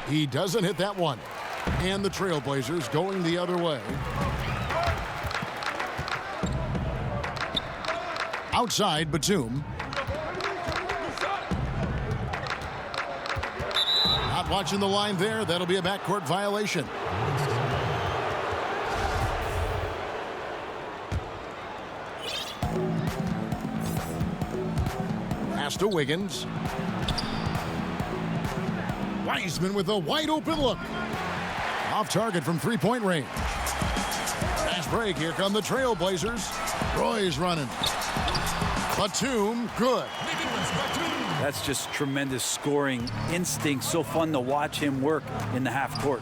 He doesn't hit that one. And the Trailblazers going the other way. Outside, Batum. Not watching the line there. That'll be a backcourt violation. Pass to Wiggins. Wiseman with a wide open look. Off target from three-point range. Fast break. Here come the Trailblazers. Roy's running. Batum, good. That's just tremendous scoring instinct. So fun to watch him work in the half court.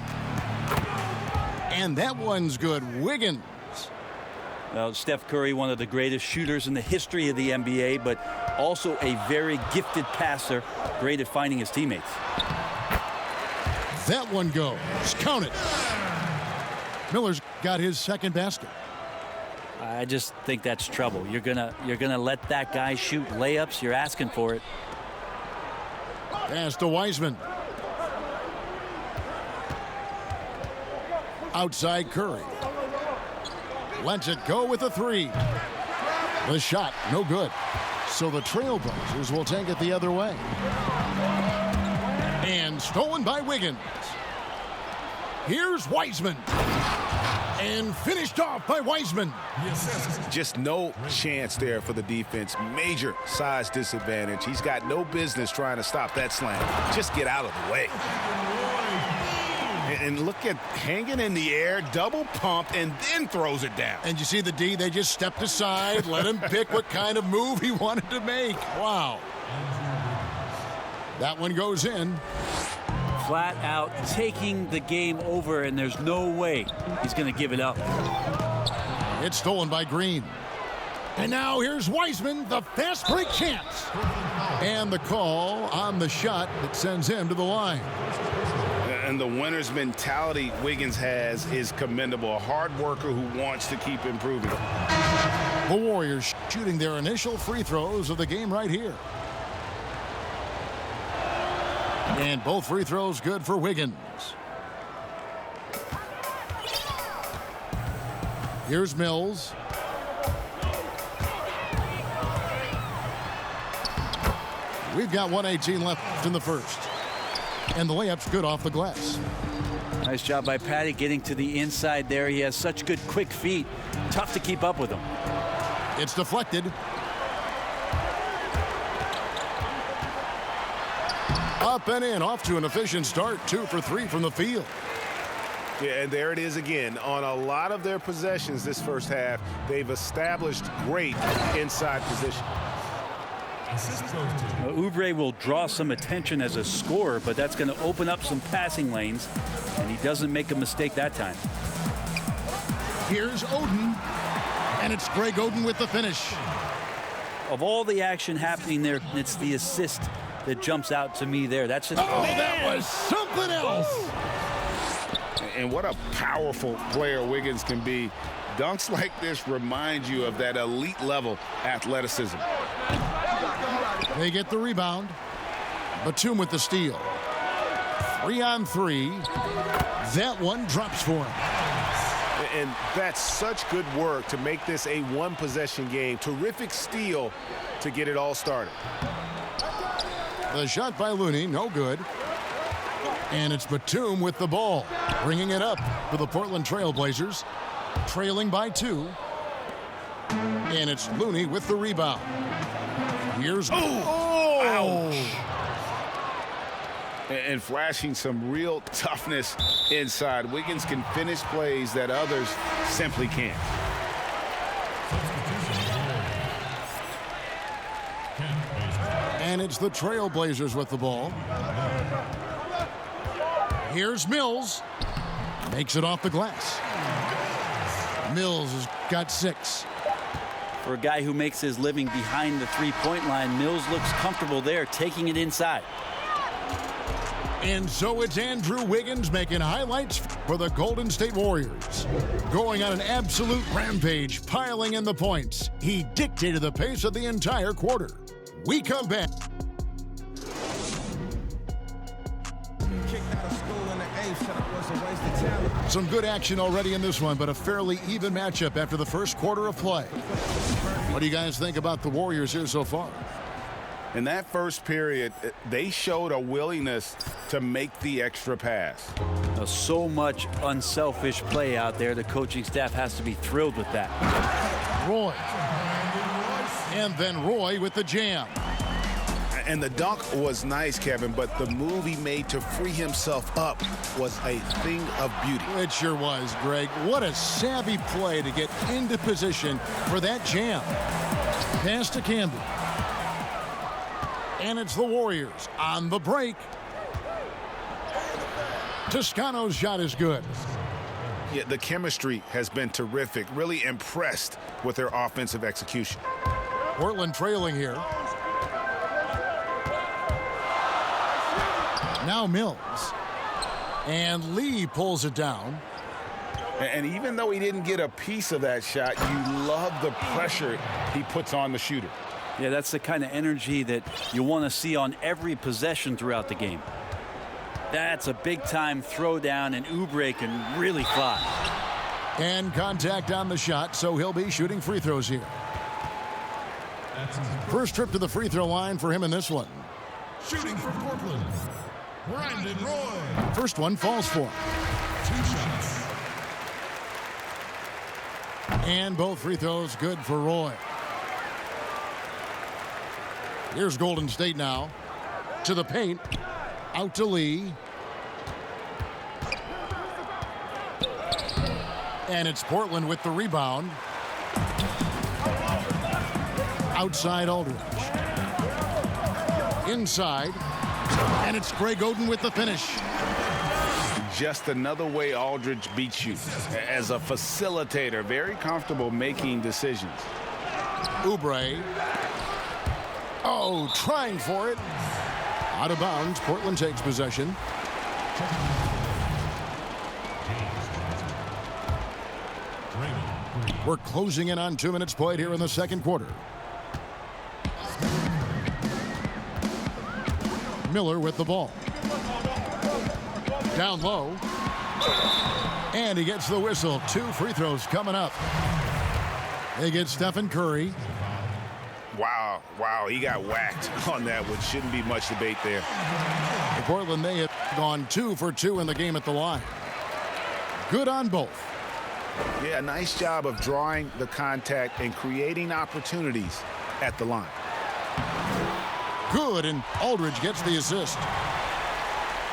And that one's good. Wiggins. Well, Steph Curry, one of the greatest shooters in the history of the NBA, but also a very gifted passer, great at finding his teammates. That one goes. Count it. Miller's got his second basket. I just think that's trouble. You're gonna let that guy shoot layups. You're asking for it. Pass to Wiseman. Outside Curry. Lets it go with a three. The shot, no good. So the Trailblazers will take it the other way. And stolen by Wiggins. Here's Wiseman. And finished off by Wiseman. Just no chance there for the defense. Major size disadvantage. He's got no business trying to stop that slam. Just get out of the way. And look at hanging in the air, double pump, and then throws it down. And you see the D, they just stepped aside, let him pick what kind of move he wanted to make. Wow. That one goes in. Flat out taking the game over, and there's no way he's going to give it up. It's stolen by Green. And now here's Wiseman, the fast break chance. And the call on the shot that sends him to the line. And the winner's mentality Wiggins has is commendable. A hard worker who wants to keep improving. The Warriors shooting their initial free throws of the game right here. And both free throws good for Wiggins. Here's Mills. We've got 1:18 left in the first. And the layup's good off the glass. Nice job by Patty getting to the inside there. He has such good quick feet. Tough to keep up with him. It's deflected. Up and in, off to an efficient start. 2 for 3 from the field. Yeah, and there it is again. On a lot of their possessions this first half, they've established great inside position. Oubre will draw some attention as a scorer, but that's going to open up some passing lanes, and he doesn't make a mistake that time. Here's Oden, and it's Greg Oden with the finish. Of all the action happening there, it's the assist that jumps out to me there. That's just that was something else. And what a powerful player Wiggins can be. Dunks like this remind you of that elite level athleticism. They get the rebound. Batum with the steal. 3-on-3. That one drops for him. And that's such good work to make this a one-possession game. Terrific steal to get it all started. The shot by Looney, no good. And it's Batum with the ball, bringing it up for the Portland Trailblazers, trailing by 2. And it's Looney with the rebound. Here's ouch. And flashing some real toughness inside. Wiggins can finish plays that others simply can't. And it's the Trailblazers with the ball. Here's Mills. Makes it off the glass. Mills has got 6. For a guy who makes his living behind the three-point line, Mills looks comfortable there, taking it inside. And so it's Andrew Wiggins making highlights for the Golden State Warriors. Going on an absolute rampage, piling in the points. He dictated the pace of the entire quarter. We come back. Some good action already in this one, but a fairly even matchup after the first quarter of play. What do you guys think about the Warriors here so far? In that first period, they showed a willingness to make the extra pass. So much unselfish play out there. The coaching staff has to be thrilled with that. Roy. And then Roy with the jam. And the dunk was nice, Kevin, but the move he made to free himself up was a thing of beauty. It sure was, Greg. What a savvy play to get into position for that jam. Pass to Campbell. And it's the Warriors on the break. Toscano's shot is good. Yeah, the chemistry has been terrific. Really impressed with their offensive execution. Portland trailing here. Now Mills. And Lee pulls it down. And even though he didn't get a piece of that shot, you love the pressure he puts on the shooter. Yeah, that's the kind of energy that you want to see on every possession throughout the game. That's a big-time throwdown, and Oubre can really fly. And contact on the shot, so he'll be shooting free throws here. First trip to the free throw line for him in this one. Shooting for Portland, Brandon Roy. First one falls for him. 2 shots. And both free throws good for Roy. Here's Golden State now. To the paint. Out to Lee. And it's Portland with the rebound. Outside Aldridge. Inside. And it's Greg Oden with the finish. Just another way Aldridge beats you. As a facilitator, very comfortable making decisions. Oubre. Oh, trying for it. Out of bounds. Portland takes possession. We're closing in on 2 minutes played here in the second quarter. Miller with the ball. Down low. And he gets the whistle. 2 free throws coming up. They get Stephen Curry. Wow, he got whacked on that one. Shouldn't be much debate there. In Portland, they have gone 2 for 2 in the game at the line. Good on both. Yeah, nice job of drawing the contact and creating opportunities at the line. Good, and Aldridge gets the assist.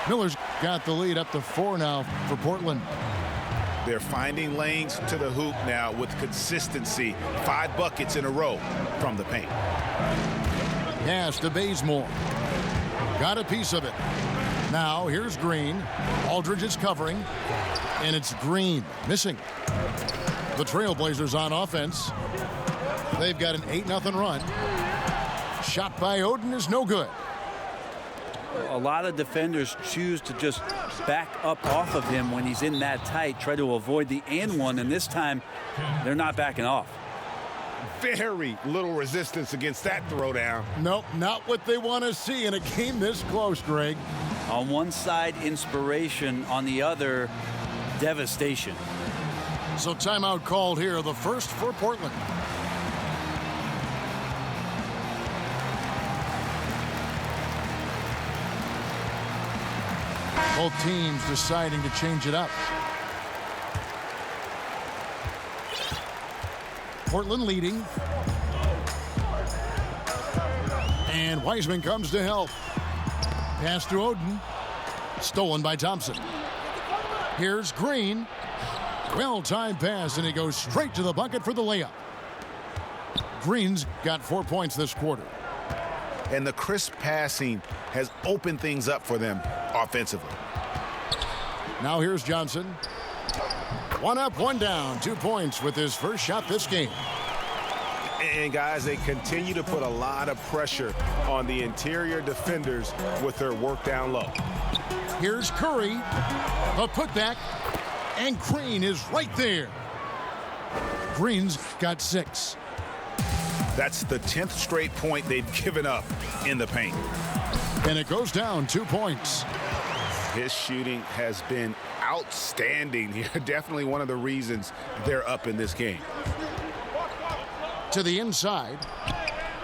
Miller's got the lead up to 4 now for Portland. They're finding lanes to the hoop now with consistency. 5 buckets in a row from the paint. Pass to Bazemore. Got a piece of it. Now here's Green. Aldridge is covering. And it's Green missing. The Trailblazers on offense. They've got an 8-0 run. Shot by Oden is no good. A lot of defenders choose to just back up off of him when he's in that tight, try to avoid the and one, and this time they're not backing off. Very little resistance against that throwdown. Nope, not what they want to see in a game this close, Greg. On one side, inspiration. On the other, devastation. So timeout called here, the first for Portland. Both teams deciding to change it up. Portland leading. And Wiseman comes to help. Pass to Oden. Stolen by Thompson. Here's Green. Well-timed pass, and he goes straight to the bucket for the layup. Green's got 4 points this quarter. And the crisp passing has opened things up for them offensively. Now here's Johnson. 1 up, 1 down. 2 points with his first shot this game. And guys, they continue to put a lot of pressure on the interior defenders with their work down low. Here's Curry. A putback. And Green is right there. Green's got 6. That's the 10th straight point they've given up in the paint. And it goes down 2 points. His shooting has been outstanding here. Definitely one of the reasons they're up in this game. to the inside.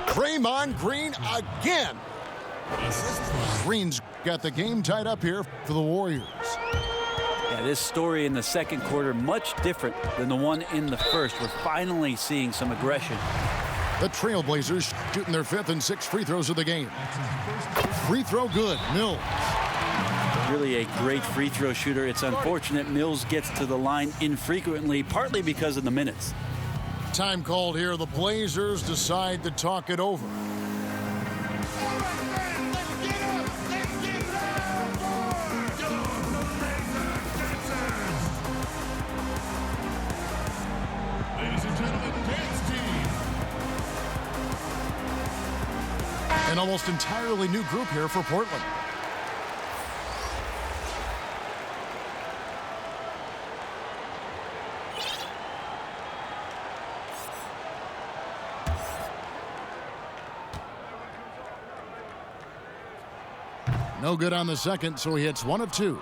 Draymond Green again. Green's got the game tied up here for the Warriors. Yeah, this story in the second quarter, much different than the one in the first. We're finally seeing some aggression. The Trailblazers shooting their 5th and 6th free throws of the game. Free throw good, Mills. Really a great free throw shooter. It's unfortunate Mills gets to the line infrequently, partly because of the minutes. Time called here. The Blazers decide to talk it over. Ladies and gentlemen, dance team. An almost entirely new group here for Portland. No good on the second, so he hits 1 of 2.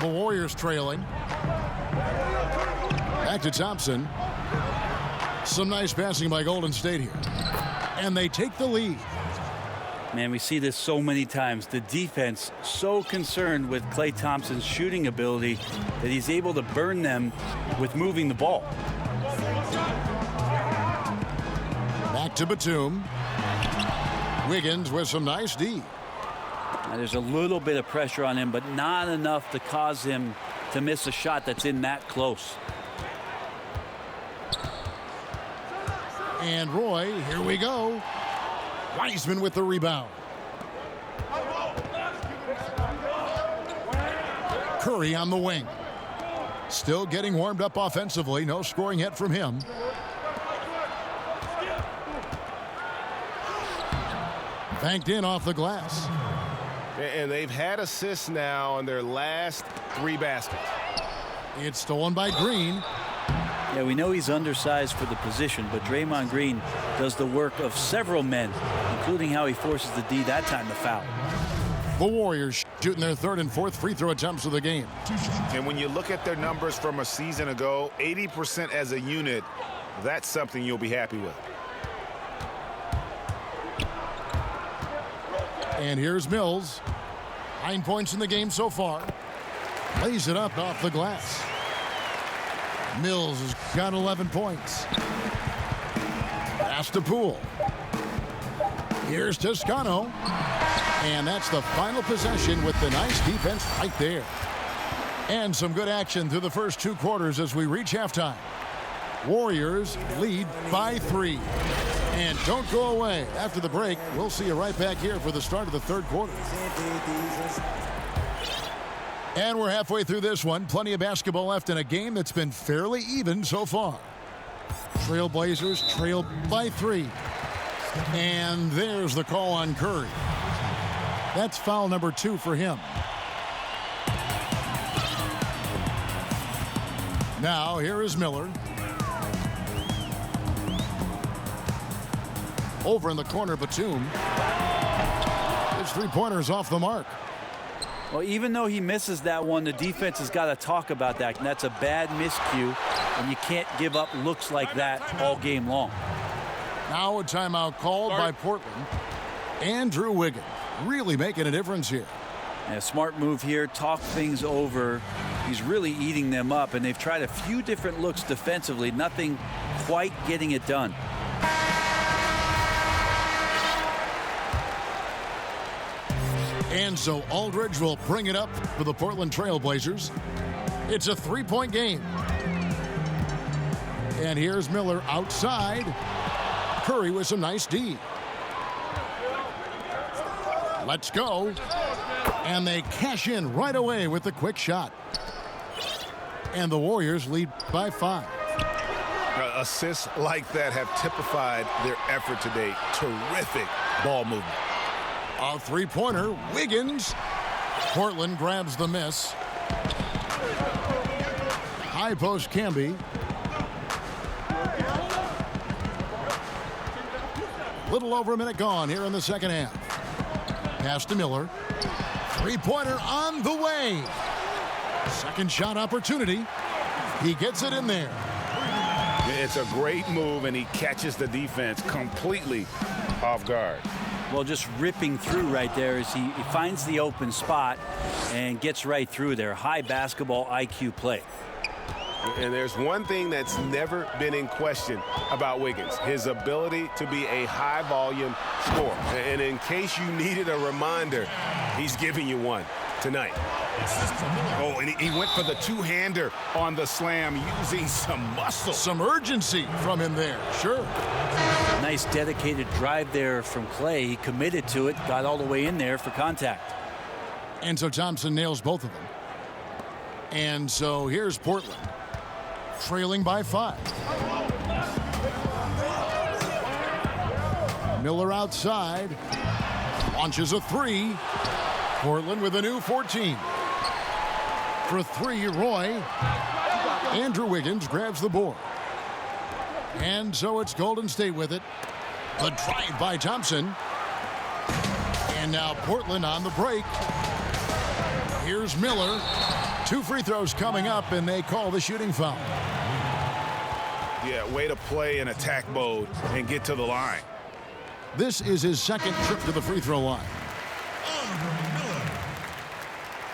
The Warriors trailing. Back to Thompson. Some nice passing by Golden State here. And they take the lead. Man, we see this so many times. The defense so concerned with Klay Thompson's shooting ability that he's able to burn them with moving the ball. Back to Batum. Wiggins with some nice D. Now, there's a little bit of pressure on him, but not enough to cause him to miss a shot that's in that close. And Roy, here we go. Wiseman with the rebound. Curry on the wing. Still getting warmed up offensively. No scoring yet from him. Banked in off the glass. And they've had assists now on their last 3 baskets. It's stolen by Green. Yeah, we know he's undersized for the position, but Draymond Green does the work of several men, including how he forces the D that time to foul. The Warriors shooting their 3rd and 4th free throw attempts of the game. And when you look at their numbers from a season ago, 80% as a unit, that's something you'll be happy with. And here's Mills. 9 points in the game so far. Lays it up off the glass. Mills has got 11 points. Pass to Poole. Here's Toscano. And that's the final possession with the nice defense right there. And some good action through the first 2 quarters as we reach halftime. Warriors lead by 3. And don't go away. After the break, we'll see you right back here for the start of the 3rd quarter. And we're halfway through this one. Plenty of basketball left in a game that's been fairly even so far. Trailblazers trail by 3. And there's the call on Curry. That's foul number 2 for him. Now, here is Miller. Over in the corner, Batum. His 3-pointer's off the mark. Well, even though he misses that one, the defense has got to talk about that. And that's a bad miscue, and you can't give up looks like that all game long. Now a timeout called by Portland. Andrew Wiggins really making a difference here. And a smart move here, talk things over. He's really eating them up, and they've tried a few different looks defensively. Nothing quite getting it done. And so Aldridge will bring it up for the Portland Trailblazers. It's a 3-point game. And here's Miller outside. Curry with some nice D. Let's go. And they cash in right away with the quick shot. And the Warriors lead by 5. Assists like that have typified their effort today. Terrific ball movement. A 3-pointer, Wiggins. Portland grabs the miss. High post, Camby. Little over a minute gone here in the second half. Pass to Miller. 3-pointer on the way. Second shot opportunity. He gets it in there. It's a great move, and he catches the defense completely off guard. Well, just ripping through right there as he finds the open spot and gets right through there. High basketball IQ play. And there's one thing that's never been in question about Wiggins, his ability to be a high-volume scorer. And in case you needed a reminder, he's giving you one tonight. Oh, and he went for the two-hander on the slam using some muscle. Some urgency from him there, sure. Nice dedicated drive there from Clay. He committed to it, got all the way in there for contact. And so Thompson nails both of them. And so here's Portland, trailing by 5. Miller outside, launches a 3. Portland with a new 14. For 3, Roy. Andrew Wiggins grabs the board. And so it's Golden State with it. The drive by Thompson. And now Portland on the break. Here's Miller. 2 free throws coming up, and they call the shooting foul. Yeah, way to play in attack mode and get to the line. This is his second trip to the free throw line.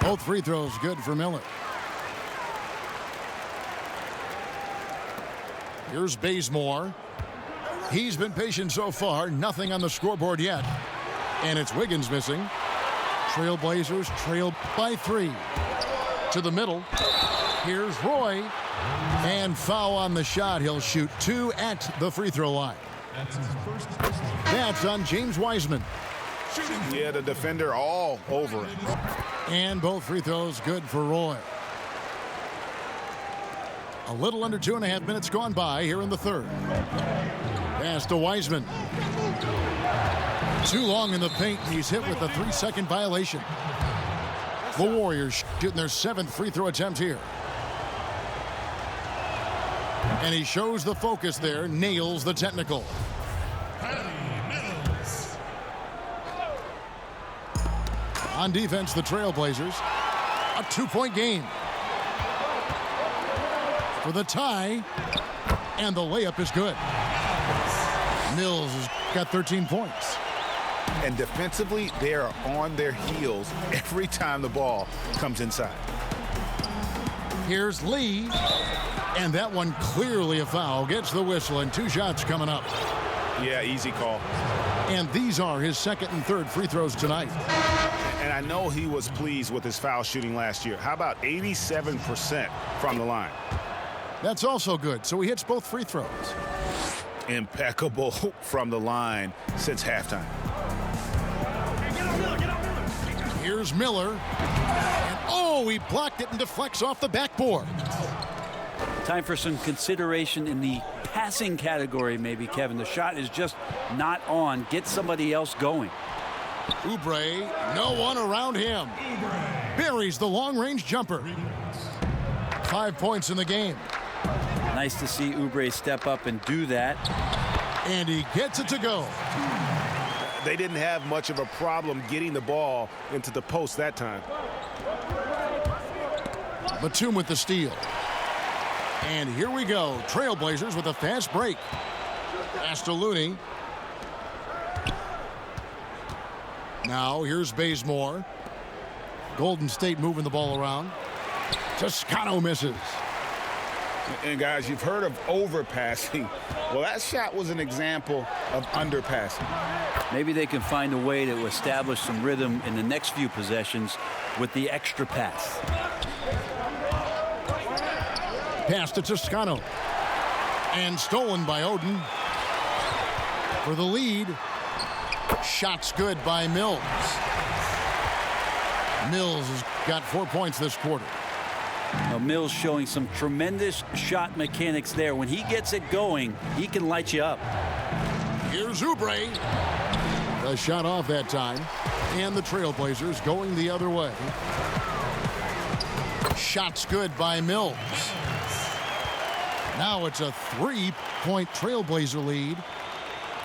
Both free throws good for Miller. Here's Bazemore. He's been patient so far. Nothing on the scoreboard yet. And it's Wiggins missing. Trailblazers trail by 3. To the middle. Here's Roy. And foul on the shot. He'll shoot 2 at the free throw line. That's on James Wiseman. Yeah, the defender all over him. And both free throws good for Roy. A little under 2.5 minutes gone by here in the third. Pass to Wiseman. Too long in the paint. He's hit with a 3-second violation. The Warriors shooting their 7th free throw attempt here. And he shows the focus there, nails the technical. On defense, the Trailblazers, a 2-point game. For the tie, and the layup is good. Mills has got 13 points. And defensively, they are on their heels every time the ball comes inside. Here's Lee, and that one clearly a foul. Gets the whistle, and 2 shots coming up. Yeah, easy call. And these are his 2nd and 3rd free throws tonight. And I know he was pleased with his foul shooting last year. How about 87% from the line? That's also good, so he hits both free throws. Impeccable from the line since halftime. Here's Miller. And oh, he blocked it and deflects off the backboard. Time for some consideration in the passing category, maybe, Kevin. The shot is just not on. Get somebody else going. Oubre, no one around him. Buries the long-range jumper. 5 points in the game. Nice to see Oubre step up and do that. And he gets it to go. They didn't have much of a problem getting the ball into the post that time. Batum with the steal. And here we go. Trailblazers with a fast break. Pass to Looney. Now here's Bazemore. Golden State moving the ball around. Toscano misses. And guys, you've heard of overpassing. Well, that shot was an example of underpassing. Maybe they can find a way to establish some rhythm in the next few possessions with the extra pass. Pass to Toscano. And stolen by Oden. For the lead. Shots good by Mills. Mills has got 4 points this quarter. Now Mills showing some tremendous shot mechanics there. When he gets it going, he can light you up. Here's Oubre. The shot off that time. And the Trailblazers going the other way. Shots good by Mills. Now it's a 3-point Trailblazer lead.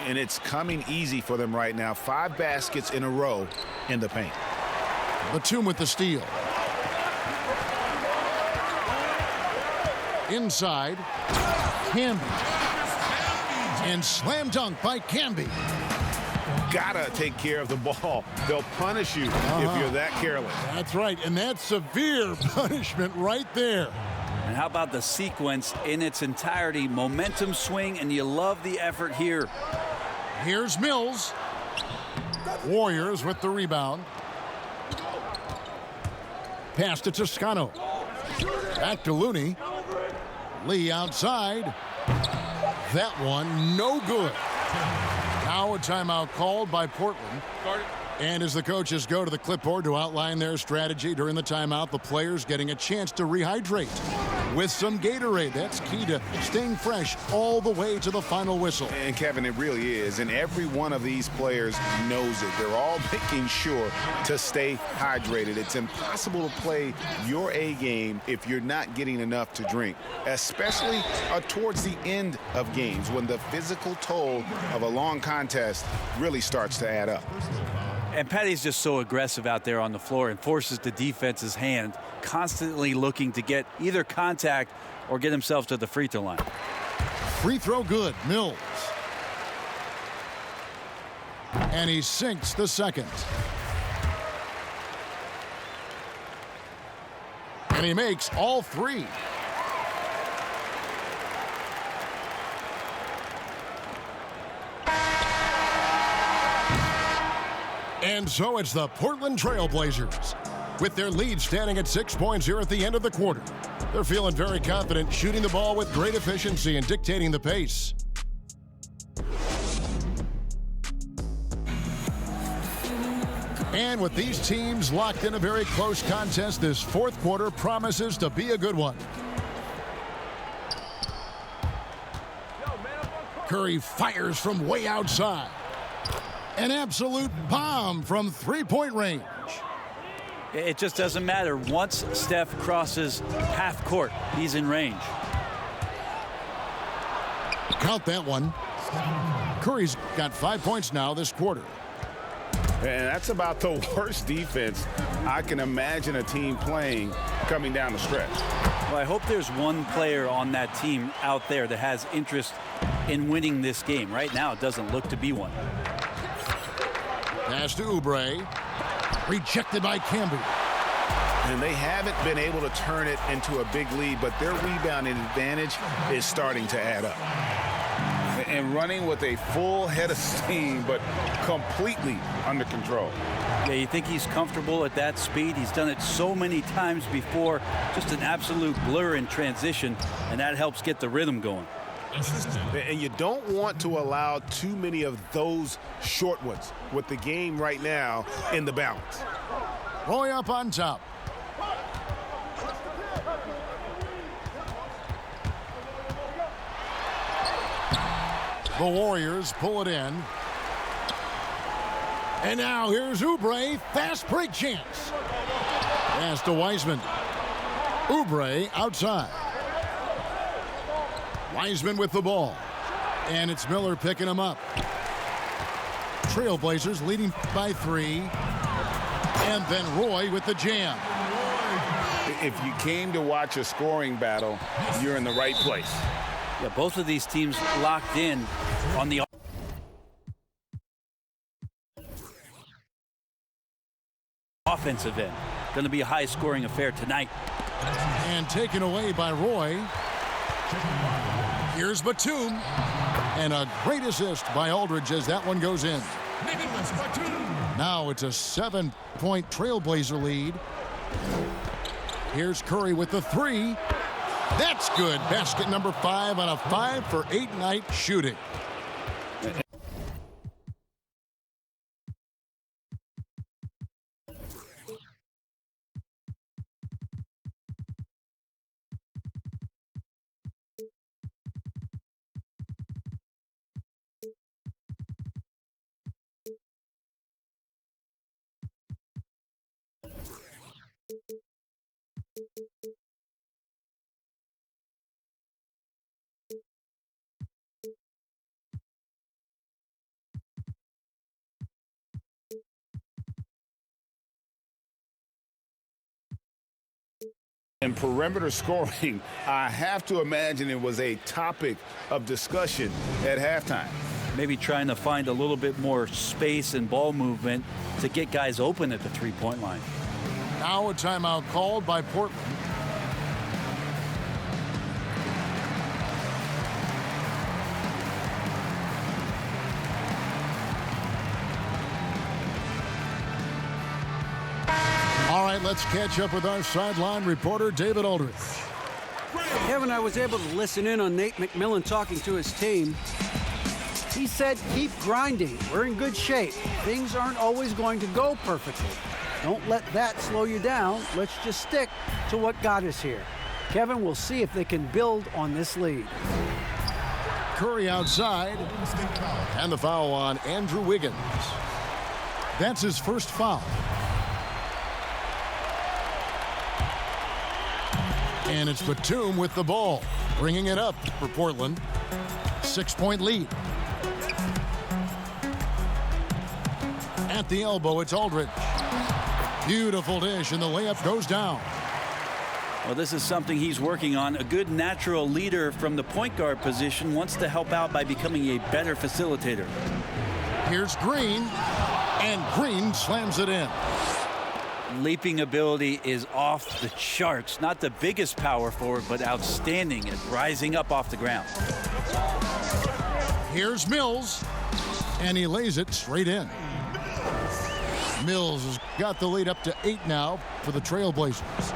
And it's coming easy for them right now. 5 baskets in a row in the paint. Batum with the steal. Inside. Camby. And slam dunk by Camby. Gotta take care of the ball. They'll punish you if you're that careless. That's right, and that's severe punishment right there. And how about the sequence in its entirety? Momentum swing, and you love the effort here. Here's Mills. Warriors with the rebound. Pass to Toscano. Back to Looney. Lee outside. That one no good. Now a timeout called by Portland. And as the coaches go to the clipboard to outline their strategy during the timeout, the players getting a chance to rehydrate with some Gatorade. That's key to staying fresh all the way to the final whistle. And Kevin, it really is. And every one of these players knows it. They're all making sure to stay hydrated. It's impossible to play your A game if you're not getting enough to drink, especially towards the end of games when the physical toll of a long contest really starts to add up. And Patty's just so aggressive out there on the floor and forces the defense's hand, constantly looking to get either contact or get himself to the free throw line. Free throw good, Mills. And he sinks the second. And he makes all three. And so it's the Portland Trail Blazers. With their lead standing at 6 points here at the end of the quarter. They're feeling very confident, shooting the ball with great efficiency and dictating the pace. And with these teams locked in a very close contest, this fourth quarter promises to be a good one. Curry fires from way outside. An absolute bomb from three-point range. It just doesn't matter. Once Steph crosses half court, he's in range. Count that one. Curry's got 5 points now this quarter. And that's about the worst defense I can imagine a team playing coming down the stretch. Well, I hope there's one player on that team out there that has interest in winning this game. Right now, it doesn't look to be one. Pass to Oubre. Rejected by Camby. And they haven't been able to turn it into a big lead, but their rebounding advantage is starting to add up. And running with a full head of steam, but completely under control. Yeah, you think he's comfortable at that speed? He's done it so many times before. Just an absolute blur in transition, and that helps get the rhythm going. And you don't want to allow too many of those short ones with the game right now in the balance. Roy up on top. The Warriors pull it in. And now here's Oubre. Fast break chance. Pass to Wiseman. Oubre outside. Wiseman with the ball. And it's Miller picking him up. Trailblazers leading by 3. And then Roy with the jam. If you came to watch a scoring battle, you're in the right place. Yeah, both of these teams locked in on the offensive end. Going to be a high-scoring affair tonight. And taken away by Roy. Here's Batum. And a great assist by Aldridge as that one goes in. Now it's a 7-point Trailblazer lead. Here's Curry with the 3. That's good. Basket number 5 on a 5 for 8 night shooting. And perimeter scoring, I have to imagine it was a topic of discussion at halftime. Maybe trying to find a little bit more space and ball movement to get guys open at the three-point line. Now a timeout called by Portland. All right, let's catch up with our sideline reporter, David Aldridge. Kevin, I was able to listen in on Nate McMillan talking to his team. He said, keep grinding. We're in good shape. Things aren't always going to go perfectly. Don't let that slow you down. Let's just stick to what got us here. Kevin, we'll see if they can build on this lead. Curry outside, and the foul on Andrew Wiggins. That's his first foul. And it's Batum with the ball, bringing it up for Portland. 6-point lead. At the elbow, it's Aldridge. Beautiful dish, and the layup goes down. Well, this is something he's working on. A good natural leader from the point guard position wants to help out by becoming a better facilitator. Here's Green, and Green slams it in. Leaping ability is off the charts. Not the biggest power forward, but outstanding at rising up off the ground. Here's Mills, and he lays it straight in. Mills has got the lead up to 8 now for the Trailblazers.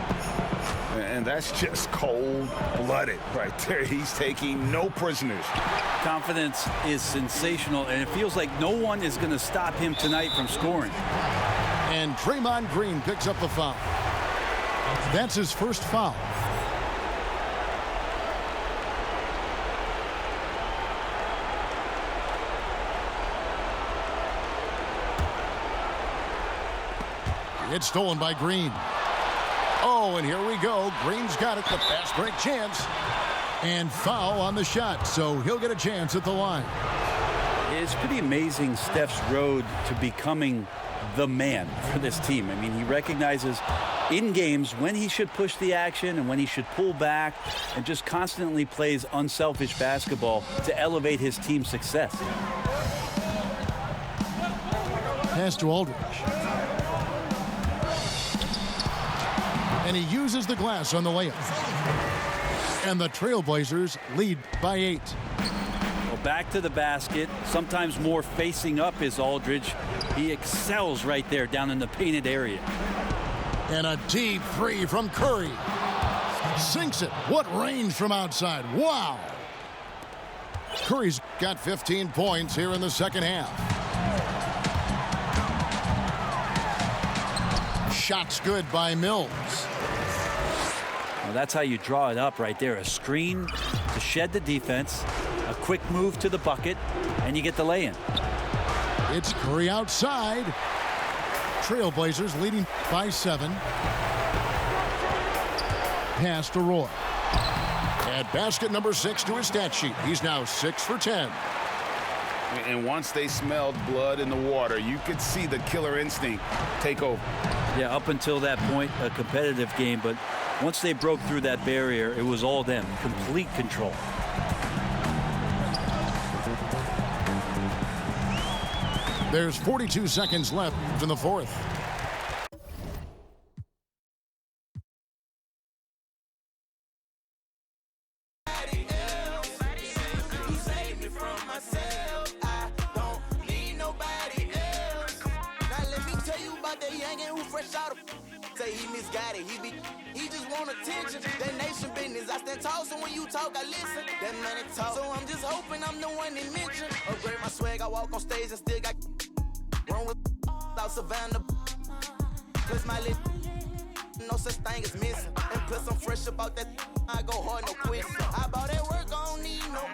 And that's just cold-blooded right there. He's taking no prisoners. Confidence is sensational, and it feels like no one is going to stop him tonight from scoring. And Draymond Green picks up the foul. That's his first foul. It's stolen by Green. Oh, and here we go. Green's got it. The fast break chance. And foul on the shot, so he'll get a chance at the line. It's pretty amazing Steph's road to becoming the man for this team. I mean, he recognizes in games when he should push the action and when he should pull back, and just constantly plays unselfish basketball to elevate his team's success. Pass to Aldridge. And he uses the glass on the layup. And the Trailblazers lead by 8. Well, back to the basket, sometimes more facing up is Aldridge. He excels right there down in the painted area. And a deep three from Curry. Sinks it. What range from outside. Wow. Curry's got 15 points here in the second half. Shot's good by Mills. Well, that's how you draw it up right there. A screen to shed the defense, a quick move to the bucket, and you get the lay-in. It's Curry outside. Trailblazers leading by 7. Pass to Roy. At basket number 6 to his stat sheet. He's now 6 for 10. And once they smelled blood in the water, you could see the killer instinct take over. Yeah, up until that point, a competitive game, but once they broke through that barrier, it was all them. Complete control. There's 42 seconds left in the fourth. He just want attention. That nation business. I stand tall, so when you talk, I listen. That man it talk. So I'm just hoping I'm the one they mention. Upgrade my swag, I walk on stage and still got wrong with out Savannah. Plus my lip, no such thing as missing. And plus I'm fresh about that. I go hard, no quit. I bought that work, I don't need no.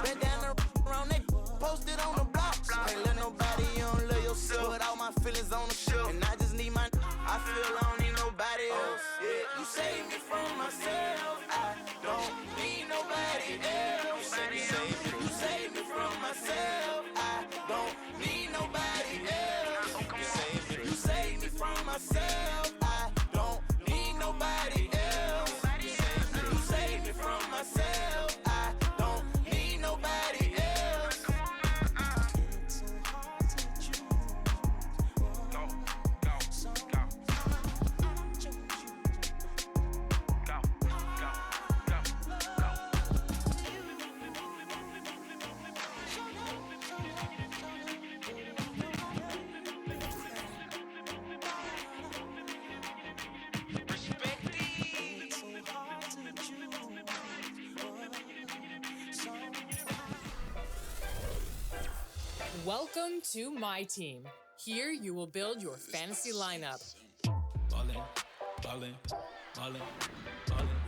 Spent down around that, posted on the block. Can't let nobody, you don't love yourself. Put all my feelings on the shelf. And I just need my, I feel I don't need nobody else. Yeah, you save me from myself. I don't need nobody else. You save me from myself. I don't need nobody else. You save me from myself. I don't need nobody else. Welcome to my team. Here you will build your fantasy lineup.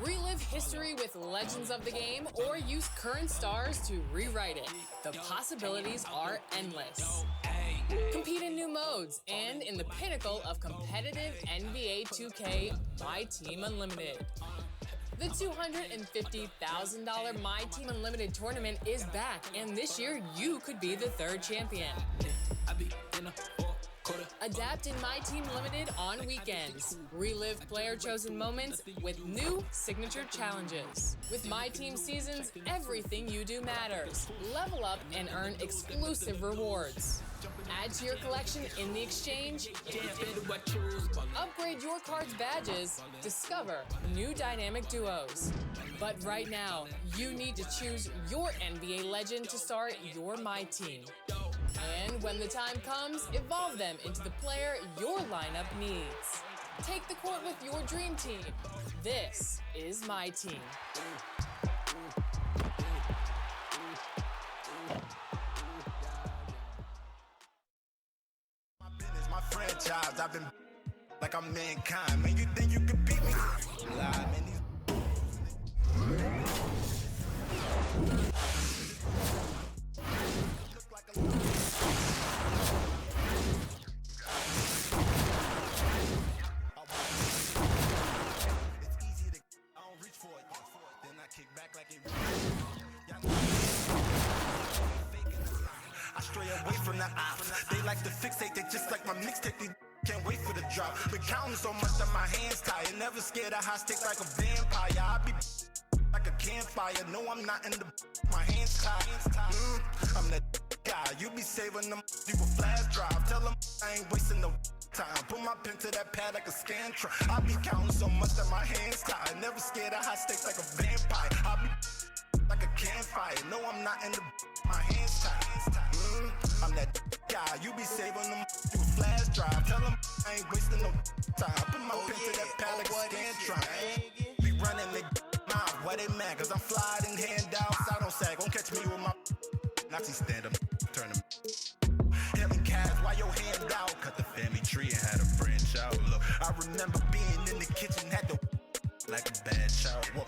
Relive history with legends of the game or use current stars to rewrite it. The possibilities are endless. Compete in new modes and in the pinnacle of competitive NBA 2K My Team Unlimited. The $250,000 My Team Unlimited tournament is back, and this year you could be the third champion. Adapt in My Team Limited on weekends. Relive player-chosen moments with new signature challenges. With My Team Seasons, everything you do matters. Level up and earn exclusive rewards. Add to your collection in the exchange. Upgrade your card's badges. Discover new dynamic duos. But right now, you need to choose your NBA legend to start your My Team. And when the time comes, evolve them into the player your lineup needs. Take the court with your dream team. This is My Team. My franchise, I've been like I'm mankind. Man, you think you could beat me? Lie, man. I stray away from the ops. They like to fixate, they just like my mixtape. They can't wait for the drop. Been counting so much that my hands tired. Never scared of high stakes like a vampire. I be like a campfire. No, I'm not in the my hands tied. I'm that guy. You be saving them people flash drive. Tell them I ain't wasting no time. Put my pen to that pad like a scantron. I be counting so much that my hands tied. Never scared of high stakes like a vampire. I be like a campfire. No, I'm not in the my hands tied. I'm that guy. You be saving them through flash drive. Tell them I ain't wasting no time. Put my pen to that pad like a scantron. Be running the mouth. Why they mad? Cause I'm flying in handouts. I don't sag. Won't catch me with my Nazi stand up. Turn them. Having cash while your hand out. Cut the family tree and had a branch out. Look, I remember being in the kitchen. Had to like a bad child. Whoa.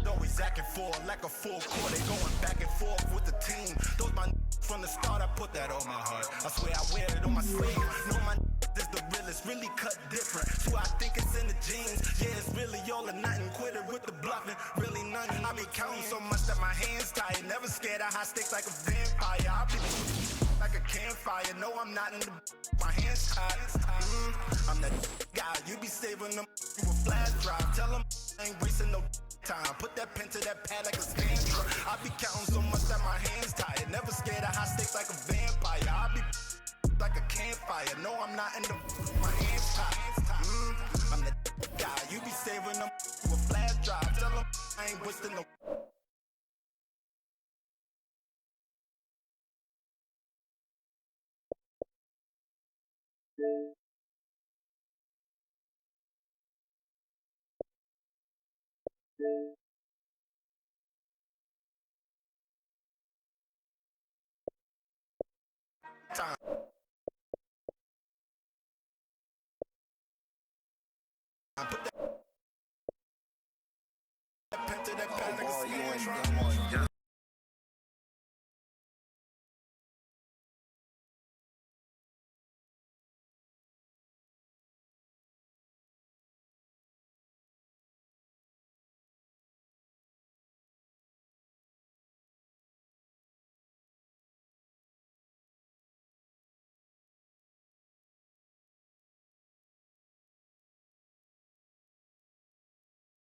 Always acting for like a full court. They going back and forth with the team. Those my from the start, I put that on my heart. I swear I wear it on my sleeve. Know my is the realest, really cut different. So I think it's in the genes. Yeah, it's really all or nothing. Quit it with the bluffing. Really nothing. I be counting so much that my hands tired. Never scared of high stakes like a vampire. I be like a campfire. No, I'm not in the my hands tied. I'm that guy. You be saving them through a flash drive. Tell them I ain't wasting no time. Put that pen to that pad like a scantron. I be counting so much that my hands tired. Never scared of high stakes like a vampire. I be like a campfire. No, I'm not in the my hands tied. I'm the guy. You be saving them through a flash drive. Tell them I ain't wasting no. Time. I put that pen to that pad like a scantron.